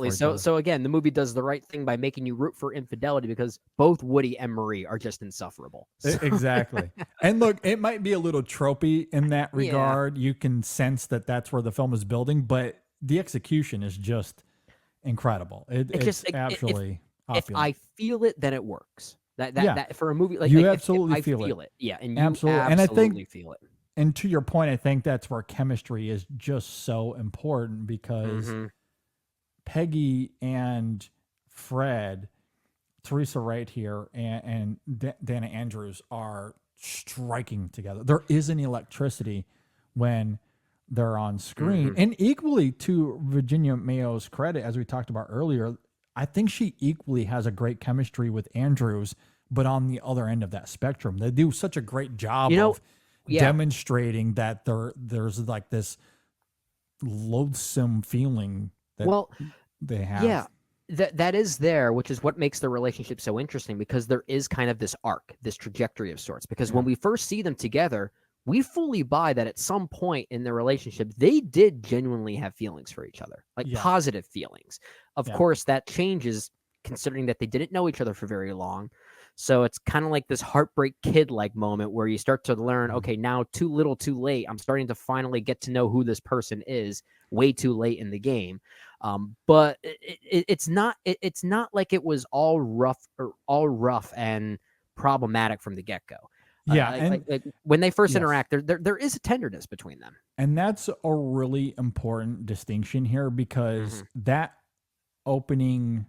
So again, the movie does the right thing by making you root for infidelity because both Woody and Marie are just insufferable. So. Exactly. And look, it might be a little tropey in that regard. You can sense that that's where the film is building, but the execution is just incredible. It's absolutely if I feel it, then it works. That for a movie like you like absolutely if I feel it. Yeah, and you absolutely. And I think feel it. And to your point, I think that's where chemistry is just so important because Peggy and Fred, Teresa Wright here, and Dana Andrews are striking together. There is an electricity when they're on screen. And equally to Virginia Mayo's credit, as we talked about earlier, I think she equally has a great chemistry with Andrews, but on the other end of that spectrum. They do such a great job of demonstrating that there's like this loathsome feeling that they have. Yeah. That is there, which is what makes the relationship so interesting because there is kind of this arc, this trajectory of sorts. Because when we first see them together, we fully buy that at some point in their relationship, they did genuinely have feelings for each other, like positive feelings. Of course, that changes considering that they didn't know each other for very long. So it's kind of like this heartbreak kid-like moment where you start to learn, okay, now too little, too late. I'm starting to finally get to know who this person is way too late in the game. But it's not like it was all rough and problematic from the get-go. Like when they first interact, there is a tenderness between them. And that's a really important distinction here because that opening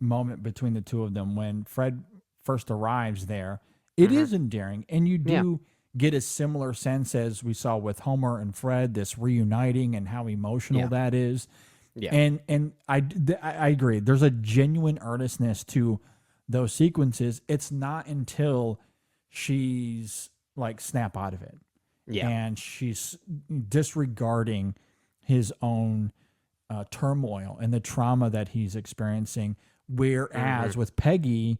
moment between the two of them when Fred first arrives there, it is endearing. And you do get a similar sense as we saw with Homer and Fred, this reuniting and how emotional that is. Yeah. And I agree. There's a genuine earnestness to those sequences. It's not until she's like snap out of it. Yeah. And she's disregarding his own turmoil and the trauma that he's experiencing. Whereas with Peggy,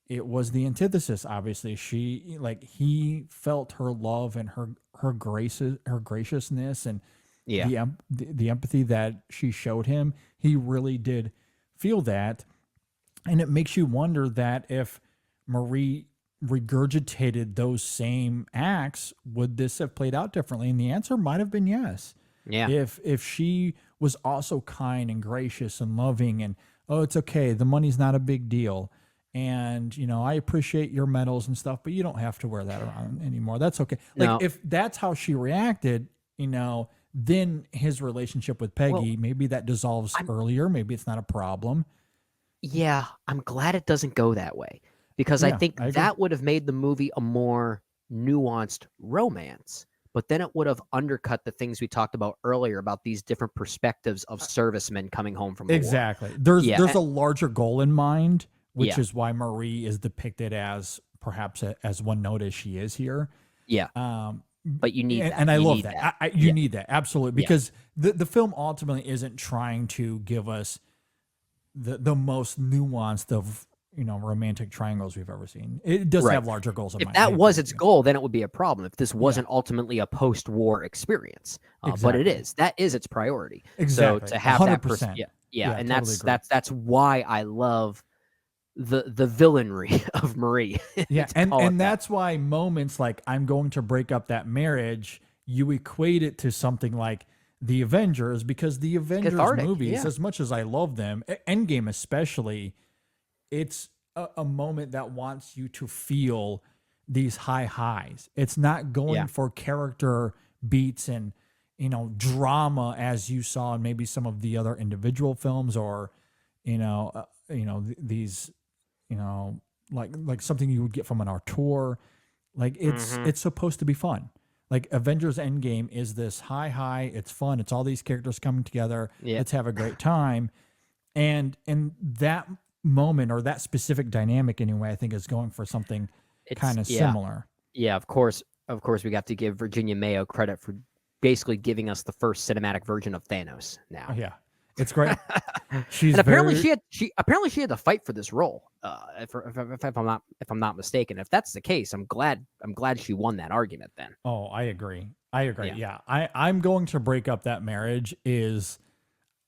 it was the antithesis. Obviously, he felt her love and her graciousness and the empathy that she showed him. He really did feel that. And it makes you wonder that if Marie regurgitated those same acts, would this have played out differently? And the answer might have been yes. Yeah. If she was also kind and gracious and loving and, oh, it's okay, the money's not a big deal. And, you know, I appreciate your medals and stuff, but you don't have to wear that around anymore. That's okay. Like, No. if that's how she reacted, you know, then his relationship with Peggy, maybe that dissolves earlier. Maybe it's not a problem. Yeah, I'm glad it doesn't go that way, because I Yeah, think I agree. that would have made the movie a more nuanced romance, but then it would have undercut the things we talked about earlier about these different perspectives of servicemen coming home from the war. Exactly. There's Yeah, there's a larger goal in mind, which Yeah. is why Marie is depicted as perhaps as one note as she is here. Yeah, Um, but you need that. and I You love need that. that. You Yeah. need that absolutely, because the film ultimately isn't trying to give us the most nuanced of, you know, romantic triangles we've ever seen. It does Right. have larger goals in If mind. I that agree was with its you. goal, then it would be a problem. If this wasn't ultimately a post-war experience, but it Exactly. is. That is its priority. Exactly. So to have that 100%. yeah, Yeah, and totally agree. that's why I love the villainry of Marie. Yeah, to call it and that. that's why moments like I'm going to break up that marriage, you equate it to something like the Avengers, because the Avengers Cathartic, movies, yeah. as much as I love them, Endgame especially, it's a moment that wants you to feel these high highs. It's not going Yeah. for character beats and, you know, drama as you saw in maybe some of the other individual films, or, these, you know, like something you would get from an auteur. Like it's supposed to be fun. Like Avengers Endgame is this high, it's fun, it's all these characters coming together. Yeah. Let's have a great time. And that moment, or that specific dynamic anyway, I think is going for something kind of similar. Yeah, of course, we got to give Virginia Mayo credit for basically giving us the first cinematic version of Thanos now. Oh, yeah. It's great. She's And apparently very, she had to fight for this role. If I'm not mistaken, if that's the case, I'm glad she won that argument then. oh, I agree. Yeah. Yeah. I'm going to break up that marriage is,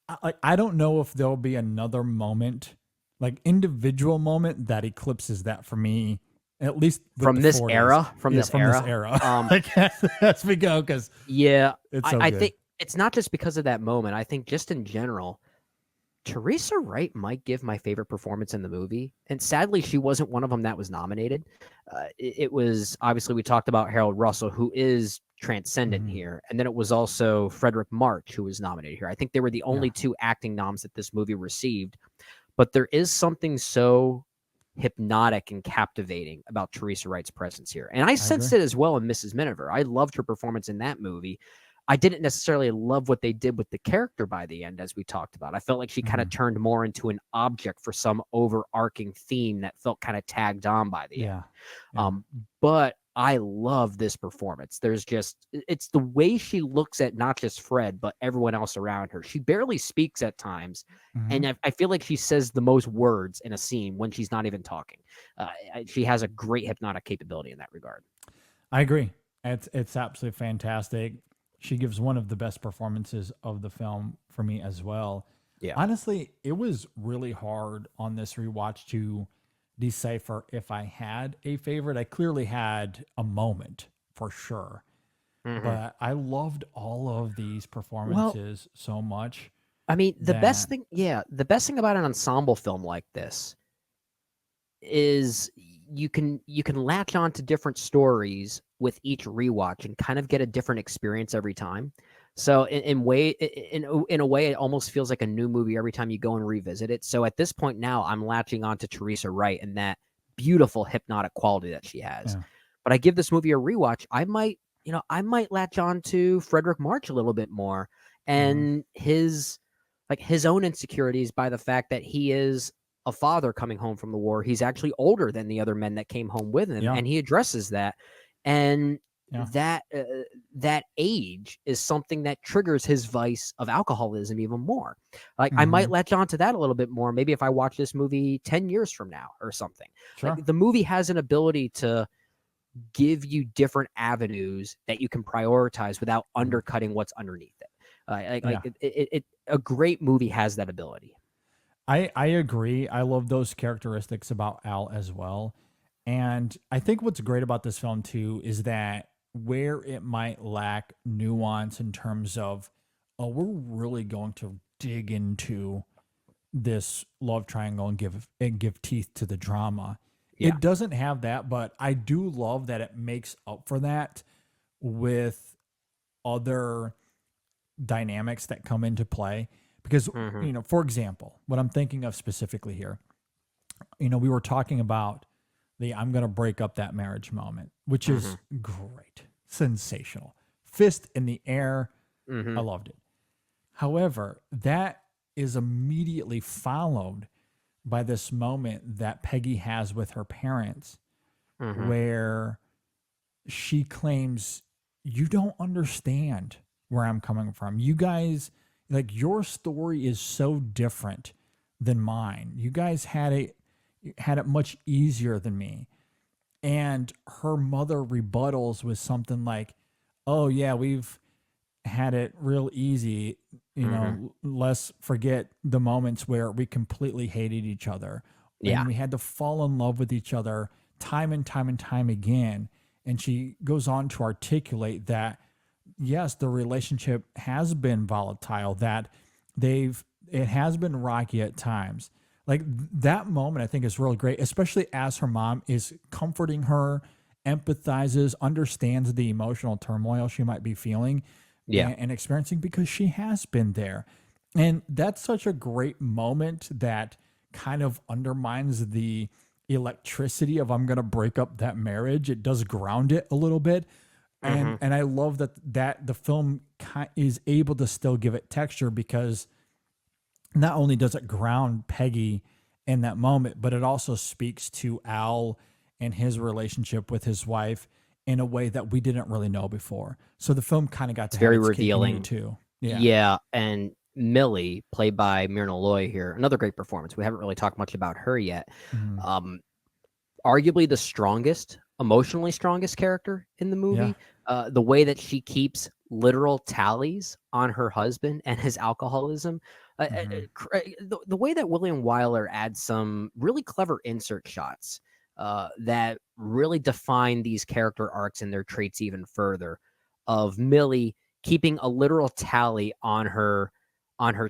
I don't know if there'll be another moment, like individual moment, that eclipses that for me, at least with From the this 40s. era, from Yeah, this from era. this era. Like, as we go, because Yeah, it's so I good. think it's not just because of that moment. I think just in general, Teresa Wright might give my favorite performance in the movie, and sadly, she wasn't one of them that was nominated. It was obviously, we talked about Harold Russell, who is transcendent Mhm. here, and then it was also Frederick March who was nominated here. I think they were the only Yeah. two acting noms that this movie received, but there is something so hypnotic and captivating about Teresa Wright's presence here, and I sensed agree. it as well in Mrs. Miniver. I loved her performance in that movie. I didn't necessarily love what they did with the character by the end, as we talked about. I felt like she kind of turned more into an object for some overarching theme that felt kind of tagged on by the end. Yeah. But I love this performance. It's the way she looks at not just Fred, but everyone else around her. She barely speaks at times, Mhm. and I feel like she says the most words in a scene when she's not even talking. She has a great hypnotic capability in that regard. I agree. It's absolutely fantastic. She gives one of the best performances of the film for me as well. Yeah. Honestly, it was really hard on this rewatch to decipher if I had a favorite. I clearly had a moment for sure, but I loved all of these performances so much. I mean, the best that- thing about an ensemble film like this is you can latch on to different stories with each rewatch and kind of get a different experience every time. So in a way, it almost feels like a new movie every time you go and revisit it. So at this point now, I'm latching on to Teresa Wright and that beautiful hypnotic quality that she has. Yeah. But I give this movie a rewatch, I might latch on to Frederick March a little bit more and his own insecurities by the fact that he is a father coming home from the war. He's actually older than the other men that came home with him, Yeah. and he addresses that. And Yeah. that age is something that triggers his vice of alcoholism even more. Like I might latch on to that a little bit more, maybe if I watch this movie 10 years from now or something. Sure. Like the movie has an ability to give you different avenues that you can prioritize without undercutting what's underneath it. A great movie has that ability. I agree. I love those characteristics about Al as well. And I think what's great about this film too is that where it might lack nuance in terms of, oh, we're really going to dig into this love triangle and give teeth to the drama. Yeah. It doesn't have that, but I do love that it makes up for that with other dynamics that come into play. Because, you know, for example, what I'm thinking of specifically here, you know, we were talking about the I'm going to break up that marriage moment, which is great, sensational, fist in the air. I loved it. However, that is immediately followed by this moment that Peggy has with her parents, where she claims, you don't understand where I'm coming from. You guys, like, your story is so different than mine. You guys had it much easier than me. And her mother rebuttals with something like, oh yeah, we've had it real easy. You know, let's forget the moments where we completely hated each other. Yeah. And we had to fall in love with each other time and time and time again. And she goes on to articulate that, yes, the relationship has been volatile, that it has been rocky at times. Like, that moment I think is really great, especially as her mom is comforting her, empathizes, understands the emotional turmoil she might be feeling and experiencing, because she has been there. And that's such a great moment that kind of undermines the electricity of I'm going to break up that marriage. It does ground it a little bit. And I love that the film is able to still give it texture, because not only does it ground Peggy in that moment, but it also speaks to Al and his relationship with his wife in a way that we didn't really know before. So the film kind of got to very have its cake and eat revealing it too. Yeah, and Millie, played by Myrna Loy here, another great performance. We haven't really talked much about her yet. Arguably the strongest, emotionally strongest character in the movie. The way that she keeps literal tallies on her husband and his alcoholism. The way that William Wyler adds some really clever insert shots that really define these character arcs and their traits even further, of Millie keeping a literal tally on her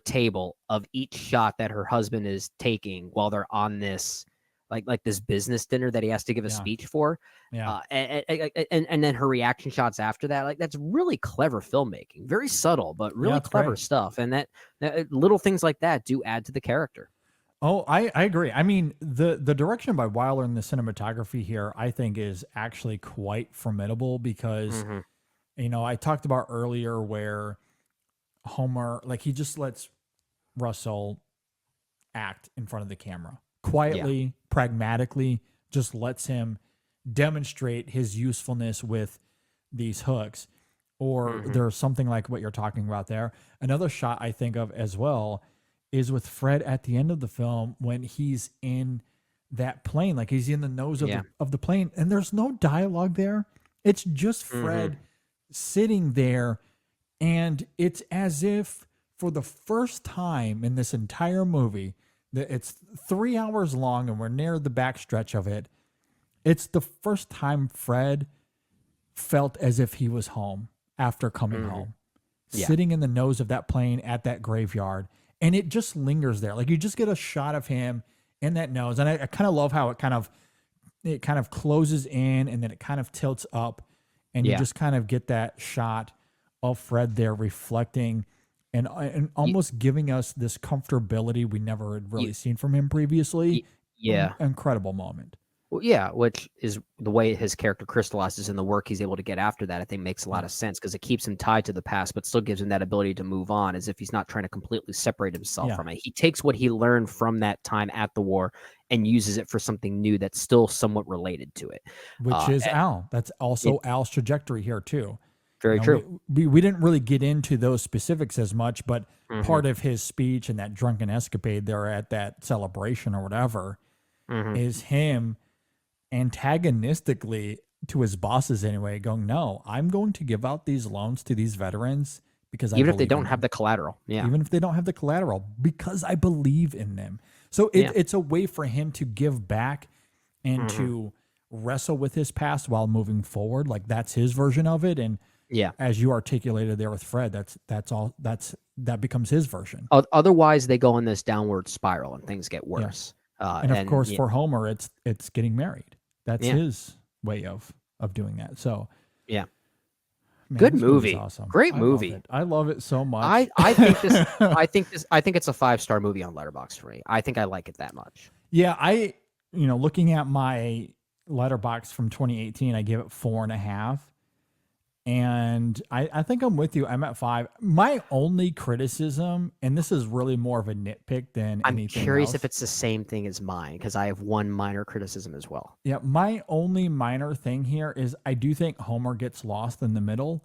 table of each shot that her husband is taking while they're on this like this business dinner that he has to give a speech for. And then her reaction shots after that, like, that's really clever filmmaking, very subtle, but really clever stuff. And that little things like that do add to the character. Oh, I agree. I mean, the direction by Wyler and the cinematography here, I think, is actually quite formidable, because, you know, I talked about earlier where Homer, like, he just lets Russell act in front of the camera quietly, pragmatically, just lets him demonstrate his usefulness with these hooks. Or there's something like what you're talking about there. Another shot I think of as well is with Fred at the end of the film, when he's in that plane, like he's in the nose of the plane, and there's no dialogue there. It's just Fred sitting there, and it's as if for the first time in this entire movie, that it's 3 hours long and we're near the backstretch of it, it's the first time Fred felt as if he was home after coming home, sitting in the nose of that plane at that graveyard. And it just lingers there. Like, you just get a shot of him in that nose. And I kind of love how it kind of closes in and then it kind of tilts up, and you just kind of get that shot of Fred there reflecting and almost giving us this comfortability we never had really seen from him previously. Incredible moment. Well, yeah, which is the way his character crystallizes in the work he's able to get after that, I think makes a lot of sense, because it keeps him tied to the past, but still gives him that ability to move on, as if he's not trying to completely separate himself from it. He takes what he learned from that time at the war and uses it for something new that's still somewhat related to it. Which is Al. That's also Al's trajectory here too. Very true. We didn't really get into those specifics as much, but part of his speech and that drunken escapade there at that celebration or whatever is him antagonistically to his bosses anyway, going, no, I'm going to give out these loans to these veterans because Even I if they believe don't in have them. the collateral. Yeah. Even if they don't have the collateral, because I believe in them. So it's a way for him to give back and to wrestle with his past while moving forward. Like that's his version of it. And Yeah. as you articulated there with Fred, that becomes his version. Otherwise, they go in this downward spiral and things get worse. And of course, yeah, for Homer, it's getting married. That's Yeah. his way of doing that. So yeah. man, Good this movie's movie. awesome. Great I love movie. it. I love it so much. I think this. I think it's a 5-star movie on Letterboxd for me. I think I like it that much. Yeah, looking at my letterbox from 2018, I gave it 4.5. And I think I'm with you. I'm at 5. My only criticism, and this is really more of a nitpick than I'm anything curious else. if it's the same thing as mine because I have one minor criticism as well. Yeah, my only minor thing here is I do think Homer gets lost in the middle.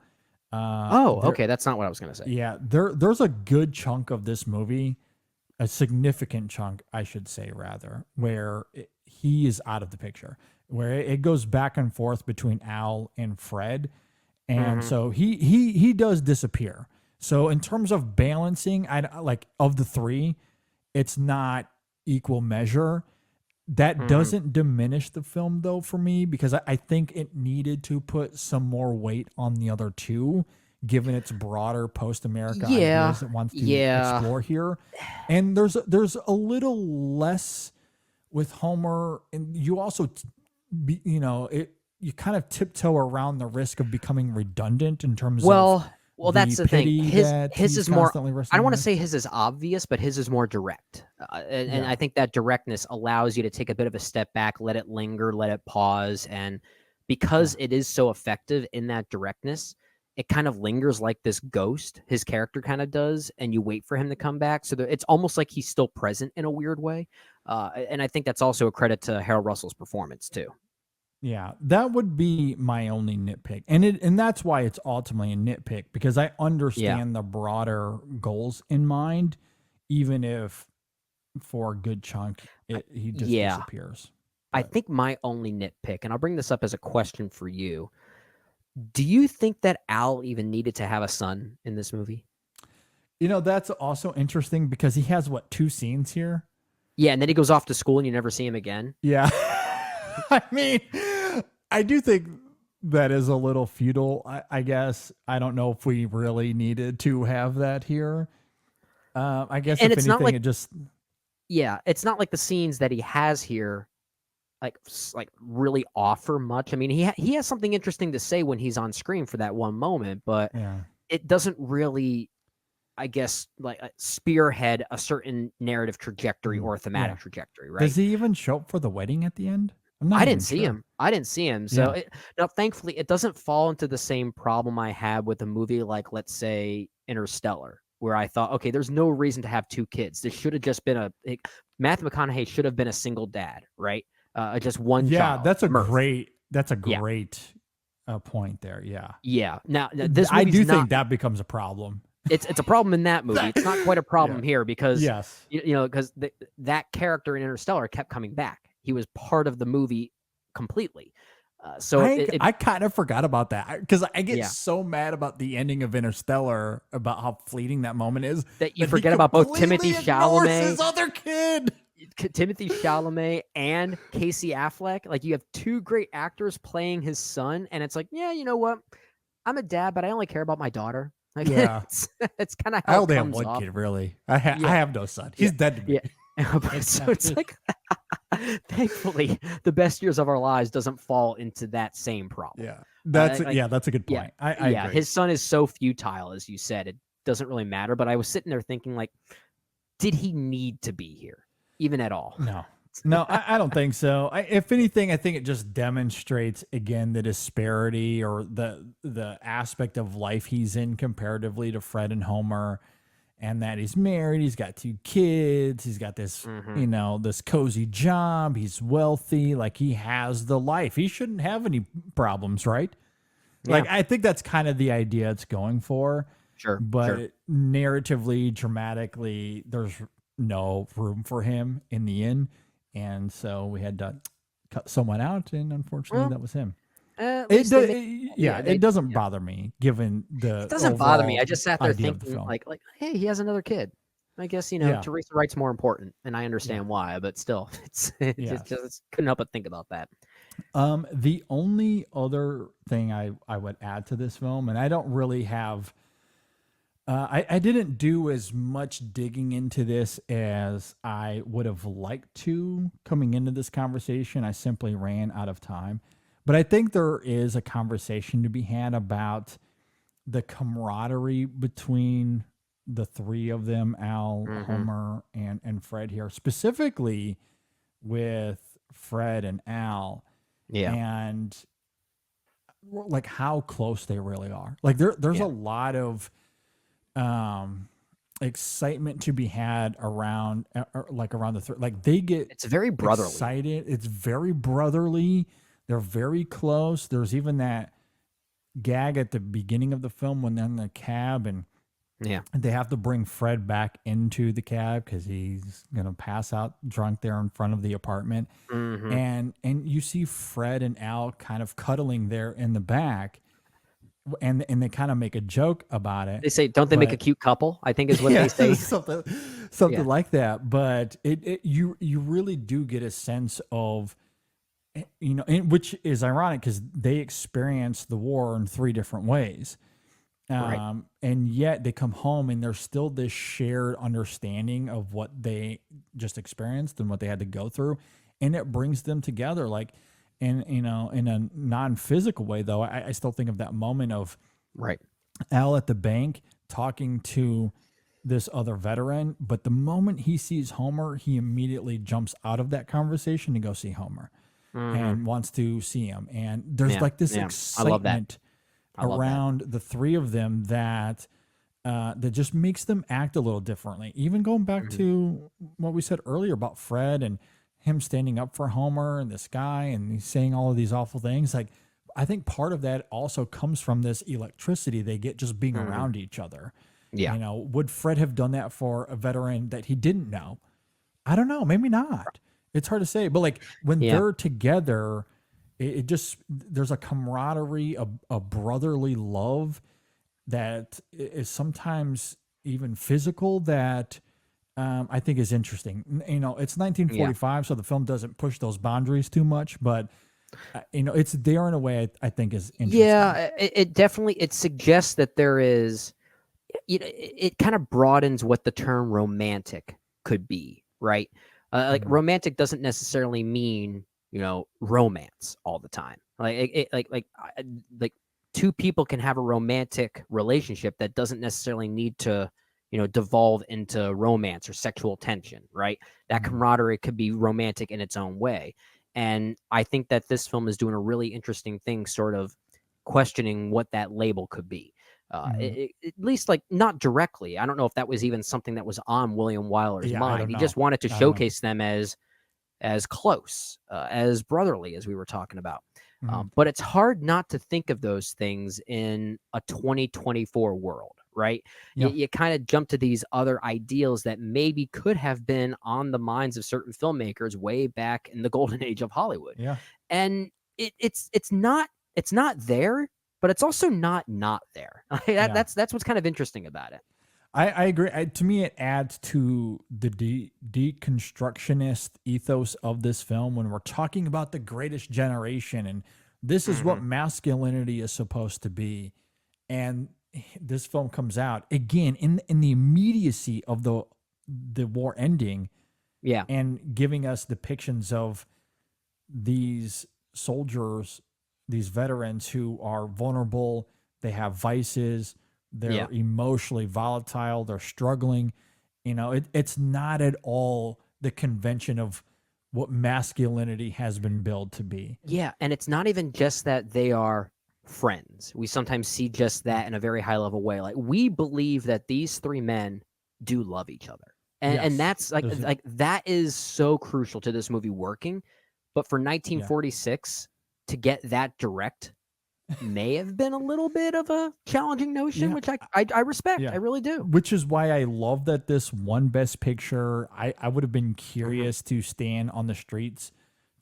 Okay, that's not what I was going to say. Yeah, there's a good chunk of this movie, a significant chunk, I should say, rather, where he is out of the picture, where it goes back and forth between Al and Fred. And so he does disappear. So in terms of balancing, of the three, it's not equal measure. That doesn't diminish the film though for me, because I think it needed to put some more weight on the other two, given its broader post-America ideas it wants to explore here. And there's a little less with Homer, and you also you kind of tiptoe around the risk of becoming redundant in terms of well, that's the thing. His is more. I don't want to say say his is obvious, but his is more direct, and I think that directness allows you to take a bit of a step back, let it linger, let it pause, and because it is so effective in that directness, it kind of lingers like this ghost. His character kind of does, and you wait for him to come back. So it's almost like he's still present in a weird way, and I think that's also a credit to Harold Russell's performance too. Yeah, that would be my only nitpick. And that's why it's ultimately a nitpick, because I understand the broader goals in mind, even if for a good chunk he just disappears. I think my only nitpick, and I'll bring this up as a question for you. Do you think that Al even needed to have a son in this movie? That's also interesting because he has 2 scenes here? Yeah, and then he goes off to school and you never see him again. Yeah. I mean, I do think that is a little futile, I guess. I don't know if we really needed to have that here. I guess and if it's anything, not like, it just... Yeah, it's not like the scenes that he has here like really offer much. I mean, he has something interesting to say when he's on screen for that one moment, but it doesn't really, I guess, spearhead a certain narrative trajectory or thematic trajectory, right? Does he even show up for the wedding at the end? I didn't see him. I didn't see him. So now, thankfully, it doesn't fall into the same problem I had with a movie like, let's say, Interstellar, where I thought, okay, there's no reason to have 2 kids. This should have just been Matthew McConaughey should have been a single dad, right? Just one child. Yeah, that's a Murph. great point there. Yeah. Yeah. Now this I do movie's think that becomes a problem. It's a problem in that movie. It's not quite a problem here because because that character in Interstellar kept coming back. He was part of the movie completely. So I kind of forgot about that because I get so mad about the ending of Interstellar, about how fleeting that moment is, that you forget about both Timothy Chalamet, his other kid, Timothy Chalamet, and Casey Affleck. Like, you have 2 great actors playing his son, and it's like, yeah, you know what? I'm a dad, but I only care about my daughter. Like, it's kind of how I only it have comes one off. kid, really. I have no son. He's dead to me. So it's like, thankfully, the best years of our lives doesn't fall into that same problem. Yeah, that's a good point. I agree. His son is so futile, as you said, it doesn't really matter. But I was sitting there thinking, like, did he need to be here, even at all? No, I don't think so. If anything, I think it just demonstrates again the disparity or the aspect of life he's in comparatively to Fred and Homer. And that he's married, he's got 2 kids, he's got this, this cozy job, he's wealthy, like he has the life. He shouldn't have any problems, right? Yeah. Like, I think that's kind of the idea it's going for. Sure. But narratively, dramatically, there's no room for him in the end. And so we had to cut someone out, and unfortunately that was him. At It least do, they made, it doesn't bother me given the it doesn't bother me. overall I just sat there idea of the thinking film. like, hey, he has another kid. I guess Yeah. Teresa Wright's more important, and I understand why, but still, it Yes. just couldn't help but think about that. The only other thing I would add to this film, and I don't really have, I didn't do as much digging into this as I would have liked to coming into this conversation. I simply ran out of time. But I think there is a conversation to be had about the camaraderie between the three of them, Al, Homer, and Fred here, specifically with Fred and Al. Yeah. And like how close they really are. Like there's a lot of excitement to be had around around the three. Like they get It's very brotherly. excited. It's very brotherly. They're very close. There's even that gag at the beginning of the film when they're in the cab and they have to bring Fred back into the cab because he's gonna pass out drunk there in front of the apartment. And you see Fred and Al kind of cuddling there in the back, and they kind of make a joke about it. They say, "Don't they make a cute couple?" I think is what they say. something like that. But you really do get a sense of, which is ironic because they experienced the war in three different ways. Right. And yet they come home and there's still this shared understanding of what they just experienced and what they had to go through. And it brings them together. Like, in a non-physical way though, I still think of that moment of Al at the bank talking to this other veteran. But the moment he sees Homer, he immediately jumps out of that conversation to go see Homer and wants to see him. And there's like this excitement around the three of them that just makes them act a little differently. Even going back to what we said earlier about Fred and him standing up for Homer and this guy and he's saying all of these awful things. Like, I think part of that also comes from this electricity they get just being around each other. Yeah. Would Fred have done that for a veteran that he didn't know? I don't know. Maybe not. It's hard to say. But like when they're together, it just, there's a camaraderie, a brotherly love that is sometimes even physical that I think is interesting. It's 1945, so the film doesn't push those boundaries too much, but it's there in a way I think is interesting. Yeah, it definitely, it suggests that there is, it kind of broadens what the term romantic could be, right? Like romantic doesn't necessarily mean romance all the time. Like two people can have a romantic relationship that doesn't necessarily need to devolve into romance or sexual tension, right? That camaraderie could be romantic in its own way. And I think that this film is doing a really interesting thing, sort of questioning what that label could be. At least, like, not directly. I don't know if that was even something that was on William Wyler's mind. He just wanted to showcase them as close, as brotherly, as we were talking about. But it's hard not to think of those things in a 2024 world, right? You kind of jump to these other ideals that maybe could have been on the minds of certain filmmakers way back in the golden age of Hollywood. Yeah. And it's not there, but it's also not there. That's what's kind of interesting about it. I agree. To me, it adds to the deconstructionist ethos of this film when we're talking about the greatest generation, and this is what masculinity is supposed to be. And this film comes out again in the immediacy of the war ending, and giving us depictions of these soldiers, these veterans who are vulnerable. They have vices. They're emotionally volatile. They're struggling. It's not at all the convention of what masculinity has been billed to be. Yeah, and it's not even just that they are friends. We sometimes see just that in a very high level way. Like, we believe that these three men do love each other. And that's like that is so crucial to this movie working. But for 1946 to get that direct may have been a little bit of a challenging notion, which I respect. I really do. Which is why I love that this won Best Picture. I would have been curious to stand on the streets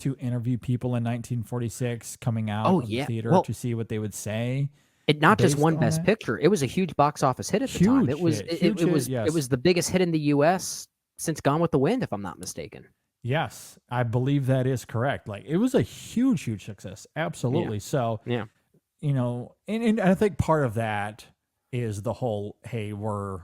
to interview people in 1946 coming out Oh, of the yeah. theater Well, to see what they would say. It not just based won on Best it. Picture. It was a huge box office hit at the time. It Huge was hit, it, huge it was hit, it yes. was the biggest hit in the U.S. since Gone with the Wind, if I'm not mistaken. Yes, I believe that is correct. Like it was a huge success. Absolutely. So, Yeah. and I think part of that is the whole, hey, we're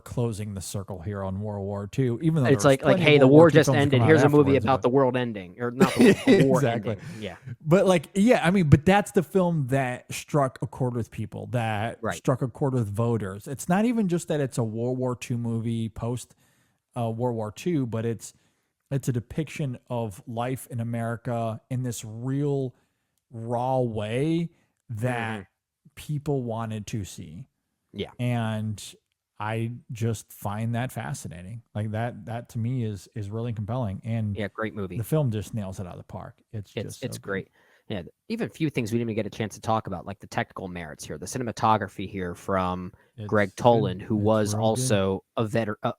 closing the circle here on World War II, even though It's there was like plenty of hey, the World war II just films ended. come out Here's a movie afterwards, about but- the world ending, or not the war Exactly. ending. Yeah. But like, yeah, I mean, but that's the film that struck a chord with people, that Right. struck a chord with voters. It's not even just that it's a World War II movie post World War II, but it's a depiction of life in America in this real raw way that people wanted to see. Yeah. And I just find that fascinating. Like that to me is really compelling. And Yeah, great movie. the film just nails it out of the park. It's It's so good. great. Yeah, even a few things we didn't even get a chance to talk about, like the technical merits here, the cinematography here from Greg It's Toland, good. who It's was real good. also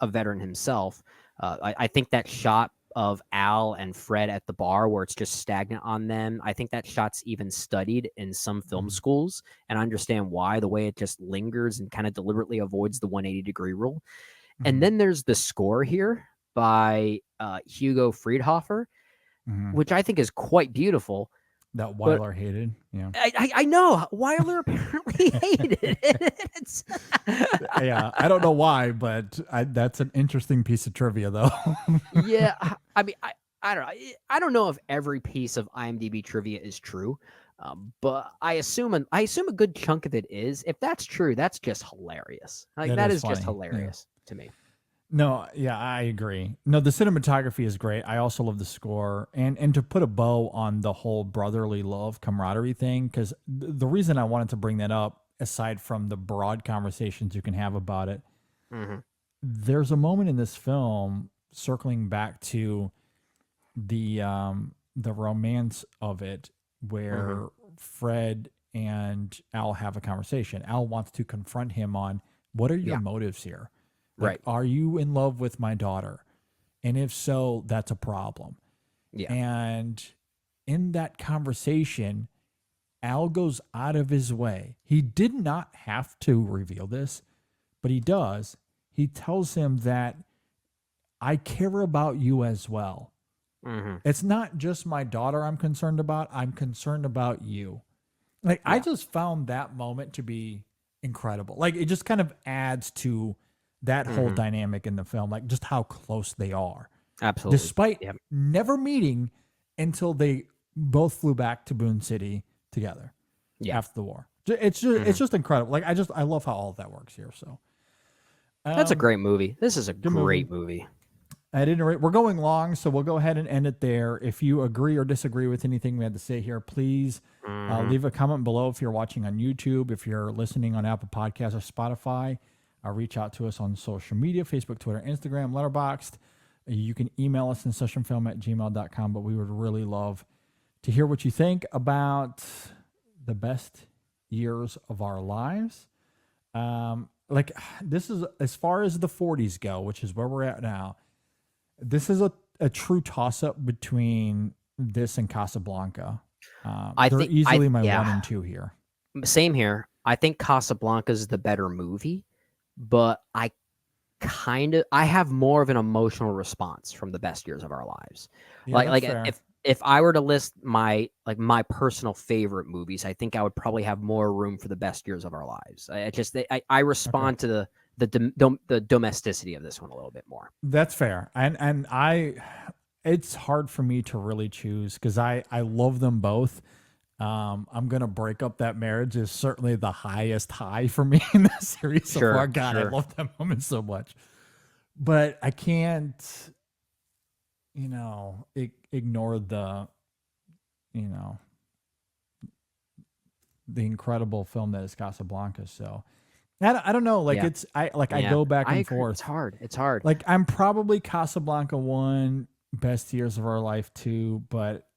a veteran himself. I think that shot of Al and Fred at the bar where it's just stagnant on them, I think that shot's even studied in some film schools, and I understand why, the way it just lingers and kind of deliberately avoids the 180-degree rule. Mhm. And then there's the score here by Hugo Friedhofer, Mhm. which I think is quite beautiful. That Wyler hated. Yeah. I know Wyler apparently hated it. It's- Yeah. I don't know why, but that's an interesting piece of trivia, though. yeah, I mean, I don't know. I don't know if every piece of IMDb trivia is true, but I assume a good chunk of it is. If that's true, that's just hilarious. Like That that is is just funny, yeah. hilarious to me. No, yeah, I agree. No, the cinematography is great. I also love the score, and to put a bow on the whole brotherly love camaraderie thing, because the reason I wanted to bring that up, aside from the broad conversations you can have about it, Mhm. there's a moment in this film circling back to the romance of it, where Fred and Al have a conversation. Al wants to confront him on what are your Yeah. motives here. Like, Right. are you in love with my daughter? And if so, that's a problem. Yeah. And in that conversation, Al goes out of his way. He did not have to reveal this, but he does. He tells him that I care about you as well. Mhm. It's not just my daughter I'm concerned about. I'm concerned about you. Like, I just found that moment to be incredible. Like, it just kind of adds to that whole dynamic in the film, like just how close they are, Absolutely. despite Yep. never meeting until they both flew back to Boone City together Yeah. after the war. It's just incredible. Like, I love how all of that works here. So That's a great movie. This is a great movie. At any rate, we're going long, so we'll go ahead and end it there. If you agree or disagree with anything we had to say here, please leave a comment below if you're watching on YouTube. If you're listening on Apple Podcasts or Spotify, reach out to us on social media, Facebook, Twitter, Instagram, Letterboxd. You can email us InSessionFilm@gmail.com, but we would really love to hear what you think about the best years of our lives. Like, this is, as far as the 40s go, which is where we're at now, this is a true toss-up between this and Casablanca. They're easily my 1 and 2 here. Same here. I think Casablanca's the better movie, but I have more of an emotional response from the best years of our lives. Yeah, that's like fair. if I were to list my personal favorite movies, I think I would probably have more room for the best years of our lives. I respond to the domesticity of this one a little bit more. That's fair. And it's hard for me to really choose because I love them both. I'm gonna break up that marriage is certainly the highest high for me in the series so Sure, far. God, I sure. love that moment so much. But I can't, ignore the incredible film that is Casablanca. So I don't know. Like, Yeah. I go back and agree. forth. It's hard. Like, I'm probably Casablanca 1, best years of our life 2, but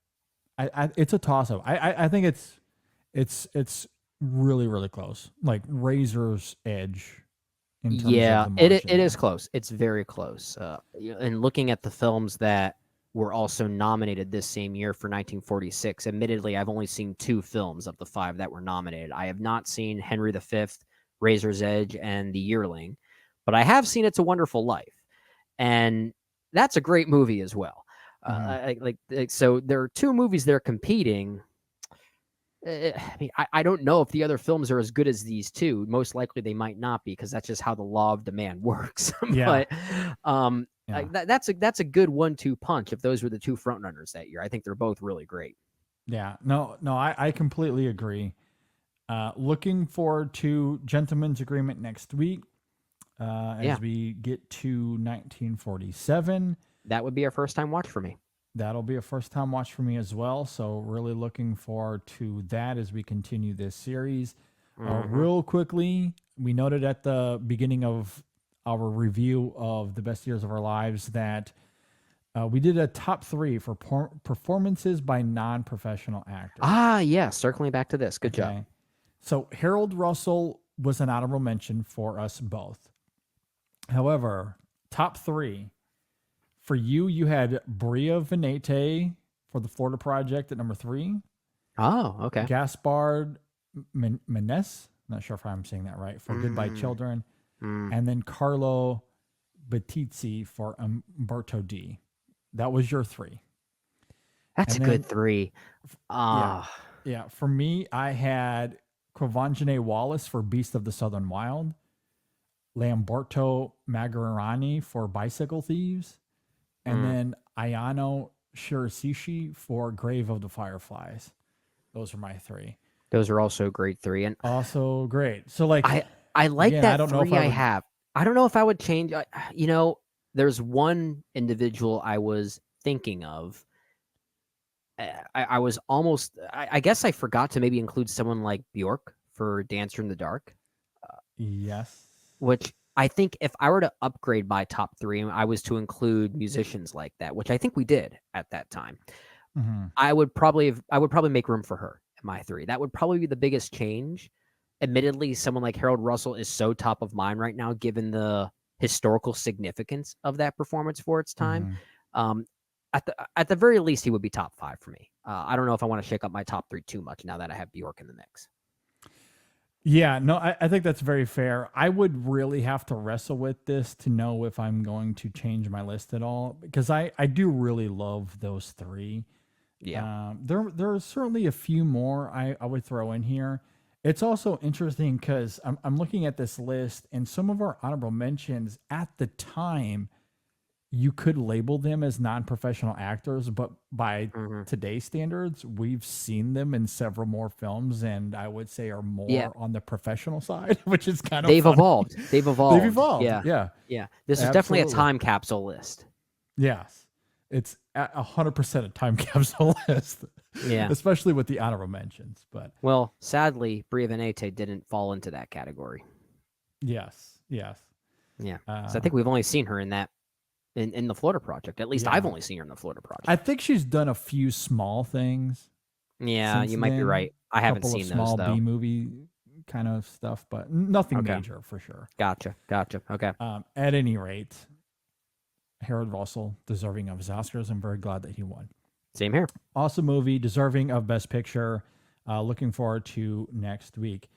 it's a toss up. I think it's really, really close. Like, razor's edge. In terms Yeah, of the it margin is there. close. It's very close. And looking at the films that were also nominated this same year for 1946. Admittedly, I've only seen 2 films of the 5 that were nominated. I have not seen Henry V, Razor's Edge, and The Yearling, but I have seen It's a Wonderful Life, and that's a great movie as well. So there are 2 movies there competing. I mean, I don't know if the other films are as good as these 2. Most likely they might not be, because that's just how the law of demand works. Yeah. But that's a good 1-2 punch. If those were the 2 frontrunners that year, I think they're both really great. Yeah, no, I completely agree. Looking forward to Gentleman's Agreement next week as we get to 1947. That would be a first time watch for me. That'll be a first time watch for me as well. So really looking forward to that as we continue this series. Real quickly, we noted at the beginning of our review of the best years of our lives that we did a top 3 for performances by non-professional actors. Yeah. Circling back to this. Good job. So Harold Russell was an honorable mention for us both. However, top 3 for you had Bria Venete for the Florida Project at number 3. Oh, okay. Gaspard Menes, not sure if I'm saying that right, for Goodbye Children. And then Carlo Battizzi for Umberto D. That was your 3. That's a good 3. Yeah. For me, I had Quvenzhané Wallis for Beast of the Southern Wild, Lamberto Magarani for Bicycle Thieves, and then Ayano Shiraishi for Grave of the Fireflies. Those are my 3. Those are also great 3. And also great. So like I like again, that I don't know 3 if I I would- have. I don't know if I would change. There's one individual I was thinking of. I was almost. I guess I forgot to maybe include someone like Bjork for Dancer in the Dark. Yes. Which I think if I were to upgrade my top 3, I was to include musicians like that, which I think we did at that time. I would probably make room for her in my 3. That would probably be the biggest change. Admittedly, someone like Harold Russell is so top of mind right now, given the historical significance of that performance for its time. At the very least, he would be top 5 for me. I don't know if I want to shake up my top 3 too much now that I have Bjork in the mix. Yeah, no, I think that's very fair. I would really have to wrestle with this to know if I'm going to change my list at all, because I do really love those 3. Yeah. There are certainly a few more I would throw in here. It's also interesting because I'm looking at this list, and some of our honorable mentions at the time, you could label them as non-professional actors, but by today's standards, we've seen them in several more films, and I would say are more on the professional side, which is kind of They've funny. evolved. They've evolved. Yeah. This is definitely a time capsule list. Yes. It's 100% a time capsule list. Yeah. Especially with the honorable mentions. But well, sadly, Bria Venete didn't fall into that category. Yes. Yeah. So I think we've only seen her in that in the Florida Project. At least I've only seen her in the Florida Project. I think she's done a few small things. Yeah, you might be right. I haven't seen those, small though. B-movie kind of stuff, but nothing major for sure. Gotcha. Okay. At any rate, Harold Russell, deserving of his Oscars. I'm very glad that he won. Same here. Awesome movie, deserving of Best Picture. Looking forward to next week.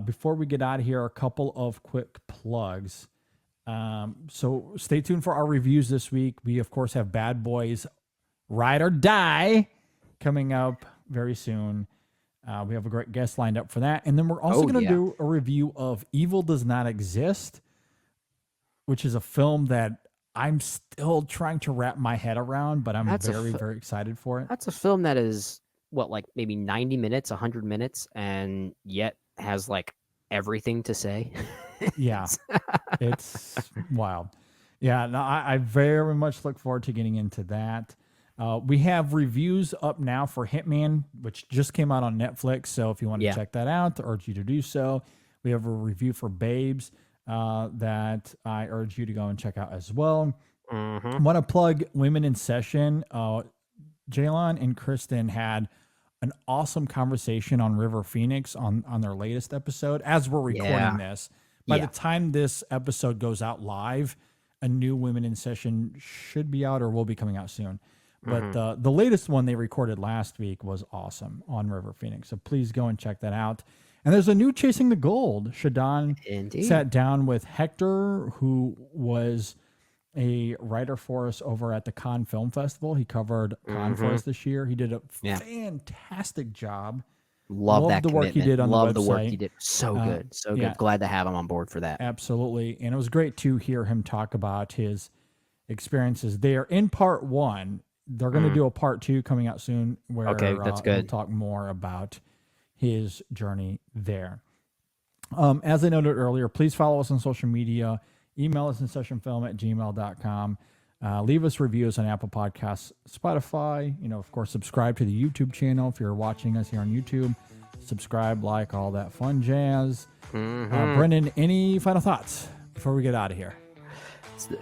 Before we get out of here, a couple of quick plugs. So stay tuned for our reviews this week. We, of course, have Bad Boys Ride or Die coming up very soon. We have a great guest lined up for that. And then we're also going to do a review of Evil Does Not Exist, which is a film that I'm still trying to wrap my head around, but I'm very excited for it. That's a film that is, like maybe 90 minutes, 100 minutes, and yet has like everything to say. Yeah, it's wild. Yeah, no, I very much look forward to getting into that. We have reviews up now for Hitman, which just came out on Netflix. So if you want to check that out, I urge you to do so. We have a review for Babes that I urge you to go and check out as well. Want to plug Women in Session. Jaylon and Kristen had an awesome conversation on River Phoenix on their latest episode. As we're recording this, by the time this episode goes out live, a new Women in Session should be out or will be coming out soon. But the latest one they recorded last week was awesome on River Phoenix. So please go and check that out. And there's a new Chasing the Gold. Shadon sat down with Hector, who was a writer for us over at the Cannes Film Festival. He covered Cannes for us this year. He did a fantastic job. Love that the work he did on Love the website. the work he did. So good. So good. Glad to have him on board for that. Absolutely. And it was great to hear him talk about his experiences there in part 1. They're going to do a part 2 coming out soon where that's good. We'll talk more about his journey there. As I noted earlier, please follow us on social media. Email us InSessionFilm@gmail.com. Leave us reviews on Apple Podcasts, Spotify. Of course, subscribe to the YouTube channel if you're watching us here on YouTube. Subscribe, like, all that fun jazz. Brendan, any final thoughts before we get out of here?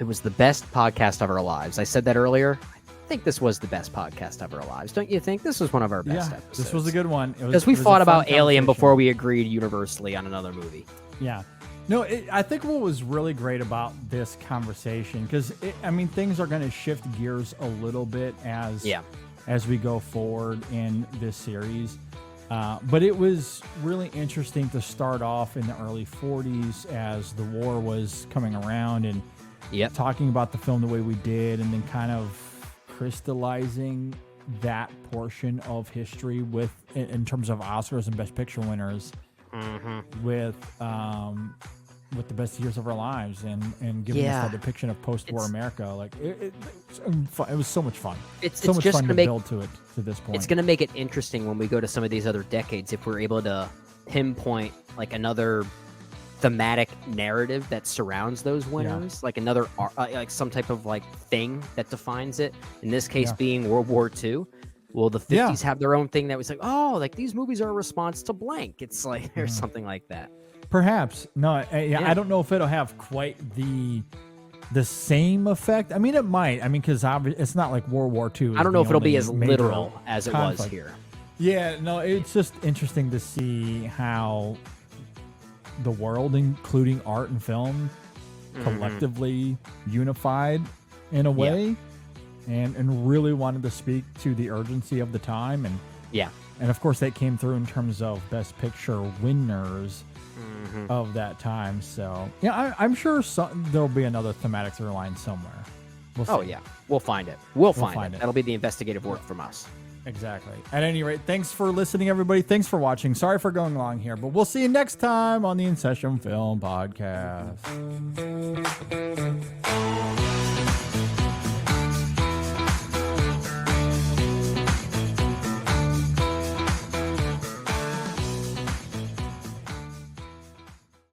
It was the best podcast of our lives. I said that earlier. I think this was the best podcast of our lives. Don't you think? This was one of our best episodes. This was a good one. Because we fought about Alien before we agreed universally on another movie. Yeah. No, I think what was really great about this conversation, because, things are going to shift gears a little bit as we go forward in this series. But it was really interesting to start off in the early 40s as the war was coming around and talking about the film the way we did, and then kind of crystallizing that portion of history in terms of Oscars and Best Picture winners with the best years of our lives and giving us that depiction of post-war America. Like it was so much fun. It's so much just fun to build to it to this point. It's going to make it interesting when we go to some of these other decades if we're able to pinpoint like another thematic narrative that surrounds those winners, like another like some type of like thing that defines it. In this case, being World War II. Well, the 50s have their own thing that was like, oh, like these movies are a response to blank. It's like there's something like that. Perhaps. No, I don't know if it'll have quite the same effect. I mean, it might. Because it's not like World War II. I don't know if it'll be as literal as it was here. Yeah, no, it's just interesting to see how the world, including art and film, collectively unified in a way, and really wanted to speak to the urgency of the time. And of course, that came through in terms of Best Picture winners of that time. So, I'm sure there'll be another thematic through line somewhere. We'll see. We'll find it. We'll find it. That'll be the investigative work from us. Exactly. At any rate, thanks for listening, everybody. Thanks for watching. Sorry for going long here, but we'll see you next time on the InSession Film Podcast.